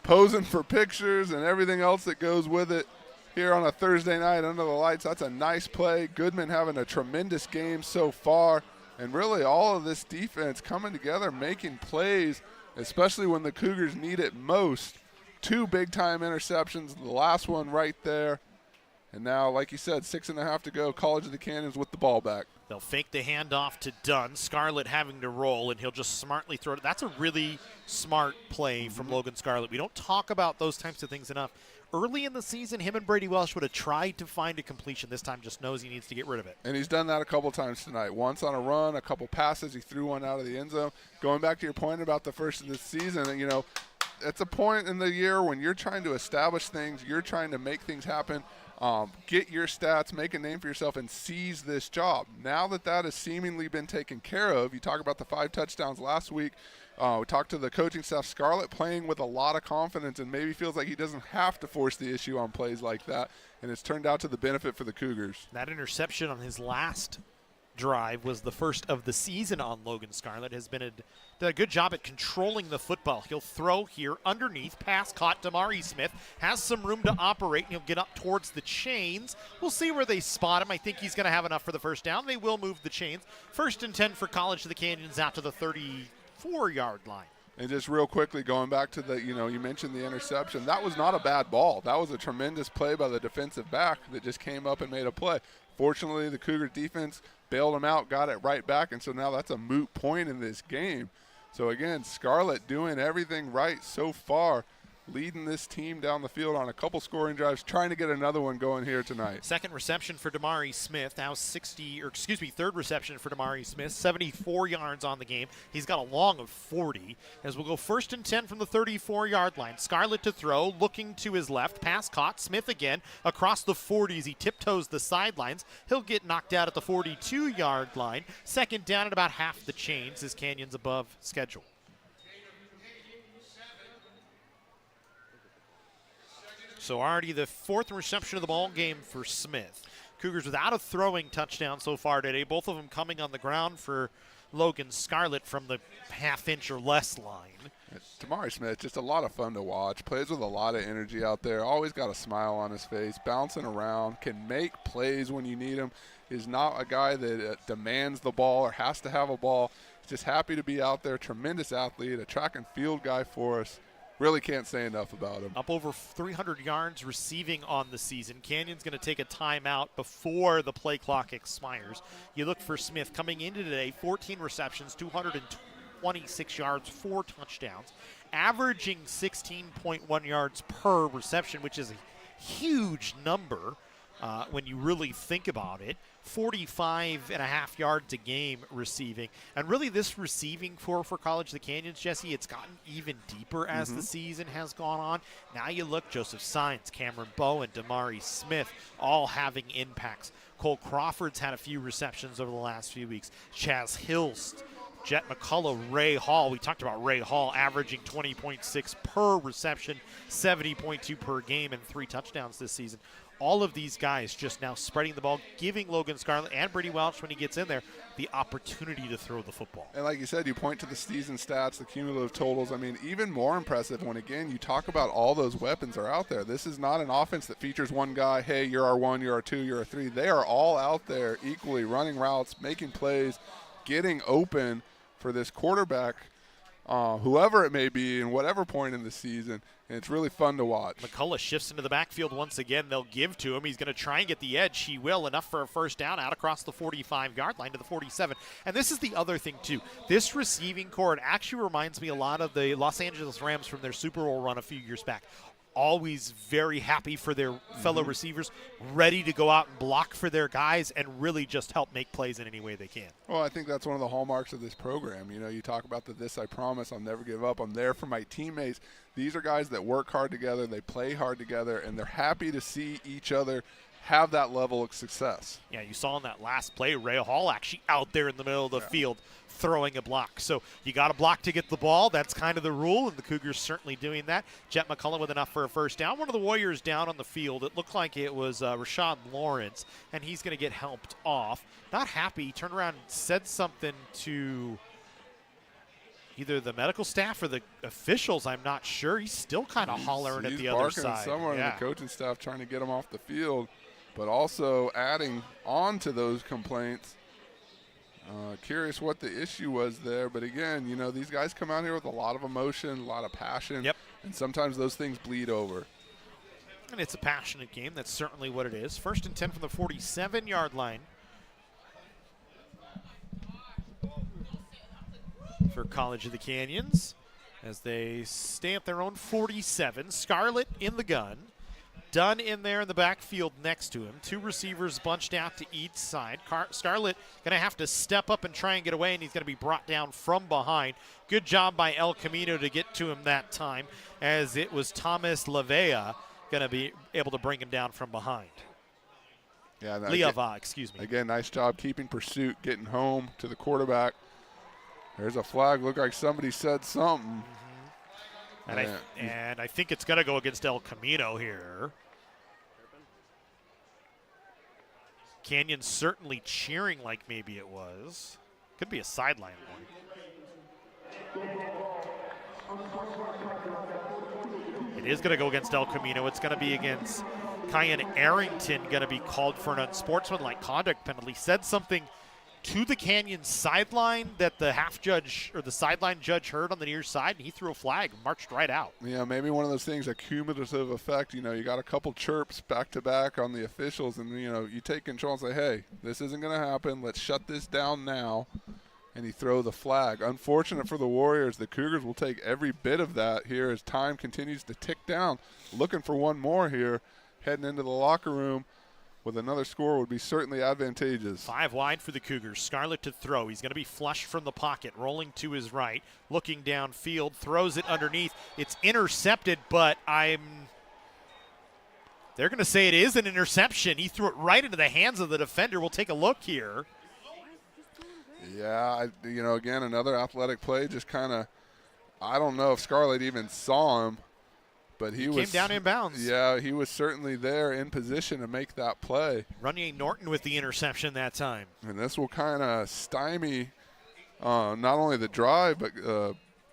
[SPEAKER 2] posing for pictures and everything else that goes with it here on a Thursday night under the lights. That's a nice play. Goodman having a tremendous game so far. And really all of this defense coming together, making plays, especially when the Cougars need it most. 2 big-time interceptions, the last one right there. And now, like you said, 6.5 to go. College of the Canyons with the ball back.
[SPEAKER 1] They'll fake the handoff to Dunn. Scarlett having to roll, and he'll just smartly throw it. That's a really smart play from Logan Scarlett. We don't talk about those types of things enough. Early in the season, him and Brady Welsh would have tried to find a completion. This time just knows he needs to get rid of it.
[SPEAKER 2] And he's done that a couple times tonight. Once on a run, a couple passes. He threw one out of the end zone. Going back to your point about the first of the season, you know, it's a point in the year when you're trying to establish things, you're trying to make things happen, get your stats, make a name for yourself, and seize this job. Now that that has seemingly been taken care of, you talk about the 5 touchdowns last week. We talked to the coaching staff. Scarlett playing with a lot of confidence and maybe feels like he doesn't have to force the issue on plays like that, and it's turned out to the benefit for the Cougars.
[SPEAKER 1] That interception on his last drive was the first of the season on Logan Scarlett. Has been done a good job at controlling the football. He'll throw here underneath, pass caught. Damari Smith has some room to operate, and he'll get up towards the chains. We'll see where they spot him. I think he's going to have enough for the first down. They will move the chains. 1st and 10 for College of the Canyons out to the 34-yard line.
[SPEAKER 2] And just real quickly, going back to the, you mentioned the interception. That was not a bad ball. That was a tremendous play by the defensive back that just came up and made a play. Fortunately, the Cougar defense bailed him out, got it right back, and so now that's a moot point in this game. So, again, Scarlett doing everything right so far, leading this team down the field on a couple scoring drives, trying to get another one going here tonight.
[SPEAKER 1] Second reception for Damari Smith. Now third reception for Damari Smith. 74 yards on the game. He's got a long of 40. As we'll go 1st and 10 from the 34-yard line. Scarlett to throw, looking to his left. Pass caught. Smith again across the 40s. He tiptoes the sidelines. He'll get knocked out at the 42-yard line. 2nd down at about half the chains as Canyons above schedule. So already the 4th reception of the ball game for Smith. Cougars without a throwing touchdown so far today. Both of them coming on the ground for Logan Scarlett from the half-inch or less line.
[SPEAKER 2] Damari Smith, just a lot of fun to watch. Plays with a lot of energy out there. Always got a smile on his face. Bouncing around. Can make plays when you need him. Is not a guy that demands the ball or has to have a ball. He's just happy to be out there. Tremendous athlete. A track and field guy for us. Really can't say enough about him.
[SPEAKER 1] Up over 300 yards receiving on the season. Canyon's going to take a timeout before the play clock expires. You look for Smith coming into today, 14 receptions, 226 yards, 4 touchdowns, averaging 16.1 yards per reception, which is a huge number when you really think about it. 45.5 yards a game receiving. And really this receiving for College of the Canyons, Jesse, it's gotten even deeper as the season has gone on. Now you look, Joseph Sines, Cameron Bowen, Damari Smith, all having impacts. Cole Crawford's had a few receptions over the last few weeks. Chaz Hilst, Jet McCullough, Ray Hall. We talked about Ray Hall averaging 20.6 per reception, 70.2 per game, and 3 touchdowns this season. All of these guys just now spreading the ball, giving Logan Scarlett and Brady Welch, when he gets in there, the opportunity to throw the football.
[SPEAKER 2] And like you said, you point to the season stats, the cumulative totals. I mean, even more impressive when, again, you talk about all those weapons are out there. This is not an offense that features one guy, hey, you're our 1, you're our 2, you're our 3. They are all out there equally running routes, making plays, getting open for this quarterback, whoever it may be, in whatever point in the season. And it's really fun to watch.
[SPEAKER 1] McCullough shifts into the backfield once again. They'll give to him. He's going to try and get the edge. He will. Enough for a first down out across the 45-yard line to the 47. And this is the other thing, too. This receiving core, it actually reminds me a lot of the Los Angeles Rams from their Super Bowl run a few years back. Always very happy for their fellow receivers, ready to go out and block for their guys and really just help make plays in any way they can.
[SPEAKER 2] Well, I think that's one of the hallmarks of this program. You know, you talk about this I promise, I'll never give up, I'm there for my teammates. These are guys that work hard together, they play hard together, and they're happy to see each other have that level of success.
[SPEAKER 1] Yeah, you saw in that last play, Ray Hall actually out there in the middle of the field throwing a block. So you got to block to get the ball. That's kind of the rule, and the Cougars certainly doing that. Jet McCullough with enough for a first down. One of the Warriors down on the field. It looked like it was Rashad Lawrence, and he's going to get helped off. Not happy. He turned around and said something to either the medical staff or the officials, I'm not sure. He's still kind of hollering at the other
[SPEAKER 2] He's
[SPEAKER 1] side.
[SPEAKER 2] barking somewhere in the coaching staff trying to get him off the field, but also adding on to those complaints. Curious what the issue was there, but again, you know, these guys come out here with a lot of emotion, a lot of passion, and sometimes those things bleed over.
[SPEAKER 1] And it's a passionate game. That's certainly what it is. 1st and 10 from the 47-yard line for College of the Canyons as they stay at their own 47. Scarlett in the gun. Dunn in there in the backfield next to him. 2 receivers bunched out to each side. Scarlett going to have to step up and try and get away, and he's going to be brought down from behind. Good job by El Camino to get to him that time, as it was Thomas Lavea going to be able to bring him down from behind.
[SPEAKER 2] Yeah,
[SPEAKER 1] Liava, excuse me.
[SPEAKER 2] Again, nice job keeping pursuit, getting home to the quarterback. There's a flag. Looked like somebody said something.
[SPEAKER 1] And I think it's going to go against El Camino here. Canyon certainly cheering like maybe it was. Could be a sideline one. It is going to go against El Camino. It's going to be against Kyan Arrington, going to be called for an unsportsmanlike conduct penalty. Said something to the Canyon sideline that the half judge or the sideline judge heard on the near side, and he threw a flag and marched right out.
[SPEAKER 2] Yeah, maybe one of those things, a cumulative effect. You know, you got a couple chirps back to back on the officials, and you know, you take control and say, hey, this isn't going to happen. Let's shut this down now. And he throw the flag. Unfortunate for the Warriors. The Cougars will take every bit of that here as time continues to tick down. Looking for one more here, heading into the locker room. With another score would be certainly advantageous.
[SPEAKER 1] 5 wide for the Cougars. Scarlett to throw. He's going to be flushed from the pocket, rolling to his right, looking downfield, throws it underneath. It's intercepted, but they're going to say it is an interception. He threw it right into the hands of the defender. We'll take a look here.
[SPEAKER 2] Yeah, you know, again, another athletic play. Just kind of, I don't know if Scarlett even saw him. But he
[SPEAKER 1] came down in bounds.
[SPEAKER 2] Yeah, he was certainly there in position to make that play.
[SPEAKER 1] Runye Norton with the interception that time.
[SPEAKER 2] And this will kind of stymie not only the drive, but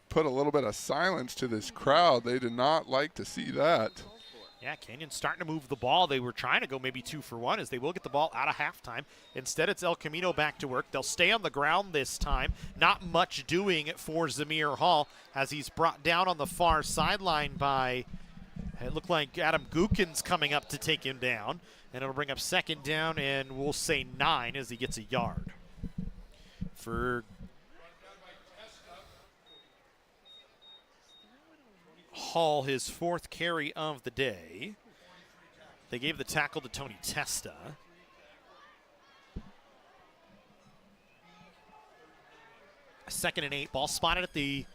[SPEAKER 2] put a little bit of silence to this crowd. They did not like to see that.
[SPEAKER 1] Yeah, Canyon's starting to move the ball. They were trying to go maybe 2 for 1 as they will get the ball out of halftime. Instead, it's El Camino back to work. They'll stay on the ground this time. Not much doing for Zamir Hall as he's brought down on the far sideline by, it looked like Adam Gookin's coming up to take him down. And it'll bring up 2nd down, and we'll say 9 as he gets a yard. For Hall, his 4th carry of the day. They gave the tackle to Tony Testa. Second and 8. Ball spotted at the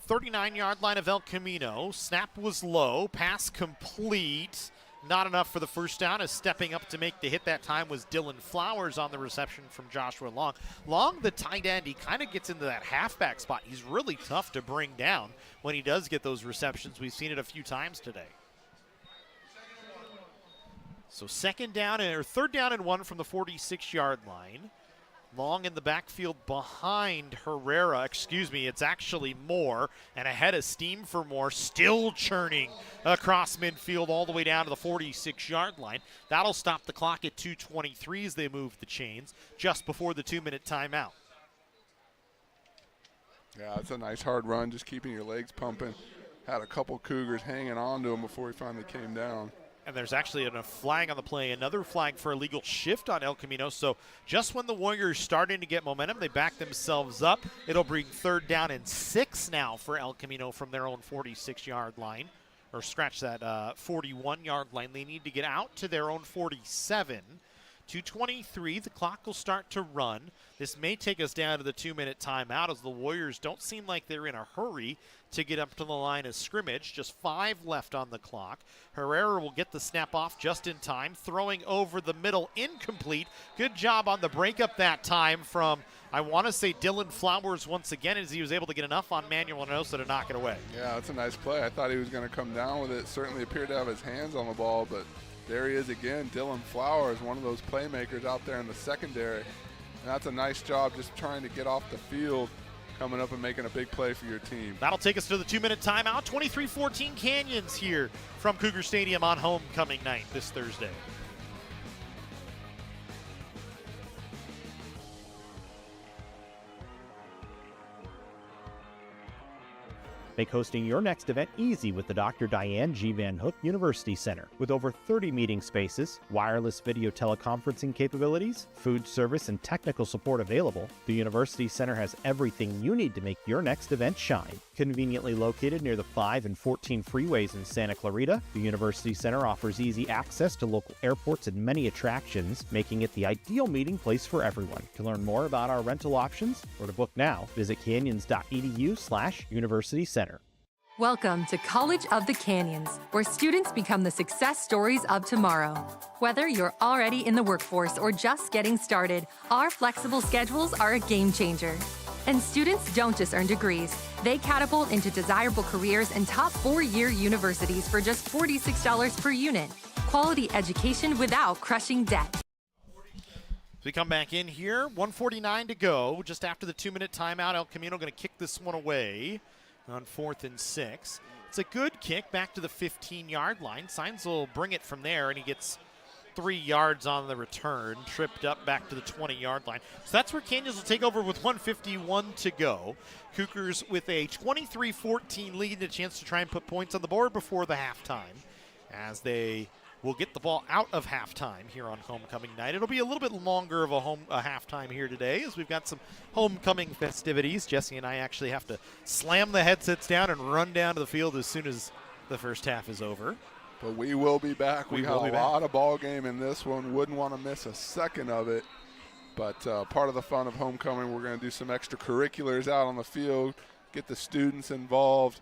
[SPEAKER 1] 39-yard line of El Camino. Snap was low. Pass complete. Not enough for the first down, as stepping up to make the hit that time was Dylan Flowers on the reception from Joshua Long. Long, the tight end, he kind of gets into that halfback spot. He's really tough to bring down when he does get those receptions. We've seen it a few times today. So 3rd down and 1 from the 46-yard line. Long in the backfield behind Herrera. It's actually Moore, and ahead of steam for Moore, still churning across midfield all the way down to the 46-yard line. That'll stop the clock at 2:23 as they move the chains just before the 2-minute timeout.
[SPEAKER 2] Yeah, it's a nice hard run, just keeping your legs pumping. Had a couple Cougars hanging on to him before he finally came down.
[SPEAKER 1] And there's actually a flag on the play, another flag for illegal shift on El Camino. So just when the Warriors starting to get momentum, they back themselves up. It'll bring 3rd down and 6 now for El Camino from their own 46-yard line. Or scratch that 41-yard line. They need to get out to their own 47. 2:23, the clock will start to run. This may take us down to the 2-minute timeout as the Warriors don't seem like they're in a hurry to get up to the line of scrimmage. Just 5 left on the clock. Herrera will get the snap off just in time. Throwing over the middle, incomplete. Good job on the breakup that time from, I want to say, Dylan Flowers once again, as he was able to get enough on Manuel Anosa to knock it away.
[SPEAKER 2] Yeah, that's a nice play. I thought he was going to come down with it. Certainly appeared to have his hands on the ball, but there he is again. Dylan Flowers, one of those playmakers out there in the secondary. And that's a nice job just trying to get off the field coming up and making a big play for your team.
[SPEAKER 1] That'll take us to the 2-minute timeout. 23-14 Canyons here from Cougar Stadium on homecoming night this Thursday.
[SPEAKER 9] Make hosting your next event easy with the Dr. Diane G. Van Hook University Center. With over 30 meeting spaces, wireless video teleconferencing capabilities, food service, and technical support available, the University Center has everything you need to make your next event shine. Conveniently located near the 5 and 14 freeways in Santa Clarita, the University Center offers easy access to local airports and many attractions, making it the ideal meeting place for everyone. To learn more about our rental options or to book now, visit canyons.edu/University Center.
[SPEAKER 10] Welcome to College of the Canyons, where students become the success stories of tomorrow. Whether you're already in the workforce or just getting started, our flexible schedules are a game changer. And students don't just earn degrees. They catapult into desirable careers in top 4-year universities for just $46 per unit. Quality education without crushing debt.
[SPEAKER 1] So we come back in here, 1:49 to go, just after the 2-minute timeout. El Camino going to kick this one away on 4th and 6. It's a good kick back to the 15-yard line. Signs will bring it from there, and he gets 3 yards on the return, tripped up back to the 20-yard line. So that's where Canyons will take over with 1:51 to go. Cougars with a 23-14 lead and a chance to try and put points on the board before the halftime, as they will get the ball out of halftime here on homecoming night. It'll be a little bit longer of a halftime here today, as we've got some homecoming festivities. Jesse and I actually have to slam the headsets down and run down to the field as soon as the first half is over.
[SPEAKER 2] But we will be back. We got a lot of ball game in this one. Wouldn't want to miss a second of it. But part of the fun of homecoming, we're going to do some extracurriculars out on the field, get the students involved,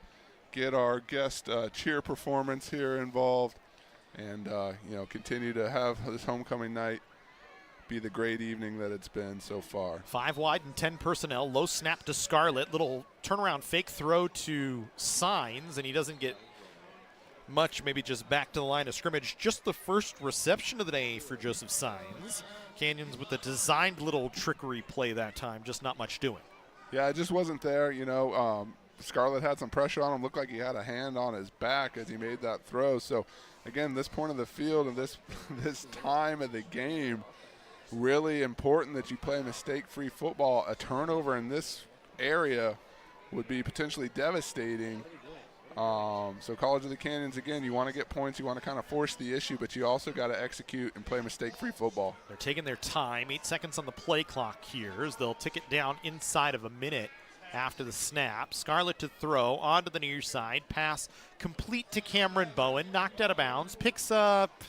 [SPEAKER 2] get our guest cheer performance here involved, and continue to have this homecoming night be the great evening that it's been so far.
[SPEAKER 1] 5 wide and 10 personnel. Low snap to Scarlett. Little turnaround fake throw to Signs, and he doesn't get much, maybe just back to the line of scrimmage. Just the first reception of the day for Joseph Signs. Canyons with a designed little trickery play that time, just not much doing.
[SPEAKER 2] Yeah, it just wasn't there. Scarlett had some pressure on him. Looked like he had a hand on his back as he made that throw. So, again, this point of the field and this time of the game, really important that you play mistake-free football. A turnover in this area would be potentially devastating. So College of the Canyons, again, you want to get points. You want to kind of force the issue, but you also got to execute and play mistake-free football.
[SPEAKER 1] They're taking their time. 8 seconds on the play clock here, as they'll tick it down inside of a minute after the snap. Scarlett to throw onto the near side. Pass complete to Cameron Bowen. Knocked out of bounds. Picks up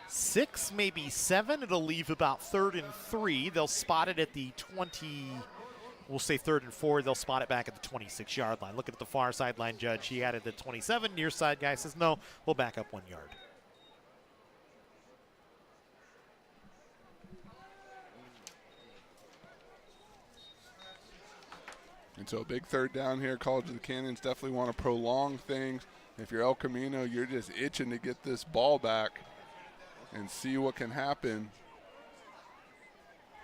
[SPEAKER 1] 6, maybe 7. It'll leave about 3rd and 3. They'll spot it at the 20. We'll say 3rd and 4. They'll spot it back at the 26-yard line. Looking at the far sideline judge. He had it at 27. Near side guy says, no, we'll back up 1 yard.
[SPEAKER 2] And so a big 3rd down here. College of the Canyons definitely want to prolong things. If you're El Camino, you're just itching to get this ball back and see what can happen.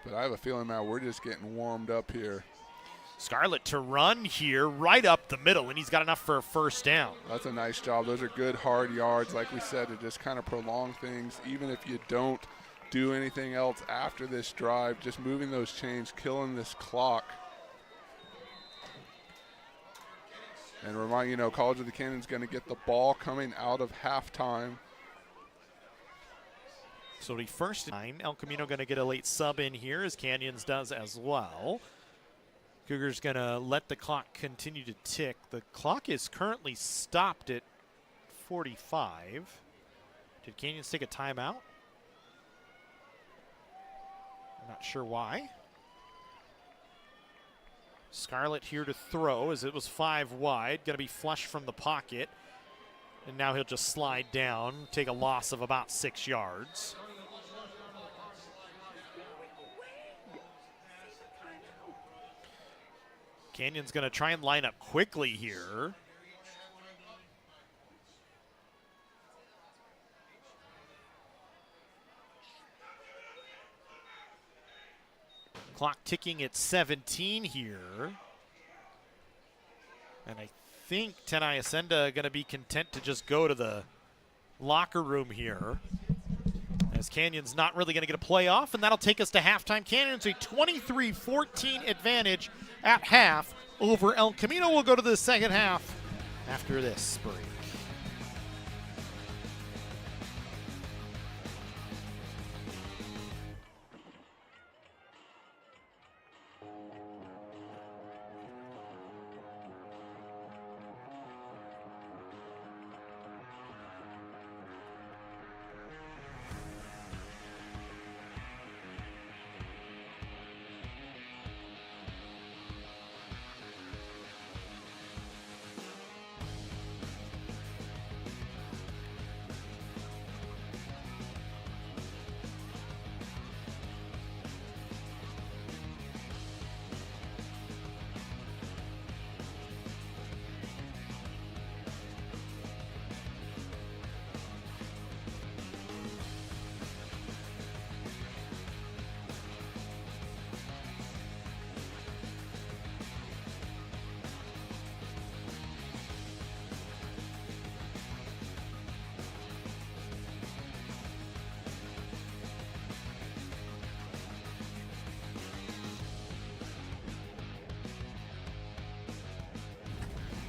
[SPEAKER 2] But I have a feeling now we're just getting warmed up here.
[SPEAKER 1] Scarlett to run here right up the middle, and he's got enough for a first down.
[SPEAKER 2] That's a nice job. Those are good hard yards, like we said, to just kind of prolong things. Even if you don't do anything else after this drive, just moving those chains, killing this clock. And remind College of the Canyons going to get the ball coming out of halftime.
[SPEAKER 1] So the first 9, El Camino going to get a late sub in here, as Canyons does as well. Cougars going to let the clock continue to tick. The clock is currently stopped at 45. Did Canyons take a timeout? I'm not sure why. Scarlett here to throw, as it was 5 wide. Going to be flush from the pocket. And now he'll just slide down, take a loss of about 6 yards. Canyon's going to try and line up quickly here. Clock ticking at 17 here. And I think Tenai Asenda going to be content to just go to the locker room here, as Canyon's not really going to get a play off, and that'll take us to halftime. Canyon's a 23-14 advantage at half over El Camino. We'll go to the second half after this break.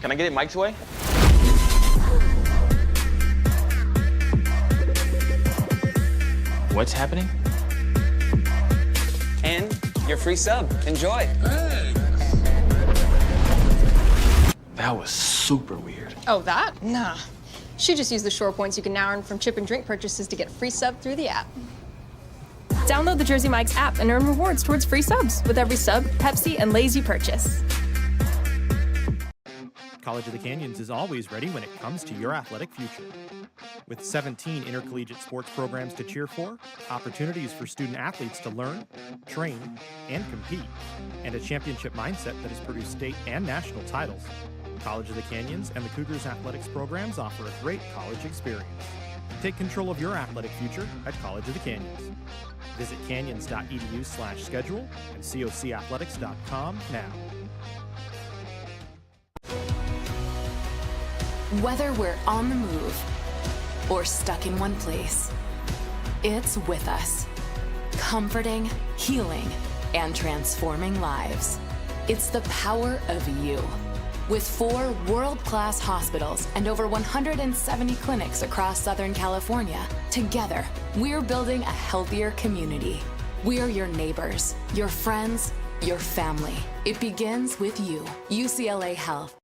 [SPEAKER 5] Can I get it Mike's way? What's happening?
[SPEAKER 6] And your free sub. Enjoy.
[SPEAKER 5] That was super weird.
[SPEAKER 7] Oh, that? Nah. She just used the shore points you can now earn from chip and drink purchases to get free sub through the app.
[SPEAKER 8] Download the Jersey Mike's app and earn rewards towards free subs with every sub, Pepsi, and Lay's you purchase.
[SPEAKER 9] College of the Canyons is always ready when it comes to your athletic future. With 17 intercollegiate sports programs to cheer for, opportunities for student athletes to learn, train, and compete, and a championship mindset that has produced state and national titles, College of the Canyons and the Cougars athletics programs offer a great college experience. Take control of your athletic future at College of the Canyons. Visit canyons.edu/schedule and cocathletics.com now.
[SPEAKER 11] Whether we're on the move or stuck in one place, it's with us, comforting, healing, and transforming lives. It's the power of you. With 4 world-class hospitals and over 170 clinics across Southern California, together, we're building a healthier community. We're your neighbors, your friends, your family. It begins with you. UCLA Health.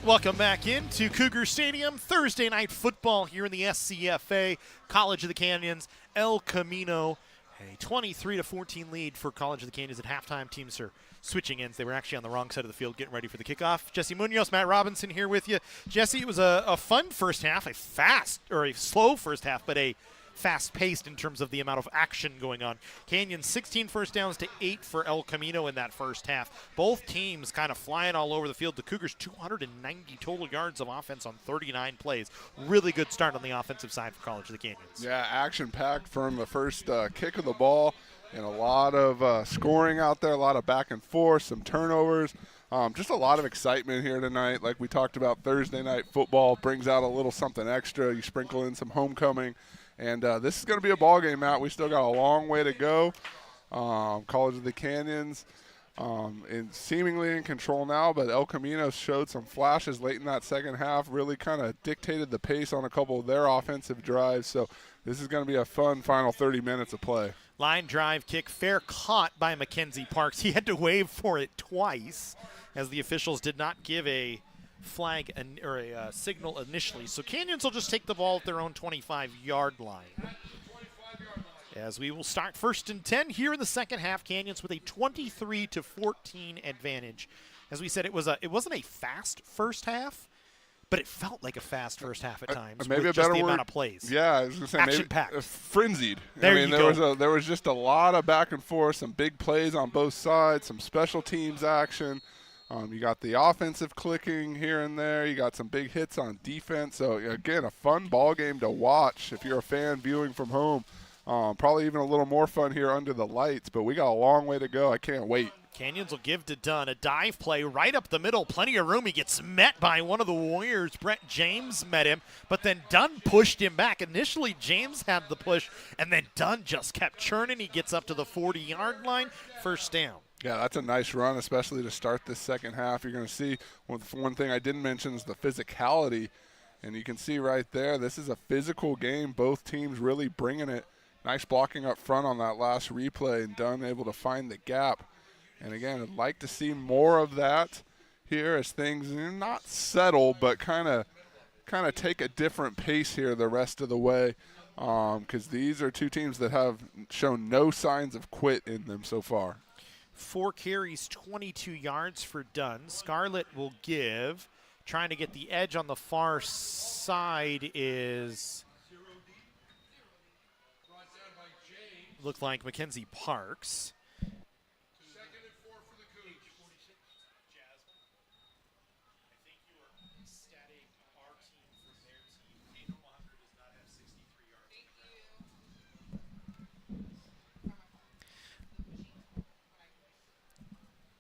[SPEAKER 1] Welcome back into Cougar Stadium. Thursday night football here in the SCFA. College of the Canyons, El Camino. A 23-14 lead for College of the Canyons at halftime. Teams are switching ends. They were actually on the wrong side of the field getting ready for the kickoff. Jesse Munoz, Matt Robinson here with you. Jesse, it was a fun first half, a slow first half, but a fast-paced in terms of the amount of action going on. Canyons 16 first downs to 8 for El Camino in that first half. Both teams kind of flying all over the field. The Cougars 290 total yards of offense on 39 plays. Really good start on the offensive side for College of the Canyons.
[SPEAKER 2] Yeah, action-packed from the first kick of the ball, and a lot of scoring out there, a lot of back and forth, some turnovers. Just a lot of excitement here tonight. Like we talked about, Thursday night football brings out a little something extra. You sprinkle in some homecoming. And this is going to be a ball game, Matt. We still got a long way to go. College of the Canyons seemingly in control now, but El Camino showed some flashes late in that second half, really kind of dictated the pace on a couple of their offensive drives. So this is going to be a fun final 30 minutes of play.
[SPEAKER 1] Line drive kick, fair caught by Mackenzie Parks. He had to wave for it twice as the officials did not give a flag or a signal initially. So Canyons will just take the ball at their own 25-yard line. As we will start 1st and 10 here in the second half, Canyons with a 23-14 advantage. As we said, it wasn't a fast first half, but it felt like a fast first half at times.
[SPEAKER 2] Maybe
[SPEAKER 1] with
[SPEAKER 2] a
[SPEAKER 1] just
[SPEAKER 2] better
[SPEAKER 1] the
[SPEAKER 2] word.
[SPEAKER 1] amount of plays.
[SPEAKER 2] Yeah, I was going to say
[SPEAKER 1] action-packed,
[SPEAKER 2] frenzied. There was just a lot of back and forth, some big plays on both sides, some special teams action. You got the offensive clicking here and there. You got some big hits on defense. So, again, a fun ball game to watch if you're a fan viewing from home. Probably even a little more fun here under the lights, but we got a long way to go. I can't wait.
[SPEAKER 1] Canyons will give to Dunn a dive play right up the middle. Plenty of room. He gets met by one of the Warriors. Brett James met him, but then Dunn pushed him back. Initially, James had the push, and then Dunn just kept churning. He gets up to the 40-yard line. First down.
[SPEAKER 2] Yeah, that's a nice run, especially to start this second half. You're going to see one thing I didn't mention is the physicality, and you can see right there, this is a physical game. Both teams really bringing it. Nice blocking up front on that last replay, and Dunn able to find the gap. And again, I'd like to see more of that here as things not settle, but kind of take a different pace here the rest of the way, because these are two teams that have shown no signs of quit in them so far.
[SPEAKER 1] 4 carries, 22 yards for Dunn. Scarlett will give. Trying to get the edge on the far side is, looked like Mackenzie Parks.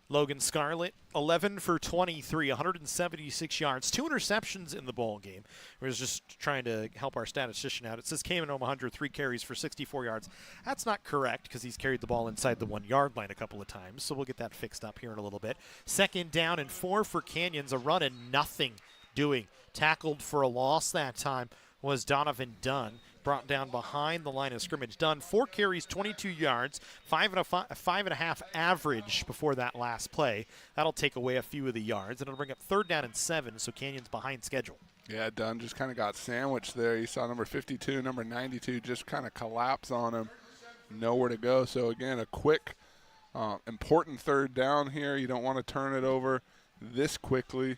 [SPEAKER 1] Logan Scarlett, 11 for 23, 176 yards, 2 interceptions in the ball game. We was just trying to help our statistician out. It says Camino 100, 3 carries for 64 yards. That's not correct because he's carried the ball inside the 1-yard line a couple of times, so we'll get that fixed up here in a little bit. 2nd down and 4 for Canyons, a run and nothing doing. Tackled for a loss that time was Donovan Dunn. Brought down behind the line of scrimmage. Dunn, 4 carries, 22 yards, 5.5 average before that last play. That'll take away a few of the yards, and it'll bring up 3rd down and 7, so Canyons behind schedule.
[SPEAKER 2] Yeah, Dunn just kind of got sandwiched there. You saw number 52, number 92 just kind of collapse on him. Nowhere to go. So, again, a quick, important 3rd down here. You don't want to turn it over this quickly.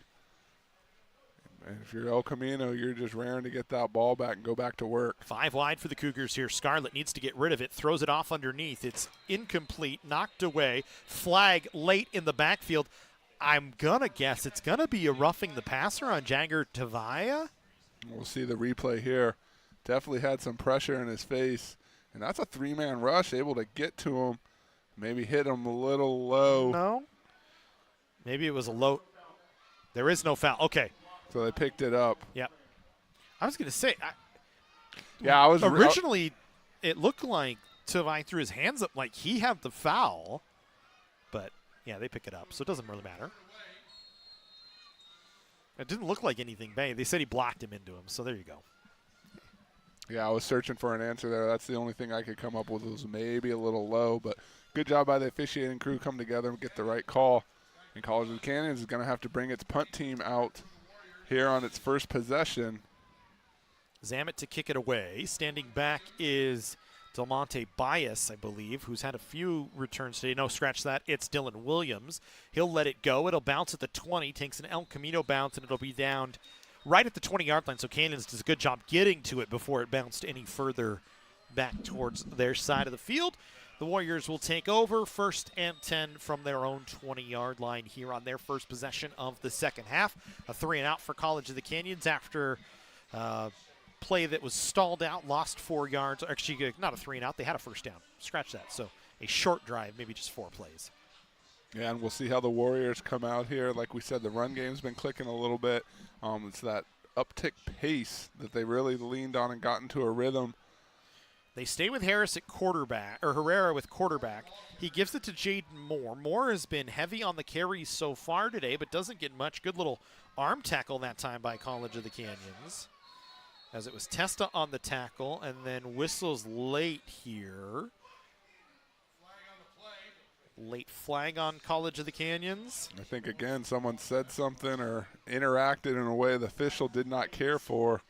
[SPEAKER 2] And if you're El Camino, you're just raring to get that ball back and go back to work.
[SPEAKER 1] 5 wide for the Cougars here. Scarlett needs to get rid of it. Throws it off underneath. It's incomplete, knocked away. Flag late in the backfield. I'm going to guess it's going to be a roughing the passer on Jagger Tavia.
[SPEAKER 2] We'll see the replay here. Definitely had some pressure in his face. And that's a 3-man rush, able to get to him. Maybe hit him a little low.
[SPEAKER 1] No. Maybe it was a low. There is no foul. Okay.
[SPEAKER 2] So they picked it up.
[SPEAKER 1] Yep. I was going to say,
[SPEAKER 2] I was
[SPEAKER 1] originally it looked like Tavai threw his hands up like he had the foul, but yeah, they pick it up, so it doesn't really matter. It didn't look like anything bad. They said he blocked him into him, so there you go.
[SPEAKER 2] Yeah, I was searching for an answer there. That's the only thing I could come up with was maybe a little low, but good job by the officiating crew, come together and get the right call. And College of the Canyons is going to have to bring its punt team out here on its first possession.
[SPEAKER 1] Zamet to kick it away. Standing back is Delmonte Bias, I believe, who's had a few returns today. No, scratch that. It's Dylan Williams. He'll let it go. It'll bounce at the 20, takes an El Camino bounce, and it'll be down right at the 20-yard line. So Canyons does a good job getting to it before it bounced any further back towards their side of the field. The Warriors will take over 1st and 10 from their own 20-yard line here on their first possession of the second half. A 3-and-out for College of the Canyons after play that was stalled out, lost 4 yards. Actually, not a 3-and-out. They had a first down. Scratch that. So a short drive, maybe just 4 plays.
[SPEAKER 2] Yeah, and we'll see how the Warriors come out here. Like we said, the run game's been clicking a little bit. It's that uptick pace that they really leaned on and got into a rhythm.
[SPEAKER 1] They stay with Harris at quarterback, or Herrera with quarterback. He gives it to Jaden Moore. Moore has been heavy on the carries so far today, but doesn't get much. Good little arm tackle that time by College of the Canyons, as it was Testa on the tackle, and then whistles late here. Late flag on College of the Canyons.
[SPEAKER 2] I think, again, someone said something or interacted in a way the official did not care for.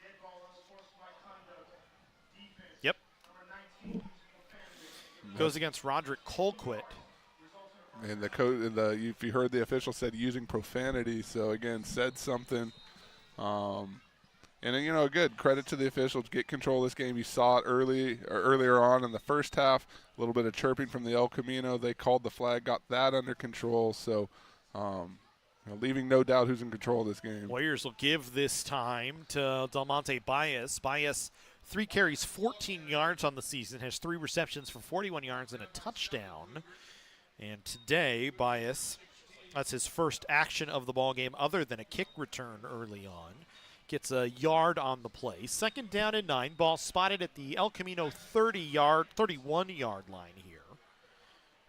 [SPEAKER 1] Yep. Goes against Roderick Colquitt.
[SPEAKER 2] And if you heard the official said using profanity, so again, said something. And, you know, good credit to the officials. Get control of this game. You saw it earlier on in the first half. A little bit of chirping from the El Camino. They called the flag, got that under control. So, leaving no doubt who's in control of this game.
[SPEAKER 1] Warriors will give this time to Delmonte Bias. Bias, 3 carries, 14 yards on the season. Has 3 receptions for 41 yards and a touchdown. And today, Bias, that's his first action of the ball game other than a kick return early on. Gets a yard on the play. 2nd down and 9. Ball spotted at the El Camino 31-yard line here.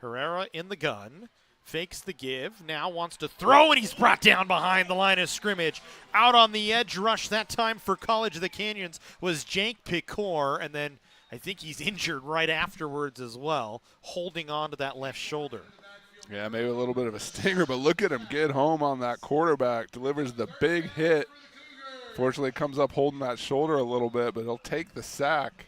[SPEAKER 1] Herrera in the gun. Fakes the give. Now wants to throw, and he's brought down behind the line of scrimmage. Out on the edge rush that time for College of the Canyons was Jake Picor, and then I think he's injured right afterwards as well, holding on to that left shoulder.
[SPEAKER 2] Yeah, maybe a little bit of a stinger, but look at him get home on that quarterback. Delivers the big hit. Fortunately, comes up holding that shoulder a little bit, but he'll take the sack.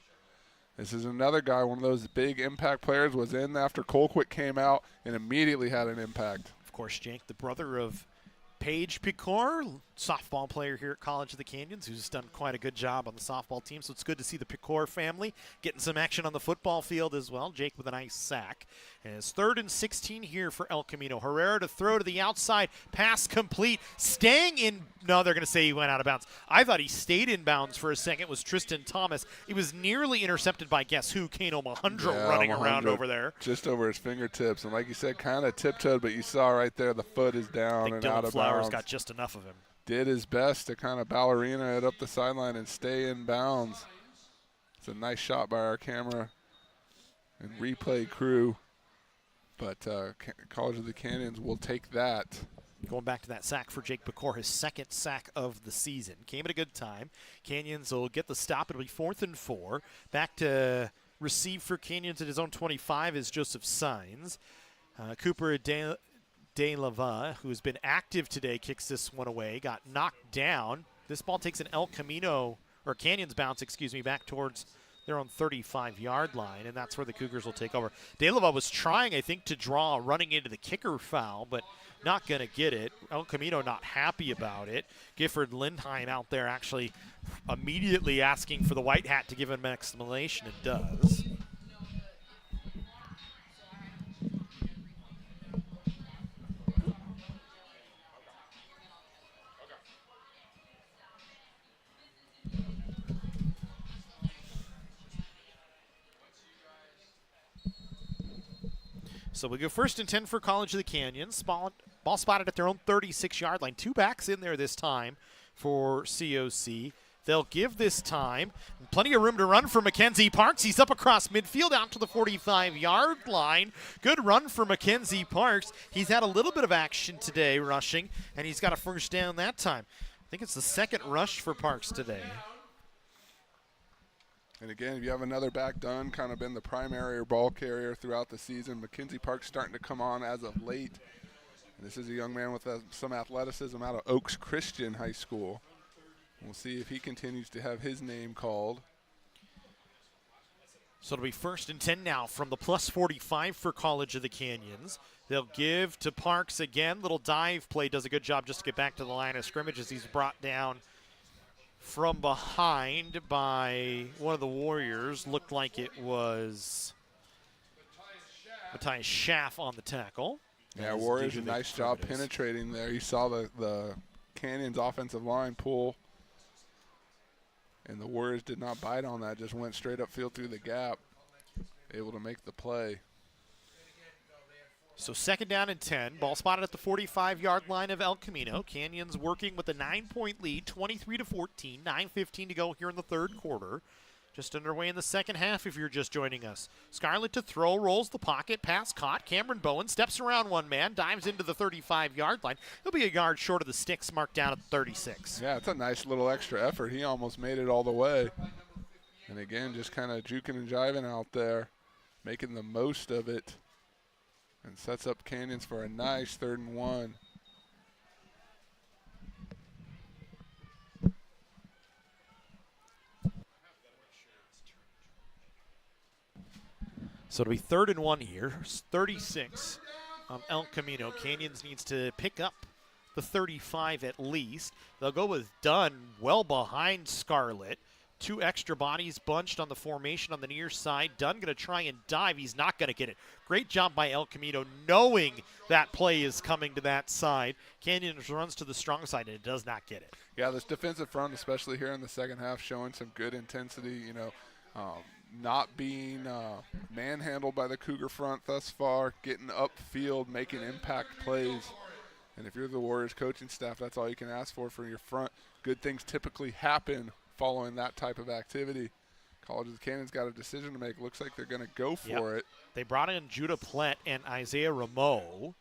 [SPEAKER 2] This is another guy, one of those big impact players, was in after Colquitt came out and immediately had an impact.
[SPEAKER 1] Of course, Jake, the brother of Paige Picor, softball player here at College of the Canyons, who's done quite a good job on the softball team. So it's good to see the Picor family getting some action on the football field as well. Jake with a nice sack. And it's 3rd and 16 here for El Camino. Herrera to throw to the outside. Pass complete. Staying in. No, they're going to say he went out of bounds. I thought he stayed in bounds for a second. Was Tristan Thomas. He was nearly intercepted by guess who? Kano Mahundra running around over there.
[SPEAKER 2] Just over his fingertips. And like you said, kind of tiptoed, but you saw right there the foot is down and out of
[SPEAKER 1] Flowers
[SPEAKER 2] bounds.
[SPEAKER 1] Got just enough of him.
[SPEAKER 2] Did his best to kind of ballerina it up the sideline and stay in bounds. It's a nice shot by our camera and replay crew. But College of the Canyons will take that.
[SPEAKER 1] Going back to that sack for Jake Picor, his 2nd sack of the season. Came at a good time. Canyons will get the stop. It'll be 4th and 4. Back to receive for Canyons at his own 25 is Joseph Sines. Cooper De Lava, who has been active today, kicks this one away. Got knocked down. This ball takes an El Camino, or Canyons bounce, back towards their own 35-yard line, and that's where the Cougars will take over. De Lava was trying, I think, to draw running into the kicker foul, but not going to get it. El Camino not happy about it. Gifford Lindheim out there actually immediately asking for the white hat to give him an explanation. It does. So we go 1st and 10 for College of the Canyons. Ball spotted at their own 36-yard line. 2 backs in there this time for COC. They'll give this time. Plenty of room to run for Mackenzie Parks. He's up across midfield out to the 45-yard line. Good run for Mackenzie Parks. He's had a little bit of action today rushing, and he's got a first down that time. I think it's the 2nd rush for Parks today.
[SPEAKER 2] And again, if you have another back done, kind of been the primary or ball carrier throughout the season. Mackenzie Park's starting to come on as of late. And this is a young man with some athleticism out of Oaks Christian High School. We'll see if he continues to have his name called.
[SPEAKER 1] So it'll be 1st and 10 now from the plus 45 for College of the Canyons. They'll give to Parks again. Little dive play, does a good job just to get back to the line of scrimmage as he's brought down from behind by one of the Warriors. Looked like it was Matthias Schaff on the tackle.
[SPEAKER 2] Yeah, Warriors a nice job penetrating there. You saw the Canyons offensive line pull, and the Warriors did not bite on that, just went straight upfield through the gap, able to make the play.
[SPEAKER 1] So 2nd down and 10. Ball spotted at the 45-yard line of El Camino. Canyons working with a 9-point lead, 23-14. 9:15 to go here in the 3rd quarter. Just underway in the 2nd half if you're just joining us. Scarlett to throw, rolls the pocket, pass caught. Cameron Bowen steps around one man, dives into the 35-yard line. He'll be a yard short of the sticks, marked down at the 36.
[SPEAKER 2] Yeah, it's a nice little extra effort. He almost made it all the way. And again, just kind of juking and jiving out there, making the most of it. And sets up Canyons for a nice 3rd and 1.
[SPEAKER 1] So it'll be 3rd and 1 here. 36 El Camino. Canyons needs to pick up the 35 at least. They'll go with Dunn well behind Scarlett. 2 extra bodies bunched on the formation on the near side. Dunn going to try and dive. He's not going to get it. Great job by El Camino knowing that play is coming to that side. Canyons runs to the strong side and it does not get it.
[SPEAKER 2] Yeah, this defensive front, especially here in the 2nd half, showing some good intensity, you know, not being manhandled by the Cougar front thus far, getting upfield, making impact plays. And if you're the Warriors coaching staff, that's all you can ask for your front. Good things typically happen following that type of activity. College of the Canyons got a decision to make. Looks like they're going to go for it.
[SPEAKER 1] They brought in Judah Plett and Isaiah Rameau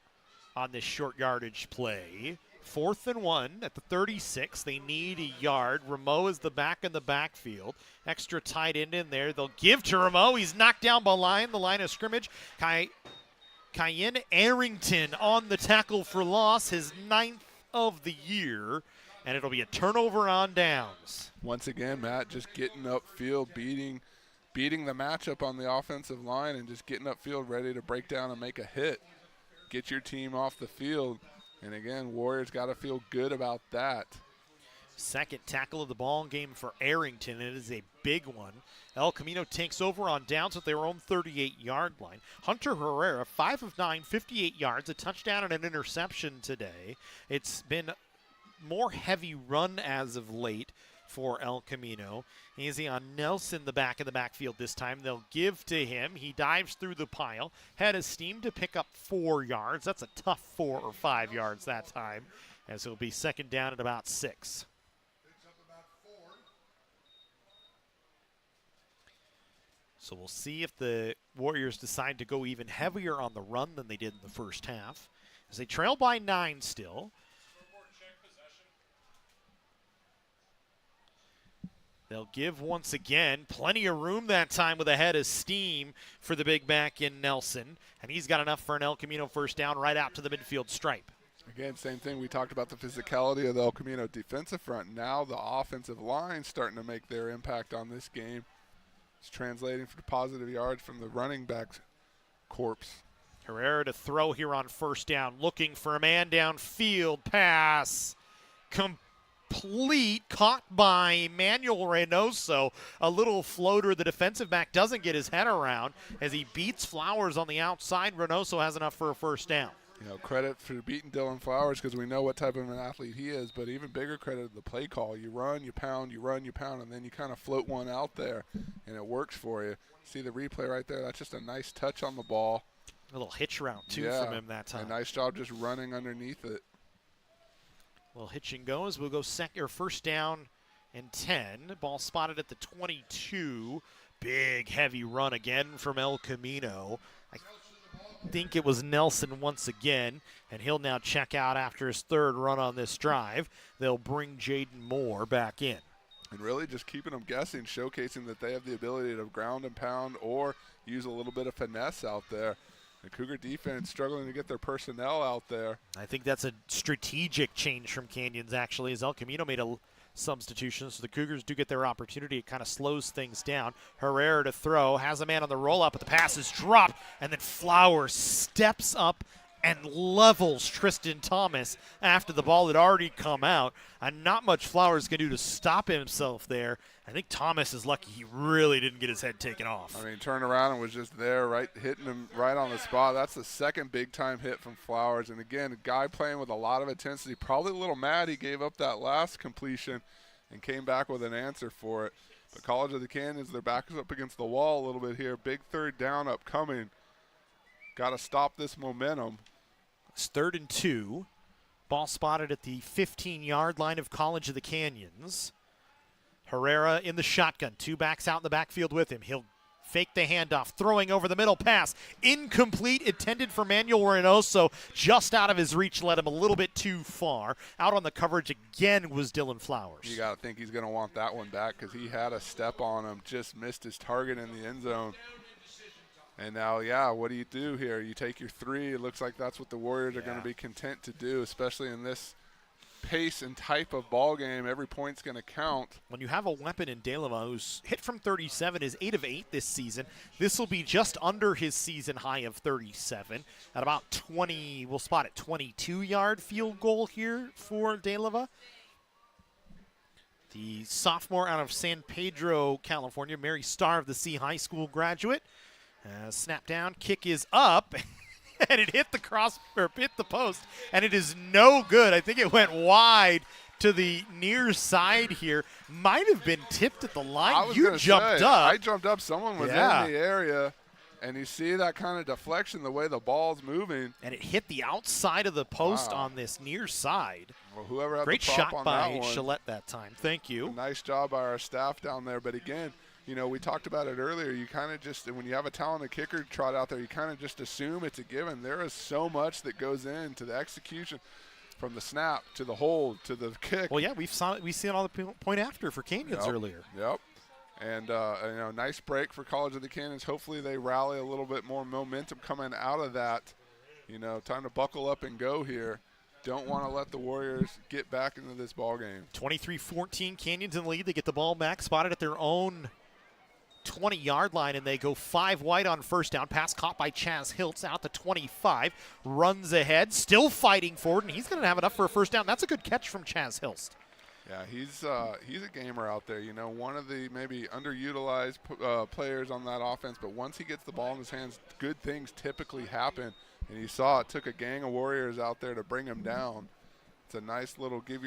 [SPEAKER 1] on this short yardage play. 4th and 1 at the 36. They need a yard. Rameau is the back in the backfield. Extra tight end in there. They'll give to Rameau. He's knocked down behind the line of scrimmage. Cayenne Arrington on the tackle for loss, his 9th of the year. And it'll be a turnover on downs.
[SPEAKER 2] Once again, Matt just getting upfield, beating the matchup on the offensive line and just getting upfield ready to break down and make a hit. Get your team off the field. And again, Warriors got to feel good about that.
[SPEAKER 1] 2nd tackle of the ball game for Arrington. It is a big one. El Camino takes over on downs at their own 38-yard line. Hunter Herrera, 5 of 9, 58 yards, a touchdown and an interception today. It's been more heavy run as of late for El Camino. Easy on Nelson, the back in the backfield this time. They'll give to him. He dives through the pile. Head of steam to pick up 4 yards. That's a tough 4 or 5 yards that time, as it'll be 2nd down at about 6. So we'll see if the Warriors decide to go even heavier on the run than they did in the 1st half, as they trail by 9 still. They'll give once again. Plenty of room that time with a head of steam for the big back in Nelson. And he's got enough for an El Camino 1st down right out to the midfield stripe.
[SPEAKER 2] Again, same thing. We talked about the physicality of the El Camino defensive front. Now the offensive line starting to make their impact on this game. It's translating for positive yards from the running back corps.
[SPEAKER 1] Herrera to throw here on 1st down. Looking for a man downfield. Pass. Complete, caught by Manuel Reynoso. A little floater the defensive back doesn't get his head around as he beats Flowers on the outside. Reynoso has enough for a 1st down.
[SPEAKER 2] You know, credit for beating Dylan Flowers because we know what type of an athlete he is, but even bigger credit to the play call. You run, you pound, you run, you pound, and then you kind of float one out there, and it works for you. See the replay right there? That's just a nice touch on the ball.
[SPEAKER 1] A little hitch route, too, from him that time.
[SPEAKER 2] A nice job just running underneath it.
[SPEAKER 1] Well, hitch and go as we'll go 1st down and 10. Ball spotted at the 22. Big, heavy run again from El Camino. I think it was Nelson once again, and he'll now check out after his 3rd run on this drive. They'll bring Jaden Moore back in.
[SPEAKER 2] And really just keeping them guessing, showcasing that they have the ability to ground and pound or use a little bit of finesse out there. The Cougar defense struggling to get their personnel out there.
[SPEAKER 1] I think that's a strategic change from Canyons, actually, as El Camino made a substitution, so the Cougars do get their opportunity. It kind of slows things down. Herrera to throw, has a man on the roll-up, but the pass is dropped, and then Flowers steps up and levels Tristan Thomas after the ball had already come out. And not much Flowers can do to stop himself there. I think Thomas is lucky he really didn't get his head taken off.
[SPEAKER 2] I mean, turned around and was just there, right, hitting him right on the spot. That's the second big-time hit from Flowers. And, again, a guy playing with a lot of intensity. Probably a little mad he gave up that last completion and came back with an answer for it. But College of the Canyons, their back is up against the wall a little bit here. Big third down upcoming. Got to stop this momentum.
[SPEAKER 1] It's 3rd and 2. Ball spotted at the 15-yard line of College of the Canyons. Herrera in the shotgun. 2 backs out in the backfield with him. He'll fake the handoff. Throwing over the middle pass. Incomplete. Intended for Manuel Reynoso. Just out of his reach. Led him a little bit too far. Out on the coverage again was Dylan Flowers.
[SPEAKER 2] You got to think he's going to want that one back because he had a step on him. Just missed his target in the end zone. And now, yeah, what do you do here? You take your 3. It looks like that's what the Warriors are going to be content to do, especially in this pace and type of ball game. Every point's going to count. When
[SPEAKER 1] you have a weapon in De Lima who's hit from 37, is 8 of 8 this season. This will be just under his season high of 37. At about 20, we'll spot it, 22-yard field goal here for De Lima. The sophomore out of San Pedro, California, Mary Starr of the C High School graduate. Snap down, kick is up, and it hit hit the post, and it is no good. I think it went wide to the near side here. Might have been tipped at the line. You jumped up.
[SPEAKER 2] I jumped up. Someone was in the area, and you see that kind of deflection, the way the ball's moving.
[SPEAKER 1] And it hit the outside of the post on this near side.
[SPEAKER 2] Well, whoever had
[SPEAKER 1] Great
[SPEAKER 2] the prop
[SPEAKER 1] shot
[SPEAKER 2] on
[SPEAKER 1] by
[SPEAKER 2] that one,
[SPEAKER 1] Gillette that time. Thank you.
[SPEAKER 2] Nice job by our staff down there. But again, you know, we talked about it earlier. You kind of just, when you have a talented kicker trot out there, you kind of just assume it's a given. There is so much that goes into the execution, from the snap to the hold to the kick.
[SPEAKER 1] Well, yeah, we've seen all the point after for Canyons earlier.
[SPEAKER 2] Yep. And, you know, nice break for College of the Canyons. Hopefully they rally a little bit more momentum coming out of that. You know, time to buckle up and go here. Don't want to let the Warriors get back into this ball game.
[SPEAKER 1] 23-14, Canyons in the lead. They get the ball back, spotted at their own 20-yard line, and they go 5 wide on first down. Pass caught by Chaz Hiltz out to 25. Runs ahead, still fighting forward, and he's going to have enough for a first down. That's a good catch from Chaz Hiltz.
[SPEAKER 2] Yeah, he's a gamer out there. You know, one of the maybe underutilized players on that offense, but once he gets the ball in his hands, good things typically happen. And you saw it took a gang of Warriors out there to bring him down. It's a nice little give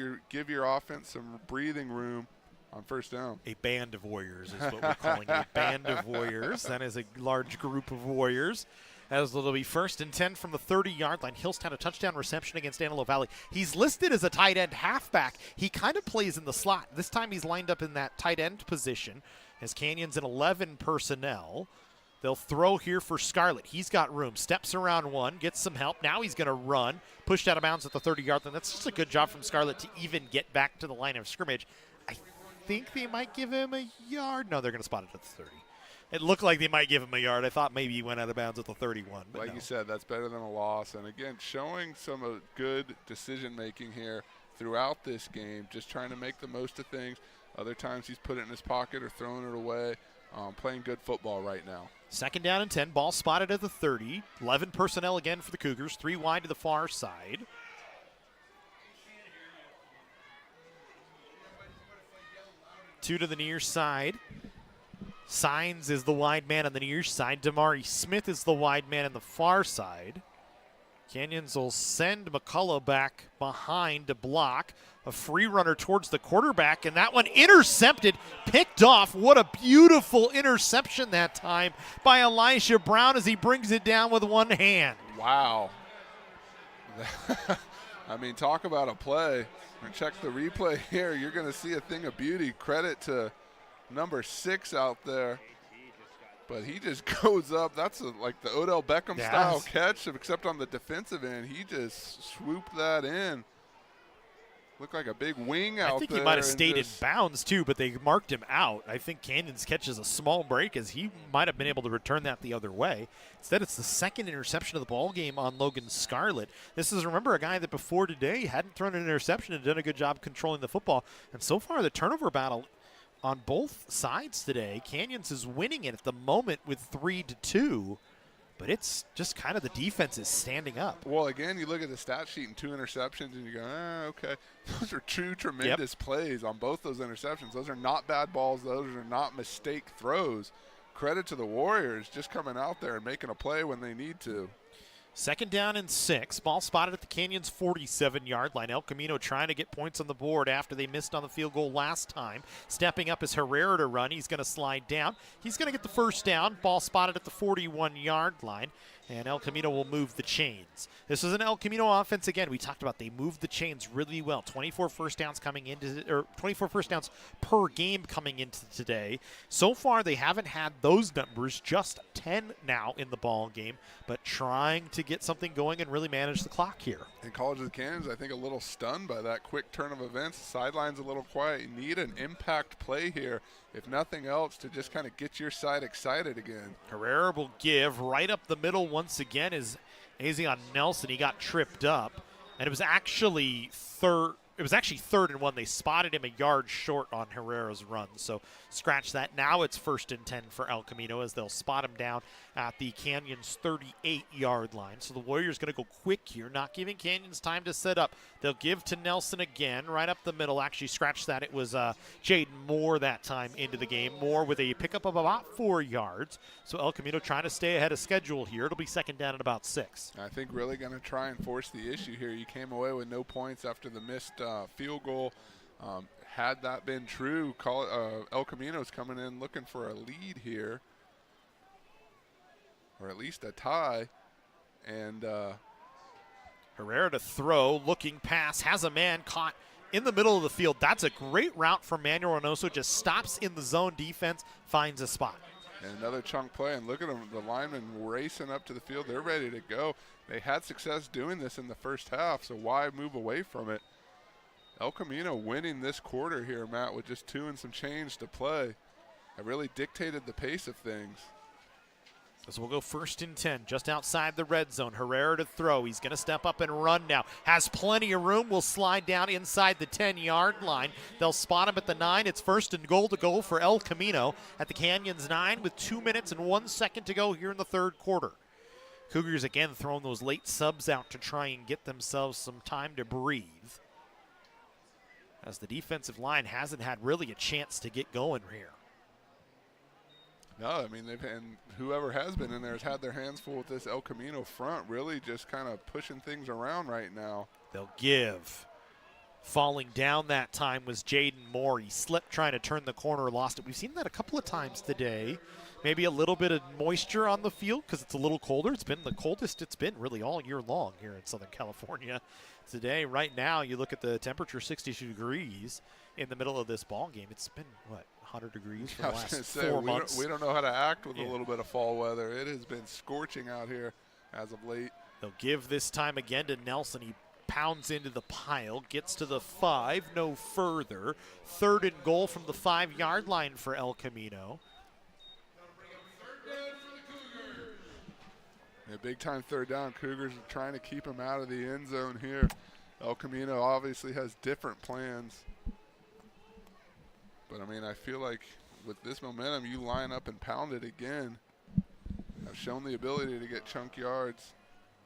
[SPEAKER 2] your offense some breathing room on first down.
[SPEAKER 1] A band of Warriors is what we're calling it. A band of Warriors. That is a large group of Warriors. As it'll be 1st and 10 from the 30-yard line. Hilst had a touchdown reception against Antelope Valley. He's listed as a tight end halfback. He kind of plays in the slot. This time he's lined up in that tight end position as Canyons in 11 personnel. They'll throw here for Scarlett. He's got room. Steps around one, gets some help. Now he's going to run. Pushed out of bounds at the 30-yard line. That's just a good job from Scarlett to even get back to the line of scrimmage. I think they might give him a yard. No, they're going to spot it at the 30. It looked like they might give him a yard. I thought maybe he went out of bounds at the 31. But
[SPEAKER 2] like you said, that's better than a loss. And, again, showing some good decision-making here throughout this game, just trying to make the most of things. Other times he's put it in his pocket or throwing it away. Playing good football right now.
[SPEAKER 1] 2nd down and 10. Ball spotted at the 30. 11 personnel again for the Cougars. 3 wide to the far side. Two to the near side. Signs is the wide man on the near side. Damari Smith is the wide man on the far side. Canyons will send McCullough back behind to block. A free runner towards the quarterback, and that one intercepted, picked off. What a beautiful interception that time by Elijah Brown as he brings it down with one hand.
[SPEAKER 2] Wow. I mean, talk about a play. Check the replay here. You're going to see a thing of beauty. Credit to number 6 out there. But he just goes up. That's like the Odell Beckham style catch, except on the defensive end. He just swooped that in. Looked like a big wing out there.
[SPEAKER 1] I think he might have stayed in bounds, too, but they marked him out. I think Canyons catches a small break as he might have been able to return that the other way. Instead, it's the second interception of the ball game on Logan Scarlett. This is, remember, a guy that before today hadn't thrown an interception and done a good job controlling the football. And so far, the turnover battle on both sides today, Canyons is winning it at the moment with 3-2. But it's just kind of the defense is standing up.
[SPEAKER 2] Well, again, you look at the stat sheet and 2 interceptions, and you go, okay. Those are two tremendous plays on both those interceptions. Those are not bad balls. Those are not mistake throws. Credit to the Warriors just coming out there and making a play when they need to.
[SPEAKER 1] 2nd down and 6. Ball spotted at the Canyons 47-yard line. El Camino trying to get points on the board after they missed on the field goal last time. Stepping up is Herrera to run. He's going to slide down. He's going to get the 1st down. Ball spotted at the 41-yard line. And El Camino will move the chains. This is an El Camino offense. Again, we talked about they moved the chains really well. 24 first downs coming into, or 24 first downs per game coming into today. So far, they haven't had those numbers, just 10 now in the ball game, but trying to get something going and really manage the clock here.
[SPEAKER 2] And College of the Canyons, I think, a little stunned by that quick turn of events. Sideline's a little quiet. You need an impact play here, if nothing else, to just kind of get your side excited again.
[SPEAKER 1] Herrera will give right up the middle once again is Azion Nelson. He got tripped up, and it was actually third and 1. They spotted him a yard short on Herrera's run, so scratch that. Now it's 1st and 10 for El Camino as they'll spot him down at the Canyons 38-yard line. So the Warriors going to go quick here, not giving Canyons time to set up. They'll give to Nelson again, right up the middle. Actually, scratch that. It was Jaden Moore that time into the game. Moore with a pickup of about 4 yards. So El Camino trying to stay ahead of schedule here. It'll be 2nd down at about 6.
[SPEAKER 2] I think really going to try and force the issue here. You came away with no points after the missed field goal. Had that been true, El Camino's coming in looking for a lead here, or at least a tie. And
[SPEAKER 1] Herrera to throw, looking pass, has a man caught in the middle of the field. That's a great route from Manuel Reynoso. Just stops in the zone defense, finds a spot.
[SPEAKER 2] And another chunk play, and look at them, the linemen racing up to the field. They're ready to go. They had success doing this in the first half, so why move away from it? El Camino winning this quarter here, Matt, with just 2 and some change to play. It really dictated the pace of things.
[SPEAKER 1] So we'll go 1st and 10, just outside the red zone. Herrera to throw. He's going to step up and run now. Has plenty of room. Will slide down inside the 10-yard line. They'll spot him at the 9. It's 1st and goal to go for El Camino at the Canyons 9 with 2 minutes and 1 second to go here in the 3rd quarter. Cougars again throwing those late subs out to try and get themselves some time to breathe, as the defensive line hasn't had really a chance to get going here.
[SPEAKER 2] No, I mean, and whoever has been in there has had their hands full with this El Camino front, really just kind of pushing things around right now.
[SPEAKER 1] They'll give. Falling down that time was Jaden Moore. He slipped trying to turn the corner, lost it. We've seen that a couple of times today. Maybe a little bit of moisture on the field because it's a little colder. It's been the coldest it's been really all year long here in Southern California. Today, right now, you look at the temperature, 62 degrees in the middle of this ball game. It's been, 100 degrees for the last 4 months.
[SPEAKER 2] We don't know how to act with a little bit of fall weather. It has been scorching out here as of late.
[SPEAKER 1] They'll give this time again to Nelson. He pounds into the pile, gets to the 5, no further. 3rd and goal from the 5-yard line for El Camino.
[SPEAKER 2] A big-time 3rd down. Cougars are trying to keep him out of the end zone here. El Camino obviously has different plans. But, I mean, I feel like with this momentum, you line up and pound it again. Have shown the ability to get chunk yards.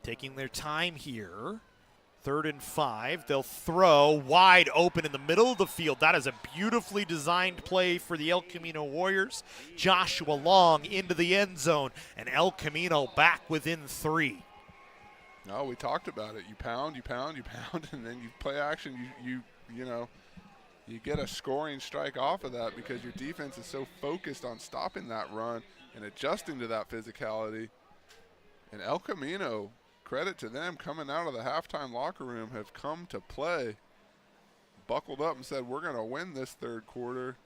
[SPEAKER 1] Taking their time here. 3rd and 5. They'll throw wide open in the middle of the field. That is a beautifully designed play for the El Camino Warriors. Joshua Long into the end zone, and El Camino back within 3.
[SPEAKER 2] No, we talked about it. You pound, and then you play action. You get a scoring strike off of that because your defense is so focused on stopping that run and adjusting to that physicality. And El Camino, credit to them, coming out of the halftime locker room, have come to play, buckled up and said, we're going to win this 3rd quarter.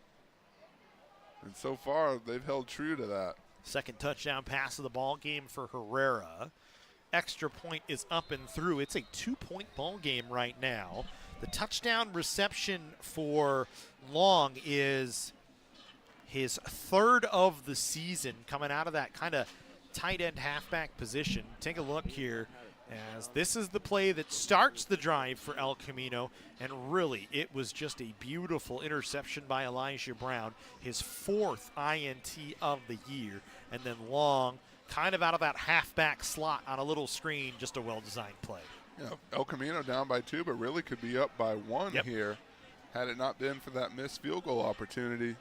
[SPEAKER 2] And so far, they've held true to that.
[SPEAKER 1] 2nd touchdown pass of the ball game for Herrera. Extra point is up and through. It's a 2-point ball game right now. The touchdown reception for Long is his third of the season, coming out of that kind of tight end halfback position. Take a look here, as this is the play that starts the drive for El Camino, and really it was just a beautiful interception by Elijah Brown, his fourth INT of the year. And then Long, kind of out of that halfback slot on a little screen, just a well-designed play.
[SPEAKER 2] You know, El Camino down by 2, but really could be up by 1 here had it not been for that missed field goal opportunity.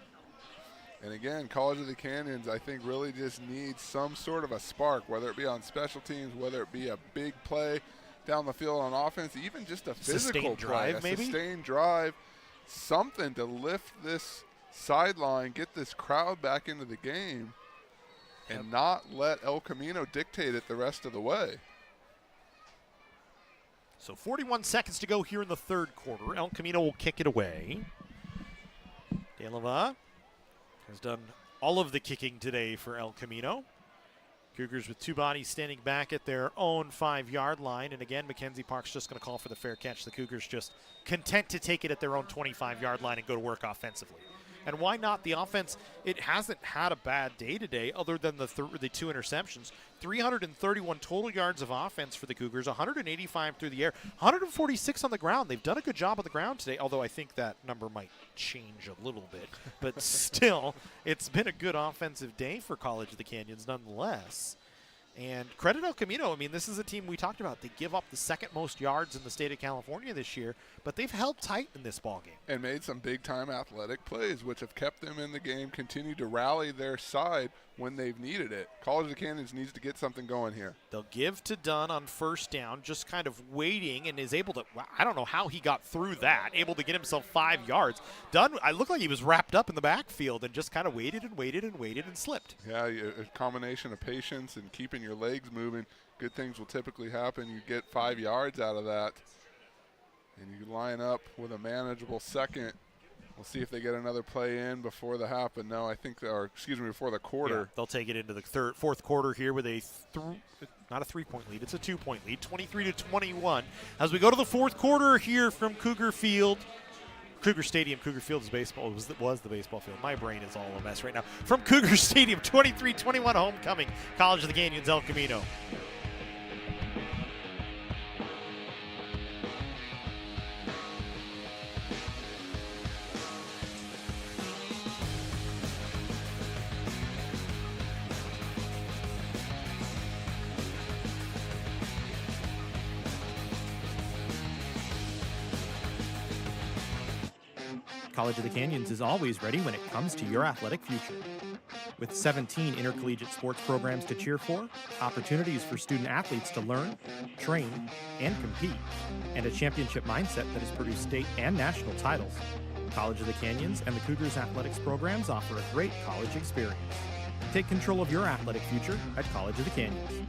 [SPEAKER 2] And again, College of the Canyons, I think, really just needs some sort of a spark, whether it be on special teams, whether it be a big play down the field on offense, even just a physical play, a sustained drive, something to lift this sideline, get this crowd back into the game, and not let El Camino dictate it the rest of the way.
[SPEAKER 1] So 41 seconds to go here in the third quarter. El Camino will kick it away. De Lava has done all of the kicking today for El Camino. Cougars with 2 bodies standing back at their own 5-yard line. And again, Mackenzie Park's just going to call for the fair catch. The Cougars just content to take it at their own 25-yard line and go to work offensively. And why not? The offense, it hasn't had a bad day today other than the 2 interceptions. 331 total yards of offense for the Cougars, 185 through the air, 146 on the ground. They've done a good job on the ground today, although I think that number might change a little bit. But still, it's been a good offensive day for College of the Canyons nonetheless. And credit El Camino. I mean, this is a team we talked about. They give up the 2nd most yards in the state of California this year, but they've held tight in this ballgame.
[SPEAKER 2] And made some big-time athletic plays, which have kept them in the game, continued to rally their side when they've needed it. College of the Canyons needs to get something going here.
[SPEAKER 1] They'll give to Dunn on first down, just kind of waiting, and is able to, I don't know how he got through that, able to get himself 5 yards. Dunn, I looked like he was wrapped up in the backfield and just kind of waited and waited and waited and slipped.
[SPEAKER 2] Yeah, a combination of patience and keeping your legs moving. Good things will typically happen. You get 5 yards out of that, and you line up with a manageable second. We'll see if they get another play in before the half, but no, I think, before the quarter.
[SPEAKER 1] Yeah, they'll take it into the fourth quarter here with a not a 3-point lead, it's a 2-point lead, 23-21. As we go to the fourth quarter here from Cougar Field, Cougar Stadium. Cougar Field is baseball. Was the baseball field. My brain is all a mess right now. From Cougar Stadium, 23-21 homecoming. College of the Canyons, El Camino.
[SPEAKER 9] College of the Canyons is always ready when it comes to your athletic future. With 17 intercollegiate sports programs to cheer for, opportunities for student athletes to learn, train, and compete, and a championship mindset that has produced state and national titles, College of the Canyons and the Cougars athletics programs offer a great college experience. Take control of your athletic future at College of the Canyons.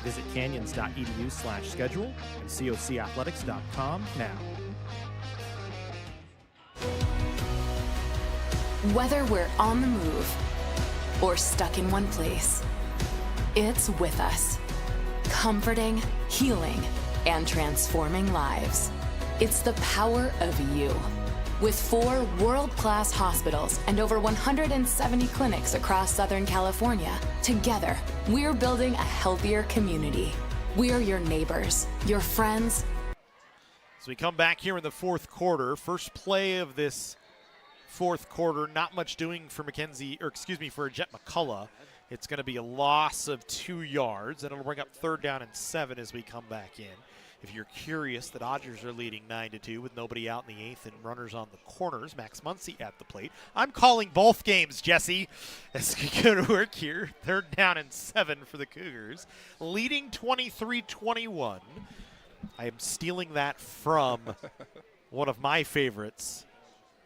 [SPEAKER 9] Visit canyons.edu/schedule and cocathletics.com now.
[SPEAKER 11] Whether we're on the move or stuck in one place, it's with us, comforting, healing, and transforming lives. It's the power of you. With 4 world-class hospitals and over 170 clinics across Southern California, together, we're building a healthier community. We're your neighbors, your friends.
[SPEAKER 1] As we come back here in the fourth quarter, first play of this fourth quarter, not much doing for for Jet McCullough. It's going to be a loss of 2 yards, and it'll bring up 3rd down and 7 as we come back in. If you're curious, the Dodgers are leading 9-2 with nobody out in the 8th and runners on the corners. Max Muncy at the plate. I'm calling both games, Jesse, as we go to work here. 3rd down and 7 for the Cougars, leading 23-21. I am stealing that from one of my favorites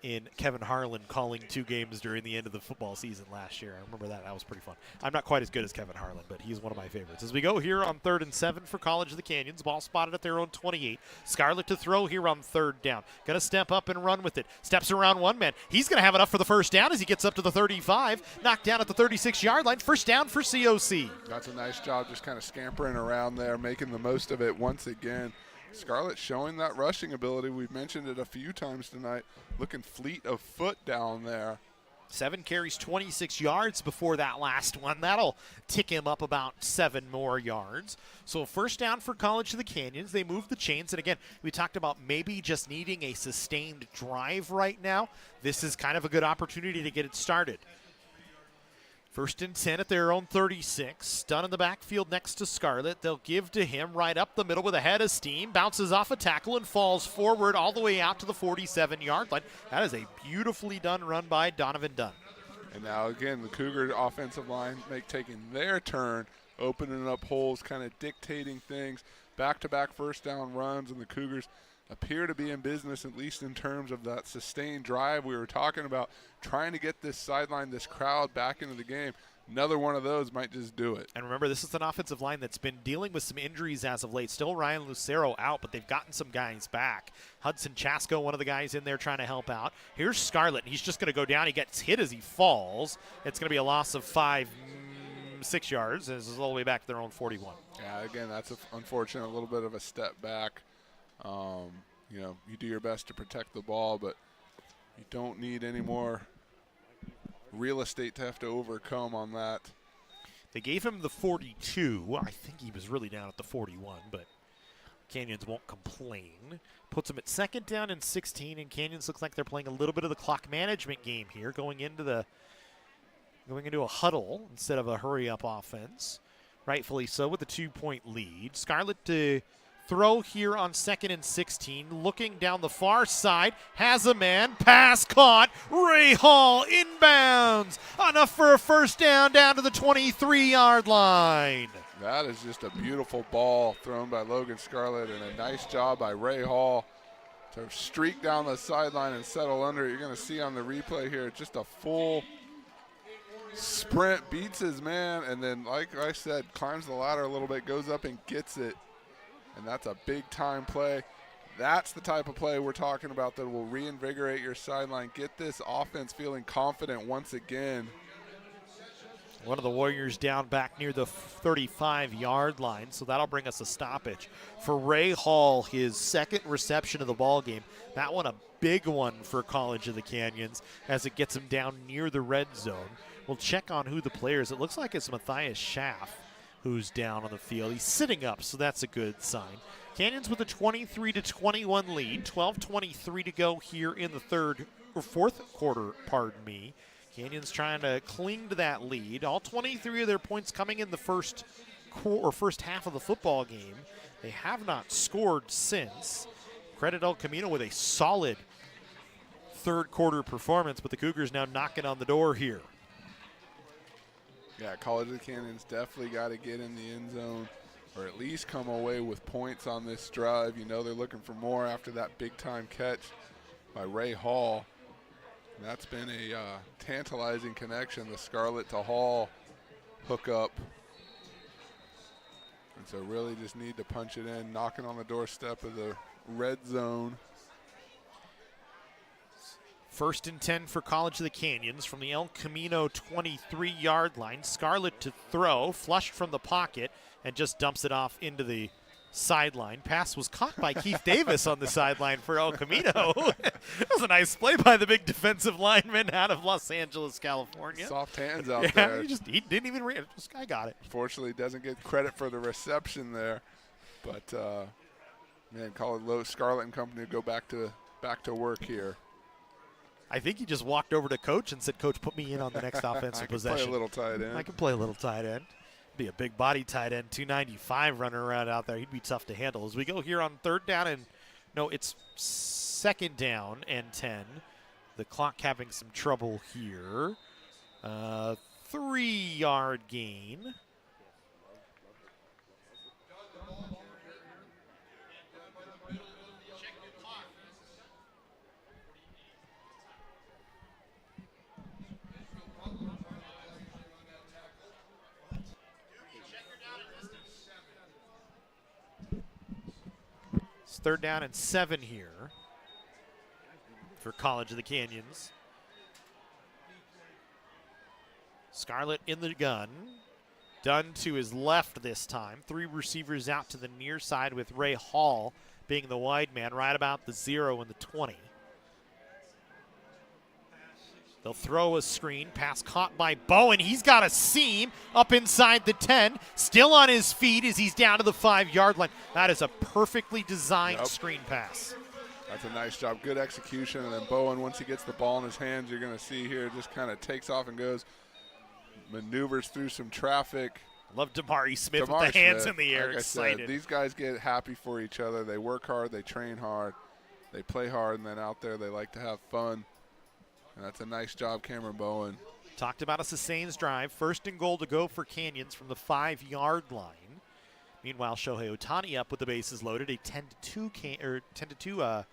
[SPEAKER 1] in Kevin Harlan calling 2 games during the end of the football season last year. I remember that. That was pretty fun. I'm not quite as good as Kevin Harlan, but he's one of my favorites. As we go here on 3rd and 7 for College of the Canyons, ball spotted at their own 28. Scarlett to throw here on 3rd down. Going to step up and run with it. Steps around one man. He's going to have enough for the first down as he gets up to the 35. Knocked down at the 36-yard line. First down for COC.
[SPEAKER 2] That's a nice job just kind of scampering around there, making the most of it once again. Scarlett showing that rushing ability. We've mentioned it a few times tonight. Looking fleet of foot down there.
[SPEAKER 1] 7 carries, 26 yards before that last one. That'll tick him up about 7 more yards. So first down for College of the Canyons. They move the chains. And again, we talked about maybe just needing a sustained drive right now. This is kind of a good opportunity to get it started. First and 10 at their own 36. Dunn in the backfield next to Scarlett. They'll give to him right up the middle with a head of steam. Bounces off a tackle and falls forward all the way out to the 47-yard line. That is a beautifully done run by Donovan Dunn.
[SPEAKER 2] And now again, the Cougar offensive line taking their turn, opening up holes, kind of dictating things. Back-to-back first down runs, and the Cougars appear to be in business, at least in terms of that sustained drive we were talking about, trying to get this sideline, this crowd back into the game. Another one of those might just do it.
[SPEAKER 1] And remember, this is an offensive line that's been dealing with some injuries as of late. Still Ryan Lucero out, but they've gotten some guys back. Hudson Chasko, one of the guys in there trying to help out. Here's Scarlett. He's just going to go down. He gets hit as he falls. It's going to be a loss of 6 yards. This is all the way back to their own 41.
[SPEAKER 2] Yeah, again, that's unfortunate, a little bit of a step back. You know, you do your best to protect the ball, but you don't need any more real estate to have to overcome on that.
[SPEAKER 1] They gave him the 42. Well, I think he was really down at the 41, but Canyons won't complain. Puts him at second down and 16, and Canyons looks like they're playing a little bit of the clock management game here, going into a huddle instead of a hurry-up offense. Rightfully so with a 2-point lead. Scarlett to throw here on second and 16, looking down the far side, has a man, pass caught, Ray Hall inbounds, enough for a first down to the 23-yard line.
[SPEAKER 2] That is just a beautiful ball thrown by Logan Scarlett, and a nice job by Ray Hall to streak down the sideline and settle under it. You're going to see on the replay here just a full sprint, beats his man, and then, like I said, climbs the ladder a little bit, goes up and gets it. And that's a big-time play. That's the type of play we're talking about that will reinvigorate your sideline, get this offense feeling confident once again.
[SPEAKER 1] One of the Warriors down back near the 35-yard line, so that'll bring us a stoppage. For Ray Hall, his second reception of the ball game, that one a big one for College of the Canyons as it gets him down near the red zone. We'll check on who the player is. It looks like it's Matthias Schaff who's down on the field. He's sitting up, so that's a good sign. Canyons with a 23-21 lead. 12:23 to go here in the fourth quarter, Canyons trying to cling to that lead. All 23 of their points coming in the first half of the football game. They have not scored since. Credit El Camino with a solid third quarter performance, but the Cougars now knocking on the door here.
[SPEAKER 2] Yeah, College of the Canyons definitely got to get in the end zone or at least come away with points on this drive. You know they're looking for more after that big-time catch by Ray Hall. And that's been a tantalizing connection, the Scarlett to Hall hookup. And so really just need to punch it in, knocking on the doorstep of the red zone.
[SPEAKER 1] First and 10 for College of the Canyons from the El Camino 23-yard line. Scarlett to throw, flushed from the pocket, and just dumps it off into the sideline. Pass was caught by Keith Davis on the sideline for El Camino. That was a nice play by the big defensive lineman out of Los Angeles, California.
[SPEAKER 2] Soft hands out there.
[SPEAKER 1] He didn't even read it. This guy got it.
[SPEAKER 2] Fortunately, doesn't get credit for the reception there. But, man, Scarlett and company go back to work here.
[SPEAKER 1] I think he just walked over to Coach and said, Coach, put me in on the next offensive possession.
[SPEAKER 2] I can play a little tight end.
[SPEAKER 1] I can play a little tight end. Be a big body tight end, 295 running around out there. He'd be tough to handle. As we go here on third down it's second down and 10. The clock having some trouble here. 3-yard gain. It's third down and 7 here for College of the Canyons. Scarlett in the gun. Dunn to his left this time. 3 receivers out to the near side with Ray Hall being the wide man, right about the 0 and the 20. They'll throw a screen, pass caught by Bowen. He's got a seam up inside the 10, still on his feet as he's down to the 5-yard line. That is a perfectly designed screen pass.
[SPEAKER 2] That's a nice job, good execution, and then Bowen, once he gets the ball in his hands, you're going to see here, just kind of takes off and goes, maneuvers through some traffic.
[SPEAKER 1] Love Damari Smith with the hands in the air,
[SPEAKER 2] like
[SPEAKER 1] excited.
[SPEAKER 2] I said, these guys get happy for each other. They work hard, they train hard, they play hard, and then out there they like to have fun. And that's a nice job, Cameron Bowen.
[SPEAKER 1] Talked about a Sassane's drive. 1st and goal to go for Canyons from the 5-yard line. Meanwhile, Shohei Ohtani up with the bases loaded. A 10-2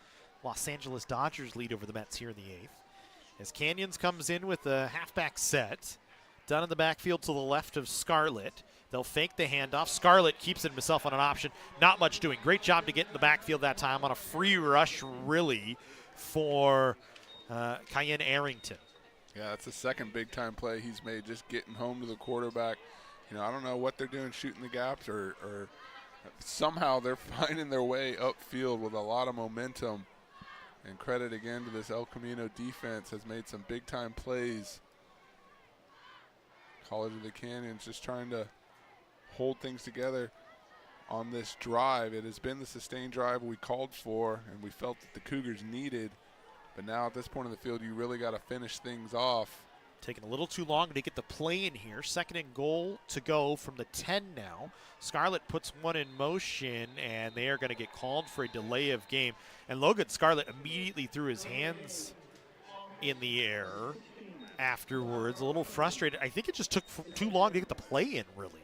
[SPEAKER 1] Los Angeles Dodgers lead over the Mets here in the 8th. As Canyons comes in with a halfback set. Done in the backfield to the left of Scarlett. They'll fake the handoff. Scarlett keeps it himself on an option. Not much doing. Great job to get in the backfield that time on a free rush, really, for Cayenne Arrington.
[SPEAKER 2] Yeah, that's the second big-time play he's made, just getting home to the quarterback. You know, I don't know what they're doing shooting the gaps or somehow they're finding their way upfield with a lot of momentum. And credit again to this El Camino defense, has made some big-time plays. College of the Canyons just trying to hold things together on this drive. It has been the sustained drive we called for and we felt that the Cougars needed. But now at this point in the field, you really got to finish things off.
[SPEAKER 1] Taking a little too long to get the play in here. 2nd and goal to go from the 10 now. Scarlett puts one in motion, and they are going to get called for a delay of game. And Logan Scarlett immediately threw his hands in the air afterwards, a little frustrated. I think it just took too long to get the play in, really.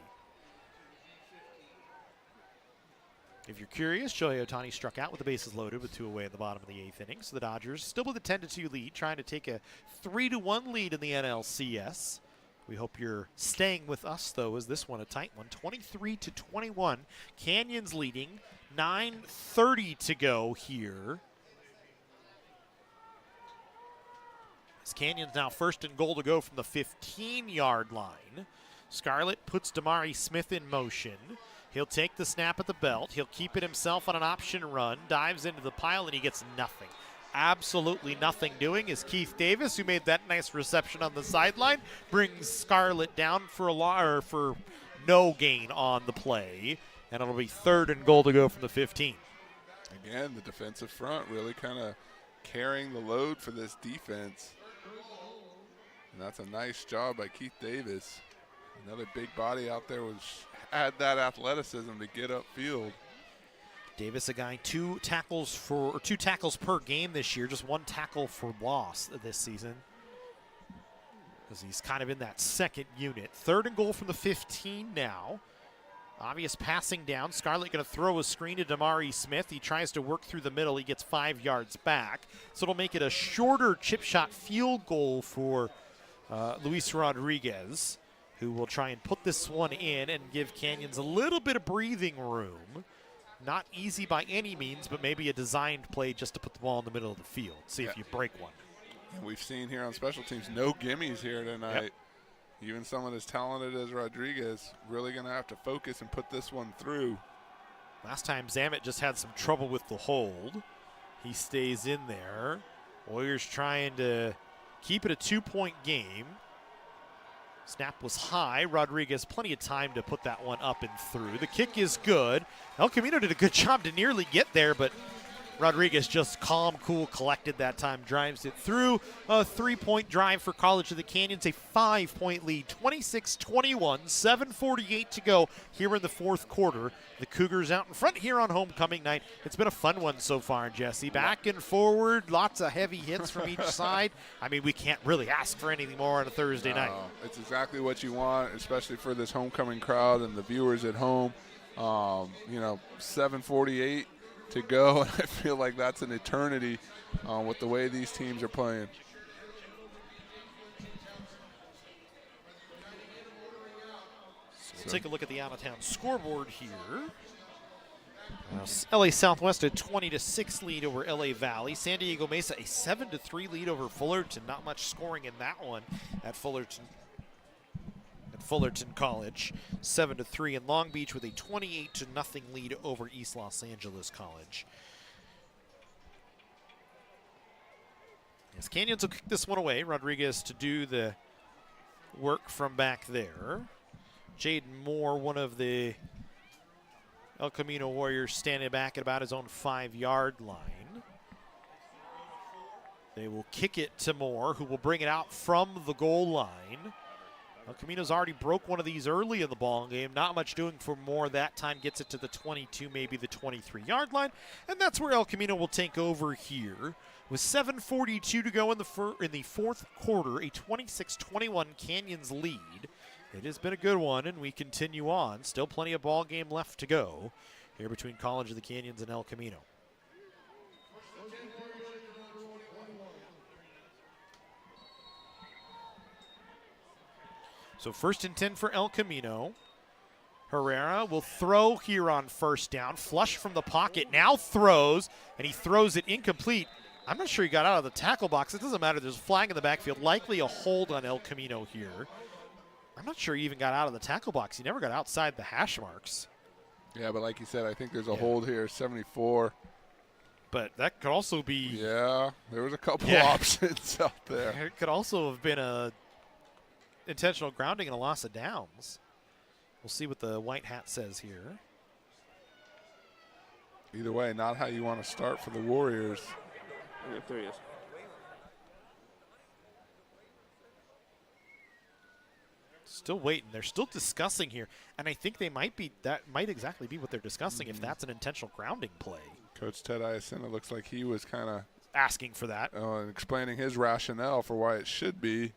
[SPEAKER 1] If you're curious, Shohei Ohtani struck out with the bases loaded with 2 away in the bottom of the 8th inning. So the Dodgers still with a 10-2 lead, trying to take a 3-1 lead in the NLCS. We hope you're staying with us, though, as this one a tight one. 23-21. Canyons leading. 9:30 to go here. As Canyons now 1st and goal to go from the 15-yard line. Scarlett puts Damari Smith in motion. He'll take the snap at the belt. He'll keep it himself on an option run. Dives into the pile, and he gets nothing. Absolutely nothing doing is Keith Davis, who made that nice reception on the sideline, brings Scarlett down for no gain on the play. And it'll be 3rd and goal to go from the 15.
[SPEAKER 2] Again, the defensive front really kind of carrying the load for this defense. And that's a nice job by Keith Davis. Another big body out there had that athleticism to get upfield.
[SPEAKER 1] Davis, a guy 2 tackles per game this year, just 1 tackle for loss this season, because he's kind of in that second unit. 3rd and goal from the 15 now. Obvious passing down. Scarlett going to throw a screen to Damari Smith. He tries to work through the middle. He gets 5 yards back. So it'll make it a shorter chip shot field goal for Luis Rodriguez, who will try and put this one in and give Canyons a little bit of breathing room. Not easy by any means, but maybe a designed play just to put the ball in the middle of the field. See if you break one.
[SPEAKER 2] And we've seen here on special teams, no gimmies here tonight. Yep. Even someone as talented as Rodriguez really going to have to focus and put this one through.
[SPEAKER 1] Last time Zamet just had some trouble with the hold. He stays in there. Warriors trying to keep it a 2-point game. Snap was high. Rodriguez, plenty of time to put that one up and through. The kick is good. El Camino did a good job to nearly get there, but Rodriguez just calm, cool, collected that time, drives it through. A 3-point drive for College of the Canyons, a 5-point lead, 26-21, 7:48 to go here in the 4th quarter. The Cougars out in front here on homecoming night. It's been a fun one so far, Jesse. Back and forward, lots of heavy hits from each side. I mean, we can't really ask for anything more on a Thursday night.
[SPEAKER 2] It's exactly what you want, especially for this homecoming crowd and the viewers at home. 7:48 to go, and I feel like that's an eternity with the way these teams are playing.
[SPEAKER 1] We'll take a look at the out-of-town scoreboard here. LA Southwest a 20-6 lead over LA Valley. San Diego Mesa a 7-3 lead over Fullerton. Not much scoring in that one at Fullerton. Fullerton College, 7-3, and Long Beach with a 28-0 lead over East Los Angeles College. As Canyons will kick this one away, Rodriguez to do the work from back there. Jaden Moore, one of the El Camino Warriors, standing back at about his own 5-yard line. They will kick it to Moore, who will bring it out from the goal line. El Camino's already broke one of these early in the ball game. Not much doing for Moore. That time gets it to the 22, maybe the 23-yard line. And that's where El Camino will take over here. With 7:42 to go in the fourth quarter, a 26-21 Canyons lead. It has been a good one, and we continue on. Still plenty of ball game left to go here between College of the Canyons and El Camino. So 1st and 10 for El Camino. Herrera will throw here on 1st down. Flush from the pocket, now throws, and he throws it incomplete. I'm not sure he got out of the tackle box. It doesn't matter. There's a flag in the backfield. Likely a hold on El Camino here. I'm not sure he even got out of the tackle box. He never got outside the hash marks.
[SPEAKER 2] Yeah, but like you said, I think there's a hold here, 74.
[SPEAKER 1] But that could also be...
[SPEAKER 2] Yeah, there was a couple options out there.
[SPEAKER 1] It could also have been a intentional grounding and a loss of downs. We'll see what the white hat says here.
[SPEAKER 2] Either way, not how you want to start for the Warriors.
[SPEAKER 4] Yeah, there he is.
[SPEAKER 1] Still waiting. They're still discussing here, and I think they might be. That might exactly be what they're discussing. If that's an intentional grounding play.
[SPEAKER 2] Coach Ted Iacena looks like he was kind of
[SPEAKER 1] asking for that,
[SPEAKER 2] and explaining his rationale for why it should be.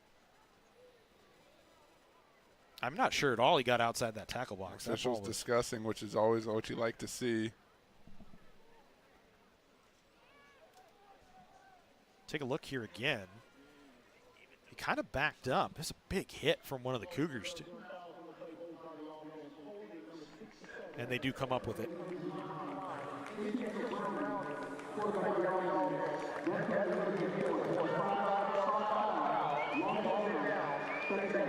[SPEAKER 1] I'm not sure at all he got outside that tackle box.
[SPEAKER 2] Officials discussing, which is always what you like to see.
[SPEAKER 1] Take a look here again. He kind of backed up. There's a big hit from one of the Cougars, too. And they do come up with it.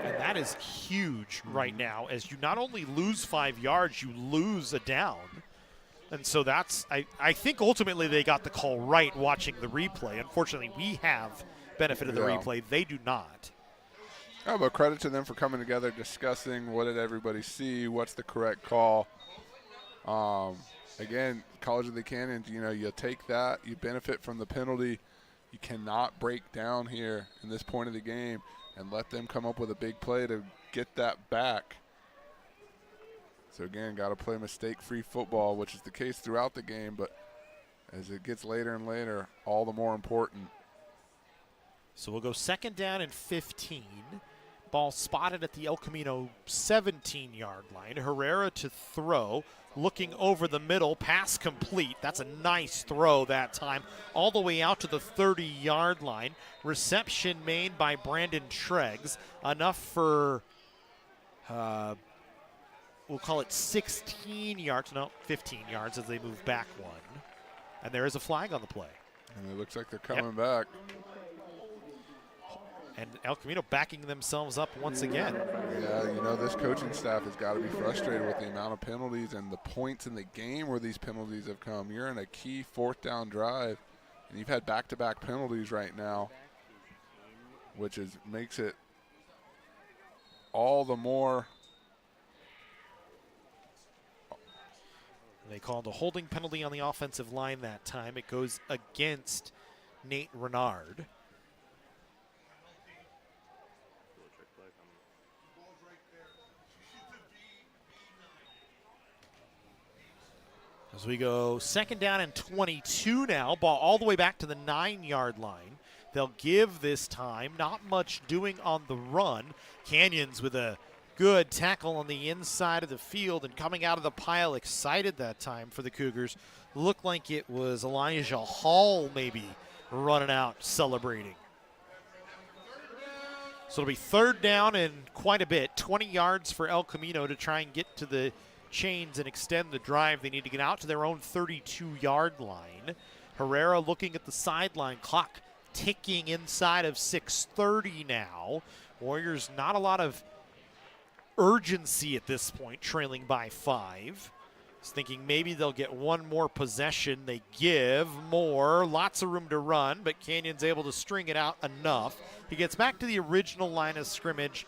[SPEAKER 1] And that is huge right now, as you not only lose 5 yards, you lose a down. And so that's, I think ultimately they got the call right watching the replay. Unfortunately, we have benefit of the replay. They do not.
[SPEAKER 2] Oh, but credit to them for coming together, discussing what did everybody see, what's the correct call. Again, College of the Canyons, you know, you take that, you benefit from the penalty. You cannot break down here in this point of the game and let them come up with a big play to get that back. So again, got to play mistake-free football, which is the case throughout the game, but as it gets later and later, all the more important.
[SPEAKER 1] So we'll go 2nd down and 15. Ball spotted at the El Camino 17-yard line. Herrera to throw, looking over the middle, pass complete. That's a nice throw that time, all the way out to the 30-yard line. Reception made by Brandon Treggs, enough for, we'll call it 16 yards, no, 15 yards as they move back one. And there is a flag on the play.
[SPEAKER 2] And it looks like they're coming back.
[SPEAKER 1] And El Camino backing themselves up once again.
[SPEAKER 2] Yeah, you know, this coaching staff has got to be frustrated with the amount of penalties and the points in the game where these penalties have come. You're in a key 4th down drive, and you've had back-to-back penalties right now, which makes it all the more.
[SPEAKER 1] They called a holding penalty on the offensive line that time. It goes against Nate Renard. As we go 2nd down and 22 now, ball all the way back to the 9-yard line. They'll give this time, not much doing on the run. Canyons with a good tackle on the inside of the field and coming out of the pile excited that time for the Cougars. Looked like it was Elijah Hall maybe running out celebrating. So it'll be 3rd down and quite a bit, 20 yards for El Camino to try and get to the chains and extend the drive. They need to get out to their own 32-yard line. Herrera looking at the sideline, clock ticking inside of 6:30 now. Warriors not a lot of urgency at this point, trailing by 5. He's thinking maybe they'll get one more possession. They give more, lots of room to run, but Canyon's able to string it out enough. He gets back to the original line of scrimmage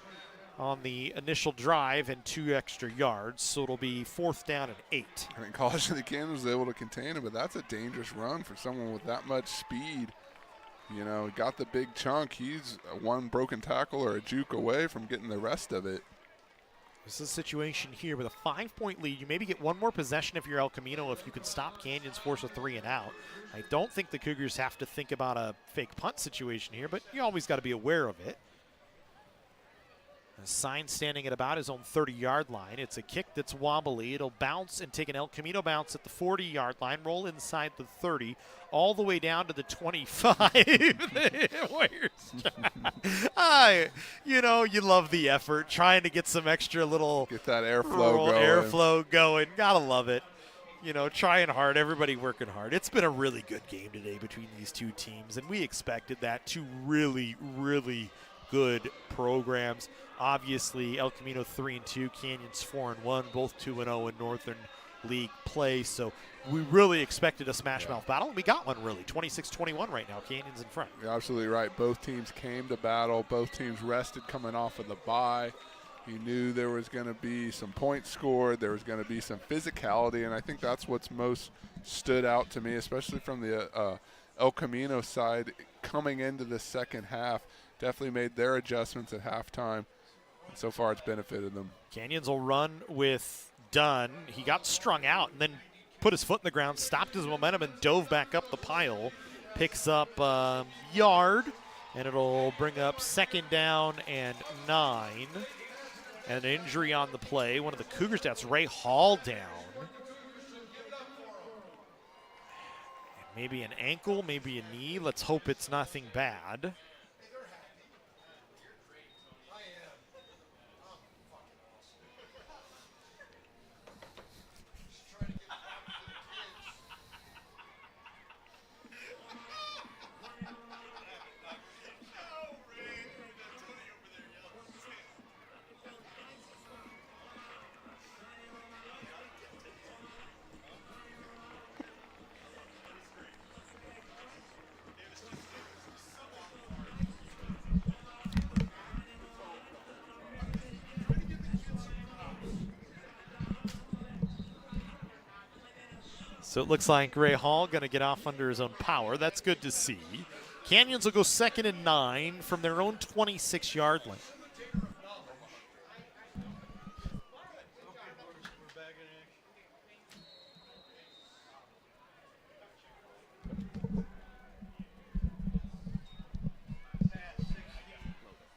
[SPEAKER 1] on the initial drive and 2 extra yards, so it'll be 4th down and 8.
[SPEAKER 2] I mean, College of the Canyons was able to contain it, but that's a dangerous run for someone with that much speed. You know, got the big chunk. He's one broken tackle or a juke away from getting the rest of it.
[SPEAKER 1] This is a situation here with a 5-point lead. You maybe get one more possession if you're El Camino if you can stop Canyons, force a 3 and out. I don't think the Cougars have to think about a fake punt situation here, but you always got to be aware of it. A sign standing at about his own 30-yard line. It's a kick that's wobbly. It'll bounce and take an El Camino bounce at the 40-yard line, roll inside the 30, all the way down to the 25. You know, you love the effort, trying to get some extra little
[SPEAKER 2] get that airflow
[SPEAKER 1] going. Gotta love it. You know, trying hard, everybody working hard. It's been a really good game today between these two teams, and we expected that. Two really, really good programs. Obviously, El Camino 3-2, Canyons 4-1, both 2-0 in Northern League play. So we really expected a smash mouth battle, and we got one really. 26-21 right now, Canyons in front.
[SPEAKER 2] You're absolutely right. Both teams came to battle. Both teams rested coming off of the bye. You knew there was going to be some points scored. There was going to be some physicality, and I think that's what's most stood out to me, especially from the El Camino side coming into the second half. Definitely made their adjustments at halftime. And so far, it's benefited them.
[SPEAKER 1] Canyons will run with Dunn. He got strung out and then put his foot in the ground, stopped his momentum, and dove back up the pile. Picks up a yard, and it'll bring up 2nd down and 9. And an injury on the play. One of the Cougar stats, Ray Hall, down. Maybe an ankle, maybe a knee. Let's hope it's nothing bad. So it looks like Ray Hall going to get off under his own power. That's good to see. Canyons will go 2nd and 9 from their own 26-yard line.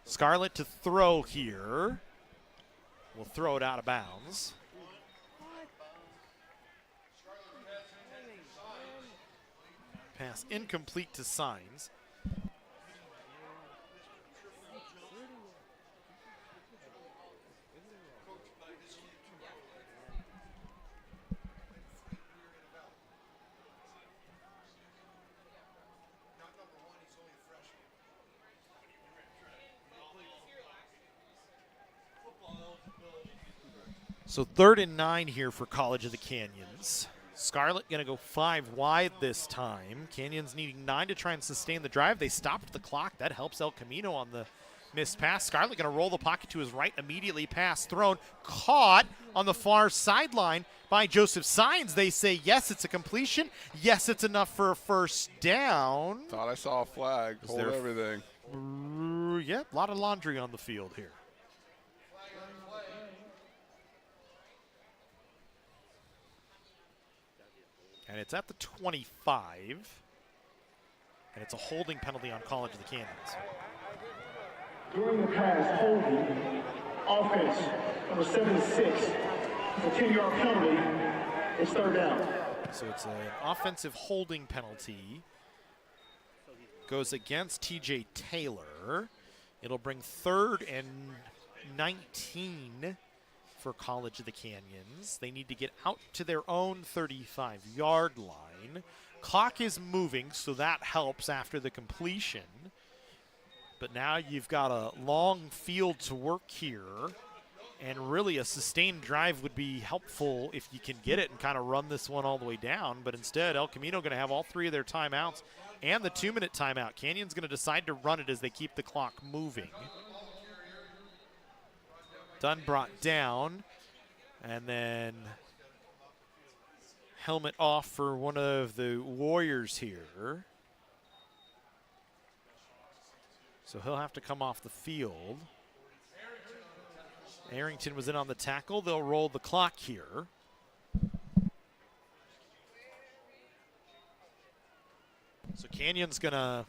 [SPEAKER 1] Scarlett to throw here. We'll throw it out of bounds. Pass incomplete to Signs. So 3rd and 9 here for College of the Canyons. Scarlett going to go 5 wide this time. Canyons needing 9 to try and sustain the drive. They stopped the clock. That helps El Camino on the missed pass. Scarlett going to roll the pocket to his right. Immediately pass thrown. Caught on the far sideline by Joseph Signs. They say, yes, it's a completion. Yes, it's enough for a 1st down.
[SPEAKER 2] Thought I saw a flag. Hold everything.
[SPEAKER 1] Yeah, a lot of laundry on the field here. And it's at the 25. And it's a holding penalty on College of the Canyons.
[SPEAKER 3] During the pass, holding, offense, number 76, a 10-yard penalty. It's 3rd down.
[SPEAKER 1] So it's an offensive holding penalty. Goes against TJ Taylor. It'll bring 3rd and 19 for College of the Canyons. They need to get out to their own 35-yard line. Clock is moving, so that helps after the completion. But now you've got a long field to work here. And really a sustained drive would be helpful if you can get it and kind of run this one all the way down. But instead, El Camino going to have all 3 of their timeouts and the 2-minute timeout. Canyon's going to decide to run it as they keep the clock moving. Dunn brought down, and then helmet off for one of the Warriors here. So he'll have to come off the field. Arrington was in on the tackle. They'll roll the clock here. So Canyon's going to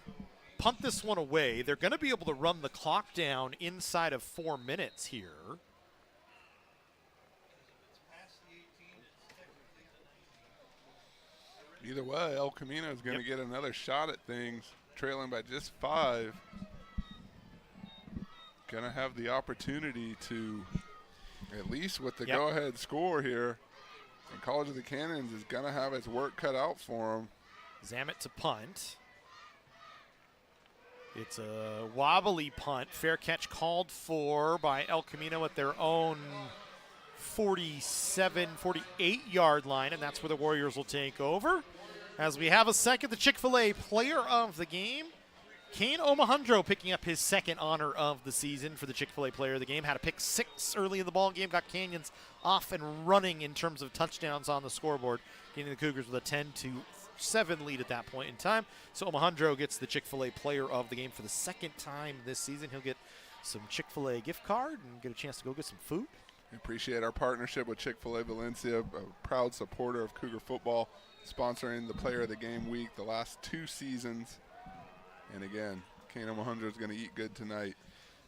[SPEAKER 1] punt this one away. They're going to be able to run the clock down inside of 4 minutes here.
[SPEAKER 2] Either way, El Camino is going to get another shot at things, trailing by just 5. Going to have the opportunity to, at least with the go-ahead score here, and College of the Canyons is going to have its work cut out for them.
[SPEAKER 1] Zamet to punt. It's a wobbly punt. Fair catch called for by El Camino at their own 47, 48-yard line, and that's where the Warriors will take over. As we have a second, the Chick-fil-A player of the game, Kane Omohundro, picking up his second honor of the season for the Chick-fil-A player of the game. Had a pick 6 early in the ball game, got Canyons off and running in terms of touchdowns on the scoreboard, getting the Cougars with a 10-7 lead at that point in time. So Omohundro gets the Chick-fil-A player of the game for the second time this season. He'll get some Chick-fil-A gift card and get a chance to go get some food.
[SPEAKER 2] We appreciate our partnership with Chick-fil-A Valencia, a proud supporter of Cougar football, sponsoring the Player of the Game week the last 2 seasons. And again, Kane Omohundro is going to eat good tonight.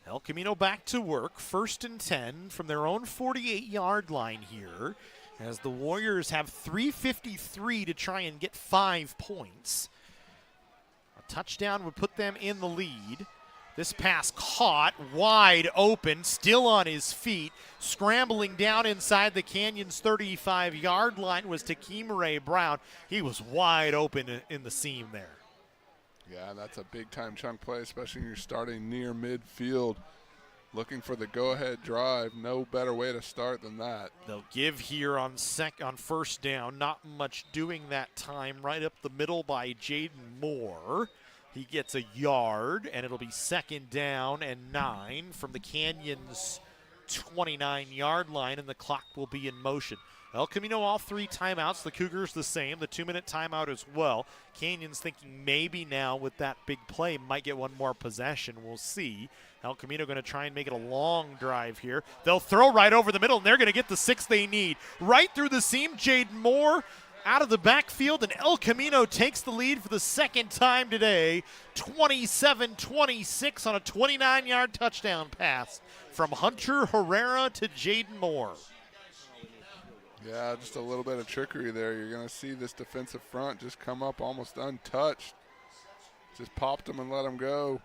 [SPEAKER 1] El Camino back to work, 1st and 10 from their own 48-yard line here, as the Warriors have 3:53 to try and get 5 points. A touchdown would put them in the lead. This pass caught, wide open, still on his feet, scrambling down inside the Canyons 35-yard line was Takimere Brown. He was wide open in the seam there.
[SPEAKER 2] Yeah, that's a big-time chunk play, especially when you're starting near midfield, looking for the go-ahead drive. No better way to start than that.
[SPEAKER 1] They'll give here on first down. Not much doing that time. Right up the middle by Jaden Moore. He gets a yard, and it'll be 2nd down and 9 from the Canyons 29-yard line, and the clock will be in motion. El Camino all 3 timeouts. The Cougars the same. The 2-minute timeout as well. Canyons thinking maybe now with that big play might get one more possession. We'll see. El Camino going to try and make it a long drive here. They'll throw right over the middle, and they're going to get the 6 they need. Right through the seam, Jaden Moore out of the backfield, and El Camino takes the lead for the 2nd time today, 27-26 on a 29-yard touchdown pass from Hunter Herrera to Jaden Moore.
[SPEAKER 2] Yeah, just a little bit of trickery there. You're going to see this defensive front just come up almost untouched. Just popped them and let them go.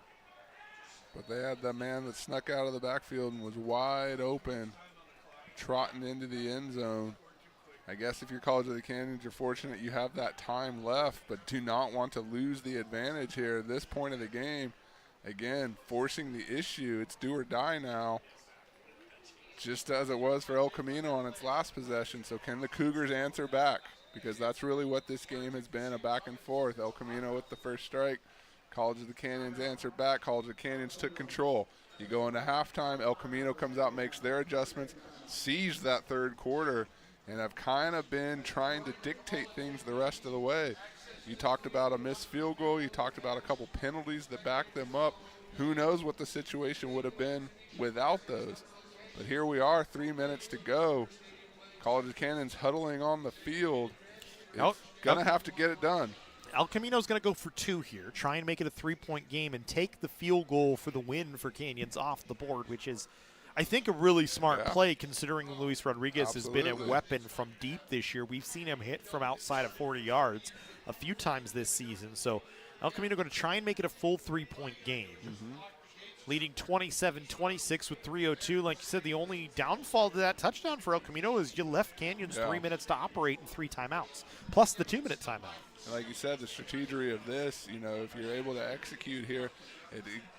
[SPEAKER 2] But they had the man that snuck out of the backfield and was wide open, trotting into the end zone. I guess if you're College of the Canyons, you're fortunate you have that time left, but do not want to lose the advantage here at this point of the game. Again, forcing the issue. It's do or die now, just as it was for El Camino on its last possession. So can the Cougars answer back? Because that's really what this game has been, a back and forth. El Camino with the first strike. College of the Canyons answered back. College of the Canyons took control. You go into halftime. El Camino comes out, makes their adjustments, sees that 3rd quarter, and have kind of been trying to dictate things the rest of the way. You talked about a missed field goal. You talked about a couple penalties that backed them up. Who knows what the situation would have been without those. But here we are, 3 minutes to go. College of Canyons huddling on the field. It's going to have to get it done.
[SPEAKER 1] El Camino's going to go for 2 here, try and make it a 3-point game and take the field goal for the win for Canyons off the board, which is, I think, a really smart play considering Luis Rodriguez has been a weapon from deep this year. We've seen him hit from outside of 40 yards a few times this season. So El Camino going to try and make it a full 3-point game. Leading 27-26 with 3:02. Like you said, the only downfall to that touchdown for El Camino is you left Canyons 3 minutes to operate and 3 timeouts, plus the 2-minute timeout.
[SPEAKER 2] Like you said, the strategy of this, you know, if you're able to execute here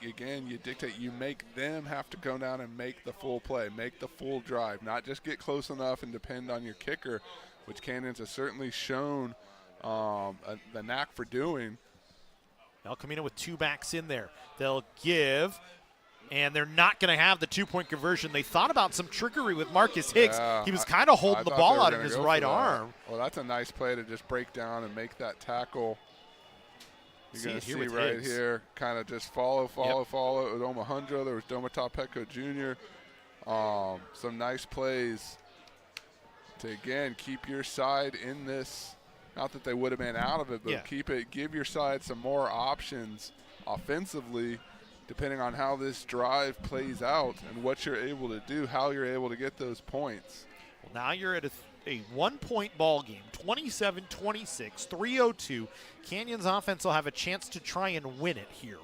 [SPEAKER 2] Again, you dictate, you make them have to go down and make the full play, make the full drive, not just get close enough and depend on your kicker, which Canyons has certainly shown the knack for doing.
[SPEAKER 1] El Camino with 2 backs in there. They'll give, and they're not going to have the 2-point conversion. They thought about some trickery with Marcus Higgs.
[SPEAKER 2] Yeah,
[SPEAKER 1] he was kind of holding the ball out in his right arm.
[SPEAKER 2] Well, that's a nice play to just break down and make that tackle. You're going to see right
[SPEAKER 1] Higgs.
[SPEAKER 2] here, kind of just follow. It was Omohundro. There was Domata Petco Jr. Some nice plays to, again, keep your side in this. Not that they would have been out of it, but give your side some more options offensively, depending on how this drive plays out and what you're able to do, how you're able to get those points.
[SPEAKER 1] Well, now you're at a 1-point ball game, 27-26, 3:02. Canyons offense will have a chance to try and win it here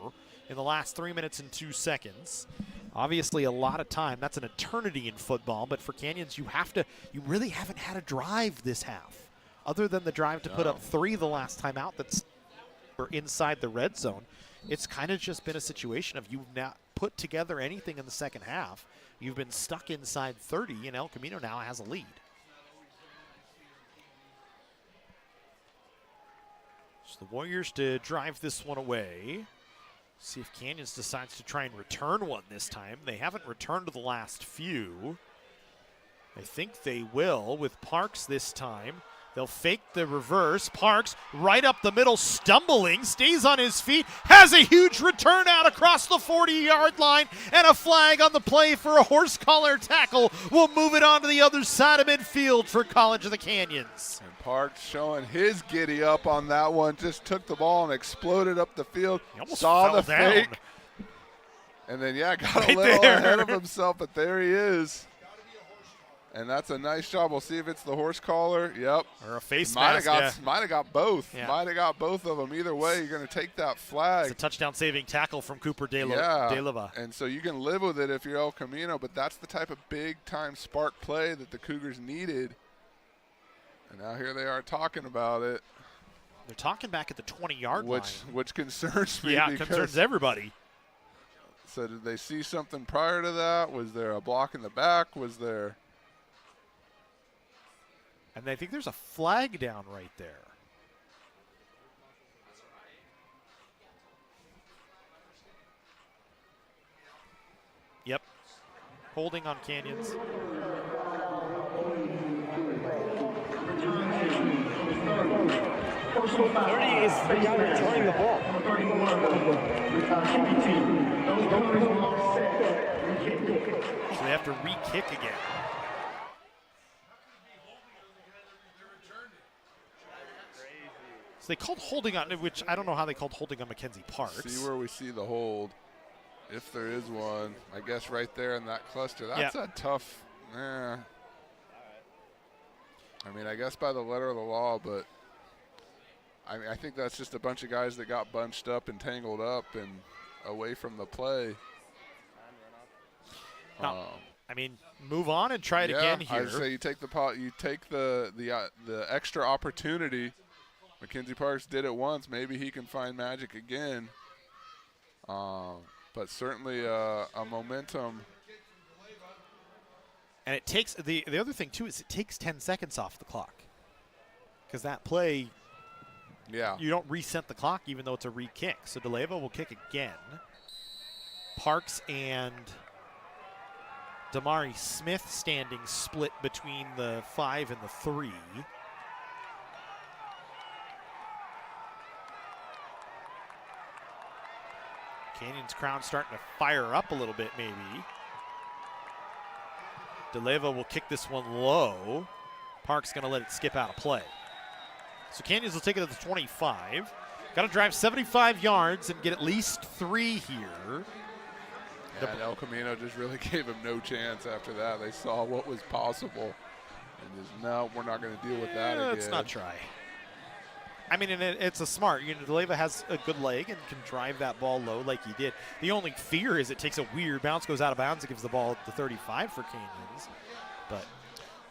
[SPEAKER 1] in the last 3 minutes and 2 seconds. Obviously a lot of time. That's an eternity in football, but for Canyons, you really haven't had a drive this half. Other than the drive to put up 3 the last time out that's inside the red zone, it's kind of just been a situation of you've not put together anything in the second half. You've been stuck inside 30, and El Camino now has a lead. So the Warriors to drive this one away. See if Canyons decides to try and return one this time. They haven't returned to the last few. I think they will with Parks this time. They'll fake the reverse. Parks right up the middle, stumbling, stays on his feet, has a huge return out across the 40-yard line, and a flag on the play for a horse collar tackle. We'll move it on to the other side of midfield for College of the Canyons.
[SPEAKER 2] And Parks showing his giddy up on that one, just took the ball and exploded up the field.
[SPEAKER 1] He almost
[SPEAKER 2] saw
[SPEAKER 1] fell
[SPEAKER 2] the
[SPEAKER 1] down.
[SPEAKER 2] fake. And then, got
[SPEAKER 1] right
[SPEAKER 2] a little
[SPEAKER 1] there.
[SPEAKER 2] ahead of himself, but there he is. And that's a nice job. We'll see if it's the horse collar. Yep.
[SPEAKER 1] Or a face mask.
[SPEAKER 2] Might have got both.
[SPEAKER 1] Yeah.
[SPEAKER 2] Might have got both of them. Either way, you're going to take that flag.
[SPEAKER 1] It's a touchdown-saving tackle from Cooper De Leva.
[SPEAKER 2] And so you can live with it if you're El Camino, but that's the type of big-time spark play that the Cougars needed. And now here they are talking about it.
[SPEAKER 1] They're talking back at the 20-yard line.
[SPEAKER 2] Which concerns me.
[SPEAKER 1] Yeah, it concerns everybody.
[SPEAKER 2] So did they see something prior to that? Was there a block in the back? Was there...
[SPEAKER 1] And I think there's a flag down right there. Yep. Holding on Canyons.
[SPEAKER 3] Returning the ball.
[SPEAKER 1] So they have to re-kick again. So they called holding on, which I don't know how they called holding on Mackenzie Parks.
[SPEAKER 2] See where we see the hold, if there is one. I guess right there in that cluster. That's a tough. I mean, I guess by the letter of the law, but I think that's just a bunch of guys that got bunched up and tangled up and away from the play.
[SPEAKER 1] No, I mean, move on and try it again here.
[SPEAKER 2] I'd say you take the extra opportunity. Mackenzie Parks did it once. Maybe he can find magic again. But certainly a momentum.
[SPEAKER 1] And it takes the other thing too is it takes 10 seconds off the clock, because that play.
[SPEAKER 2] Yeah.
[SPEAKER 1] You don't reset the clock even though it's a re-kick. So De Leva will kick again. Parks and Damari Smith standing split between the 5 and the 3. Canyons crowd starting to fire up a little bit maybe. De Leva will kick this one low. Park's going to let it skip out of play. So Canyons will take it to the 25. Got to drive 75 yards and get at least 3 here.
[SPEAKER 2] And El Camino just really gave him no chance after that. They saw what was possible and just, no, we're not going to deal with that again.
[SPEAKER 1] Let's not try. I mean, and it's a smart. De Leva has a good leg and can drive that ball low like he did. The only fear is it takes a weird bounce, goes out of bounds, it gives the ball to 35 for Canyons. But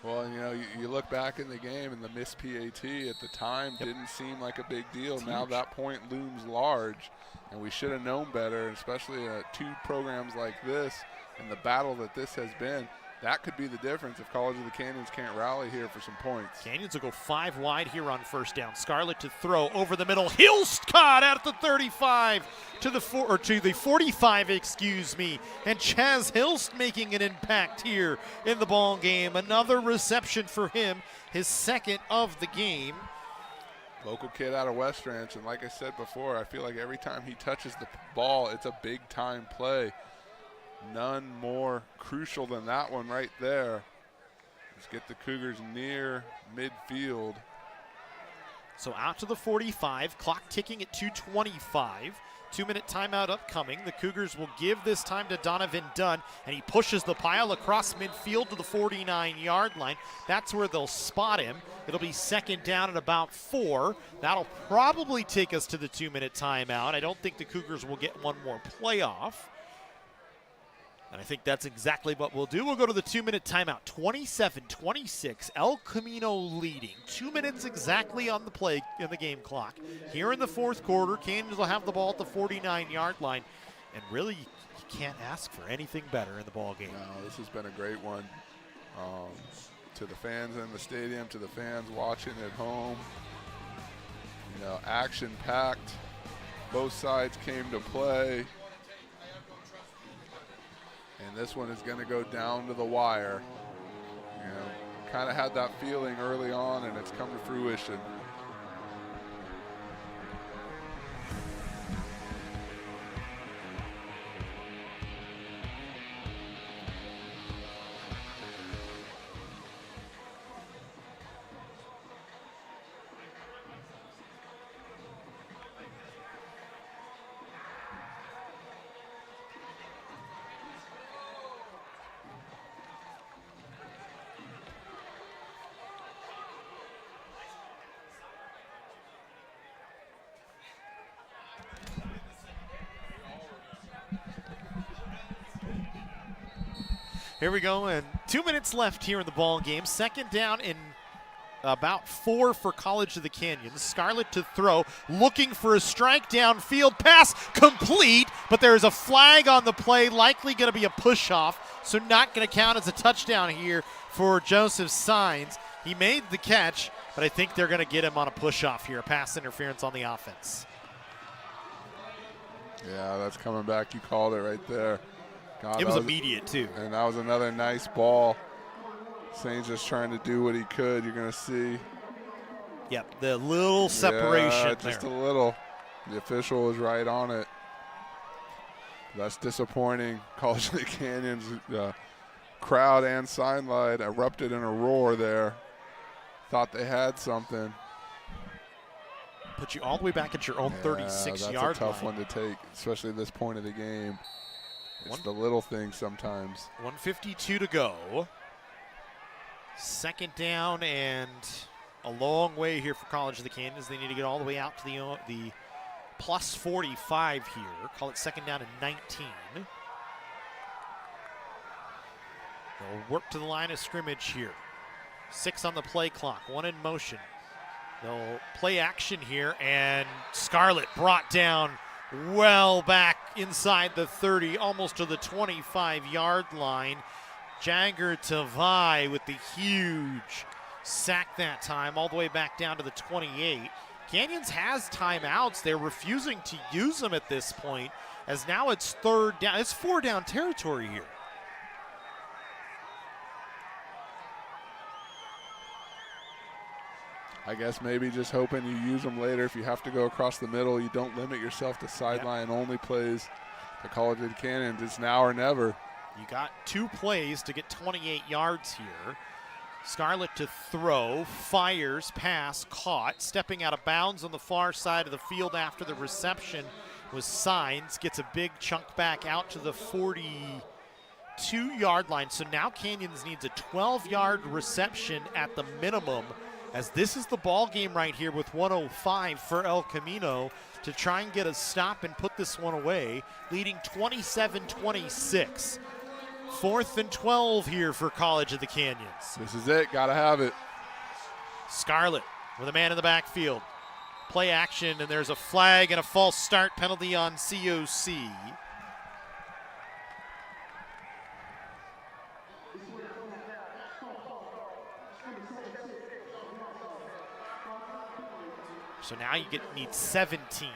[SPEAKER 2] Well, you know, you look back in the game and the missed PAT at the time didn't seem like a big deal. Now that point looms large, and we should have known better, especially two programs like this and the battle that this has been. That could be the difference if College of the Canyons can't rally here for some points.
[SPEAKER 1] Canyons will go 5 wide here on first down. Scarlett to throw over the middle. Hilst caught out at the 35 to the 45, excuse me. And Chaz Hilst making an impact here in the ball game. Another reception for him, his second of the game.
[SPEAKER 2] Local kid out of West Ranch, and like I said before, I feel like every time he touches the ball, it's a big-time play. None more crucial than that one right there. Let's get the Cougars near midfield.
[SPEAKER 1] So out to the 45, clock ticking at 2:25. 2-minute timeout upcoming. The Cougars will give this time to Donovan Dunn, and he pushes the pile across midfield to the 49-yard line. That's where they'll spot him. It'll be second down at about 4. That'll probably take us to the 2-minute timeout. I don't think the Cougars will get one more play off. And I think that's exactly what we'll do. We'll go to the 2-minute timeout. 27-26, El Camino leading. 2 minutes exactly on the play in the game clock. Here in the fourth quarter, Canyons will have the ball at the 49-yard line. And really, you can't ask for anything better in the ball game.
[SPEAKER 2] No, this has been a great one. To the fans in the stadium, to the fans watching at home. You know, action-packed. Both sides came to play. And this one is going to go down to the wire. You know, kind of had that feeling early on, and it's come to fruition.
[SPEAKER 1] Here we go, and 2 minutes left here in the ball game. Second down and about 4 for College of the Canyons. Scarlett to throw, looking for a strike downfield. Pass complete, but there's a flag on the play, likely going to be a push-off, so not going to count as a touchdown here for Joseph Sines. He made the catch, but I think they're going to get him on a push-off here, a pass interference on the offense.
[SPEAKER 2] Yeah, that's coming back. You called it right there. God,
[SPEAKER 1] it was immediate, too.
[SPEAKER 2] And that was another nice ball. Saints just trying to do what he could. You're going to see.
[SPEAKER 1] Yep, the little separation
[SPEAKER 2] just
[SPEAKER 1] there.
[SPEAKER 2] a little. The official was right on it. That's disappointing. College of the Canyons crowd and sideline erupted in a roar there. Thought they had something.
[SPEAKER 1] Put you all the way back at your own 36-yard line.
[SPEAKER 2] That's a tough one to take, especially at this point of the game. It's the little things sometimes.
[SPEAKER 1] 1:52 to go. Second down and a long way here for College of the Canyons. They need to get all the way out to the plus 45 here. Call it second down and 19. They'll work to the line of scrimmage here. 6 on the play clock, 1 in motion. They'll play action here, and Scarlett brought down well back inside the 30, almost to the 25-yard line. Jagger Tavai with the huge sack that time, all the way back down to the 28. Canyons has timeouts. They're refusing to use them at this point, as now it's third down. It's 4-down territory here.
[SPEAKER 2] I guess maybe just hoping you use them later. If you have to go across the middle, you don't limit yourself to sideline-only plays. The College of the Canyons, it's now or never.
[SPEAKER 1] You got 2 plays to get 28 yards here. Scarlett to throw, fires, pass, caught, stepping out of bounds on the far side of the field after the reception was Sines, gets a big chunk back out to the 42-yard line. So now Canyons needs a 12-yard reception at the minimum, as this is the ball game right here with 1:05 for El Camino to try and get a stop and put this one away, leading 27-26. 4th and 12 here for College of the Canyons.
[SPEAKER 2] This is it. Got to have it.
[SPEAKER 1] Scarlett with a man in the backfield. Play action, and there's a flag and a false start penalty on COC. So now you need 17.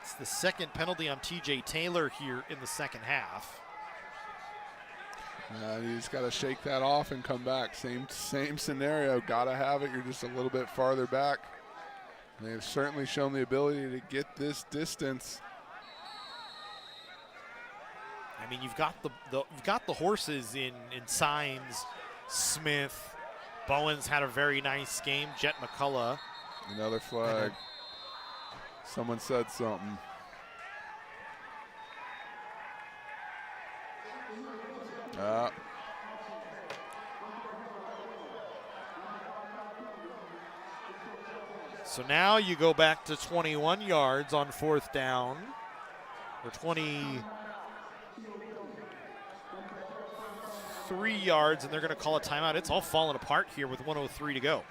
[SPEAKER 1] It's the second penalty on TJ Taylor here in the second half.
[SPEAKER 2] You just got to shake that off and come back. Same scenario. Got to have it. You're just a little bit farther back. And they've certainly shown the ability to get this distance.
[SPEAKER 1] I mean, you've got the horses in Signs, Smith. Bowens had a very nice game. Jet McCullough.
[SPEAKER 2] Another flag. Someone said something.
[SPEAKER 1] So now you go back to 21 yards on 4th down, or 23 yards, and they're going to call a timeout. It's all falling apart here with 1:03 to go.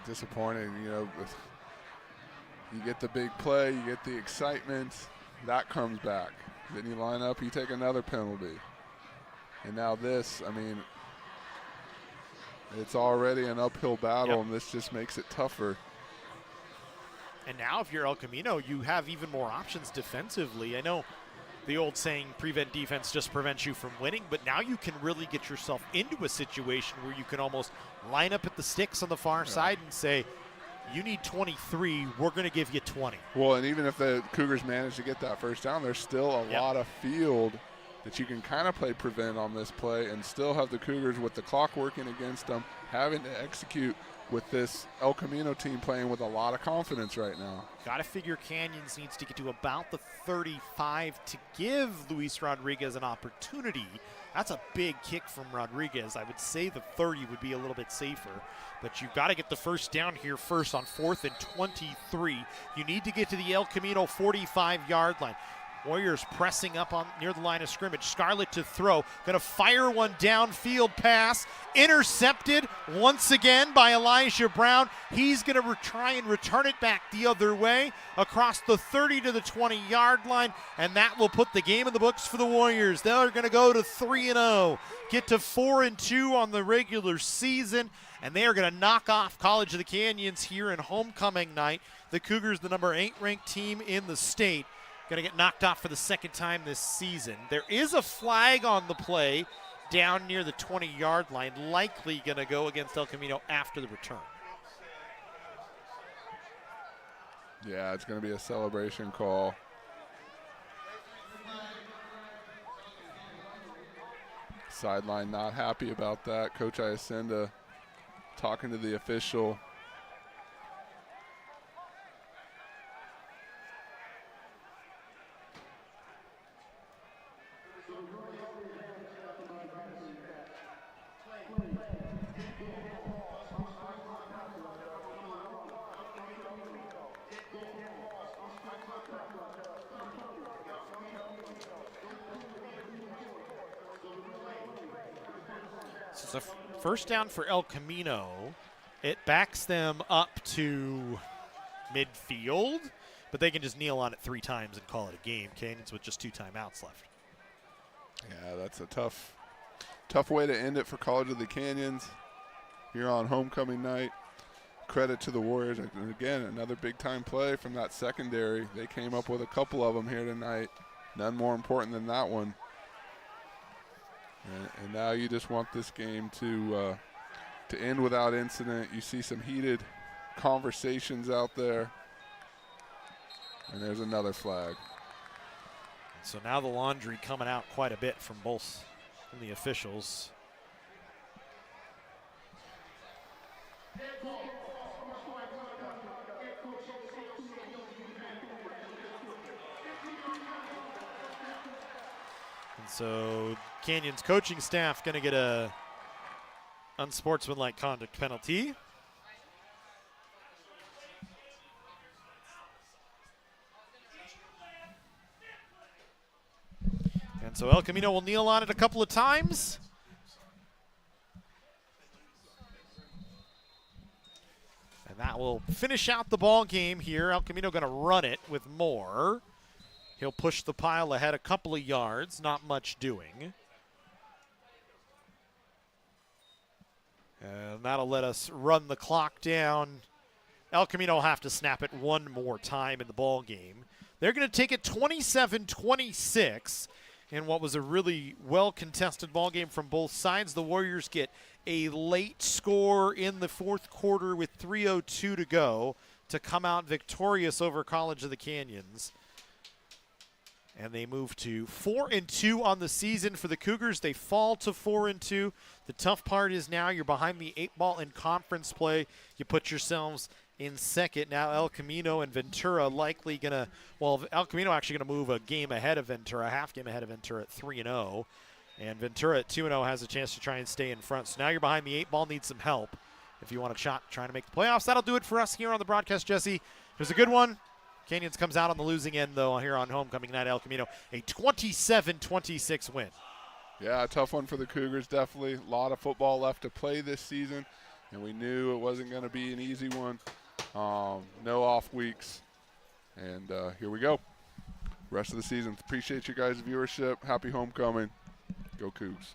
[SPEAKER 2] Disappointing, you get the big play, you get the excitement, that comes back. Then you line up, you take another penalty. And now this, I mean, it's already an uphill battle, and this just makes it tougher.
[SPEAKER 1] And now if you're El Camino, you have even more options defensively. I know the old saying, prevent defense just prevents you from winning, but now you can really get yourself into a situation where you can almost line up at the sticks on the far side and say, you need 23, we're going to give you 20.
[SPEAKER 2] Well, and even if the Cougars manage to get that first down, there's still a lot of field that you can kind of play prevent on this play and still have the Cougars with the clock working against them, having to execute with this El Camino team playing with a lot of confidence right now.
[SPEAKER 1] Got to figure Canyons needs to get to about the 35 to give Luis Rodriguez an opportunity. That's a big kick from Rodriguez. I would say the 30 would be a little bit safer, but you've got to get the first down here first on 4th and 23. You need to get to the El Camino 45-yard line. Warriors pressing up on near the line of scrimmage. Scarlett to throw. Going to fire one downfield pass. Intercepted once again by Elijah Brown. He's going to try and return it back the other way across the 30 to the 20-yard line, and that will put the game in the books for the Warriors. They're going to go to 3-0, get to 4-2 on the regular season, and they are going to knock off College of the Canyons here in homecoming night. The Cougars, the number 8 ranked team in the state, going to get knocked off for the second time this season. There is a flag on the play down near the 20-yard line, likely going to go against El Camino after the return.
[SPEAKER 2] Yeah, it's going to be a celebration call. Sideline not happy about that. Coach Iacenda talking to the official.
[SPEAKER 1] It's a first down for El Camino. It backs them up to midfield, but they can just kneel on it 3 times and call it a game. Canyons with just 2 timeouts left.
[SPEAKER 2] Yeah, that's a tough way to end it for College of the Canyons here on homecoming night. Credit to the Warriors. And again, another big-time play from that secondary. They came up with a couple of them here tonight. None more important than that one. And now you just want this game to end without incident. You see some heated conversations out there. And there's another flag.
[SPEAKER 1] So now the laundry coming out quite a bit from the officials. And so Canyons coaching staff going to get a unsportsmanlike conduct penalty. So El Camino will kneel on it a couple of times. And that will finish out the ball game here. El Camino going to run it with more. He'll push the pile ahead a couple of yards, not much doing. And that'll let us run the clock down. El Camino will have to snap it one more time in the ball game. They're going to take it 27-26 in what was a really well-contested ball game from both sides. The Warriors get a late score in the fourth quarter with 3:02 to go to come out victorious over College of the Canyons. And they move to 4-2 on the season for the Cougars. They fall to 4-2. The tough part is now you're behind the 8-ball in conference play. You put yourselves in second. Now El Camino and Ventura likely going to, well, El Camino actually going to move a game ahead of Ventura, a half game ahead of Ventura at 3-0. And Ventura at 2-0 has a chance to try and stay in front. So now you're behind the 8-ball, needs some help if you want a shot trying to make the playoffs. That'll do it for us here on the broadcast, Jesse. It was a good one. Canyons comes out on the losing end, though, here on homecoming night. El Camino, a 27-26 win.
[SPEAKER 2] Yeah, a tough one for the Cougars, definitely. A lot of football left to play this season, and we knew it wasn't going to be an easy one. No off weeks, and here we go. Rest of the season. Appreciate you guys' viewership. Happy homecoming. Go Cougs.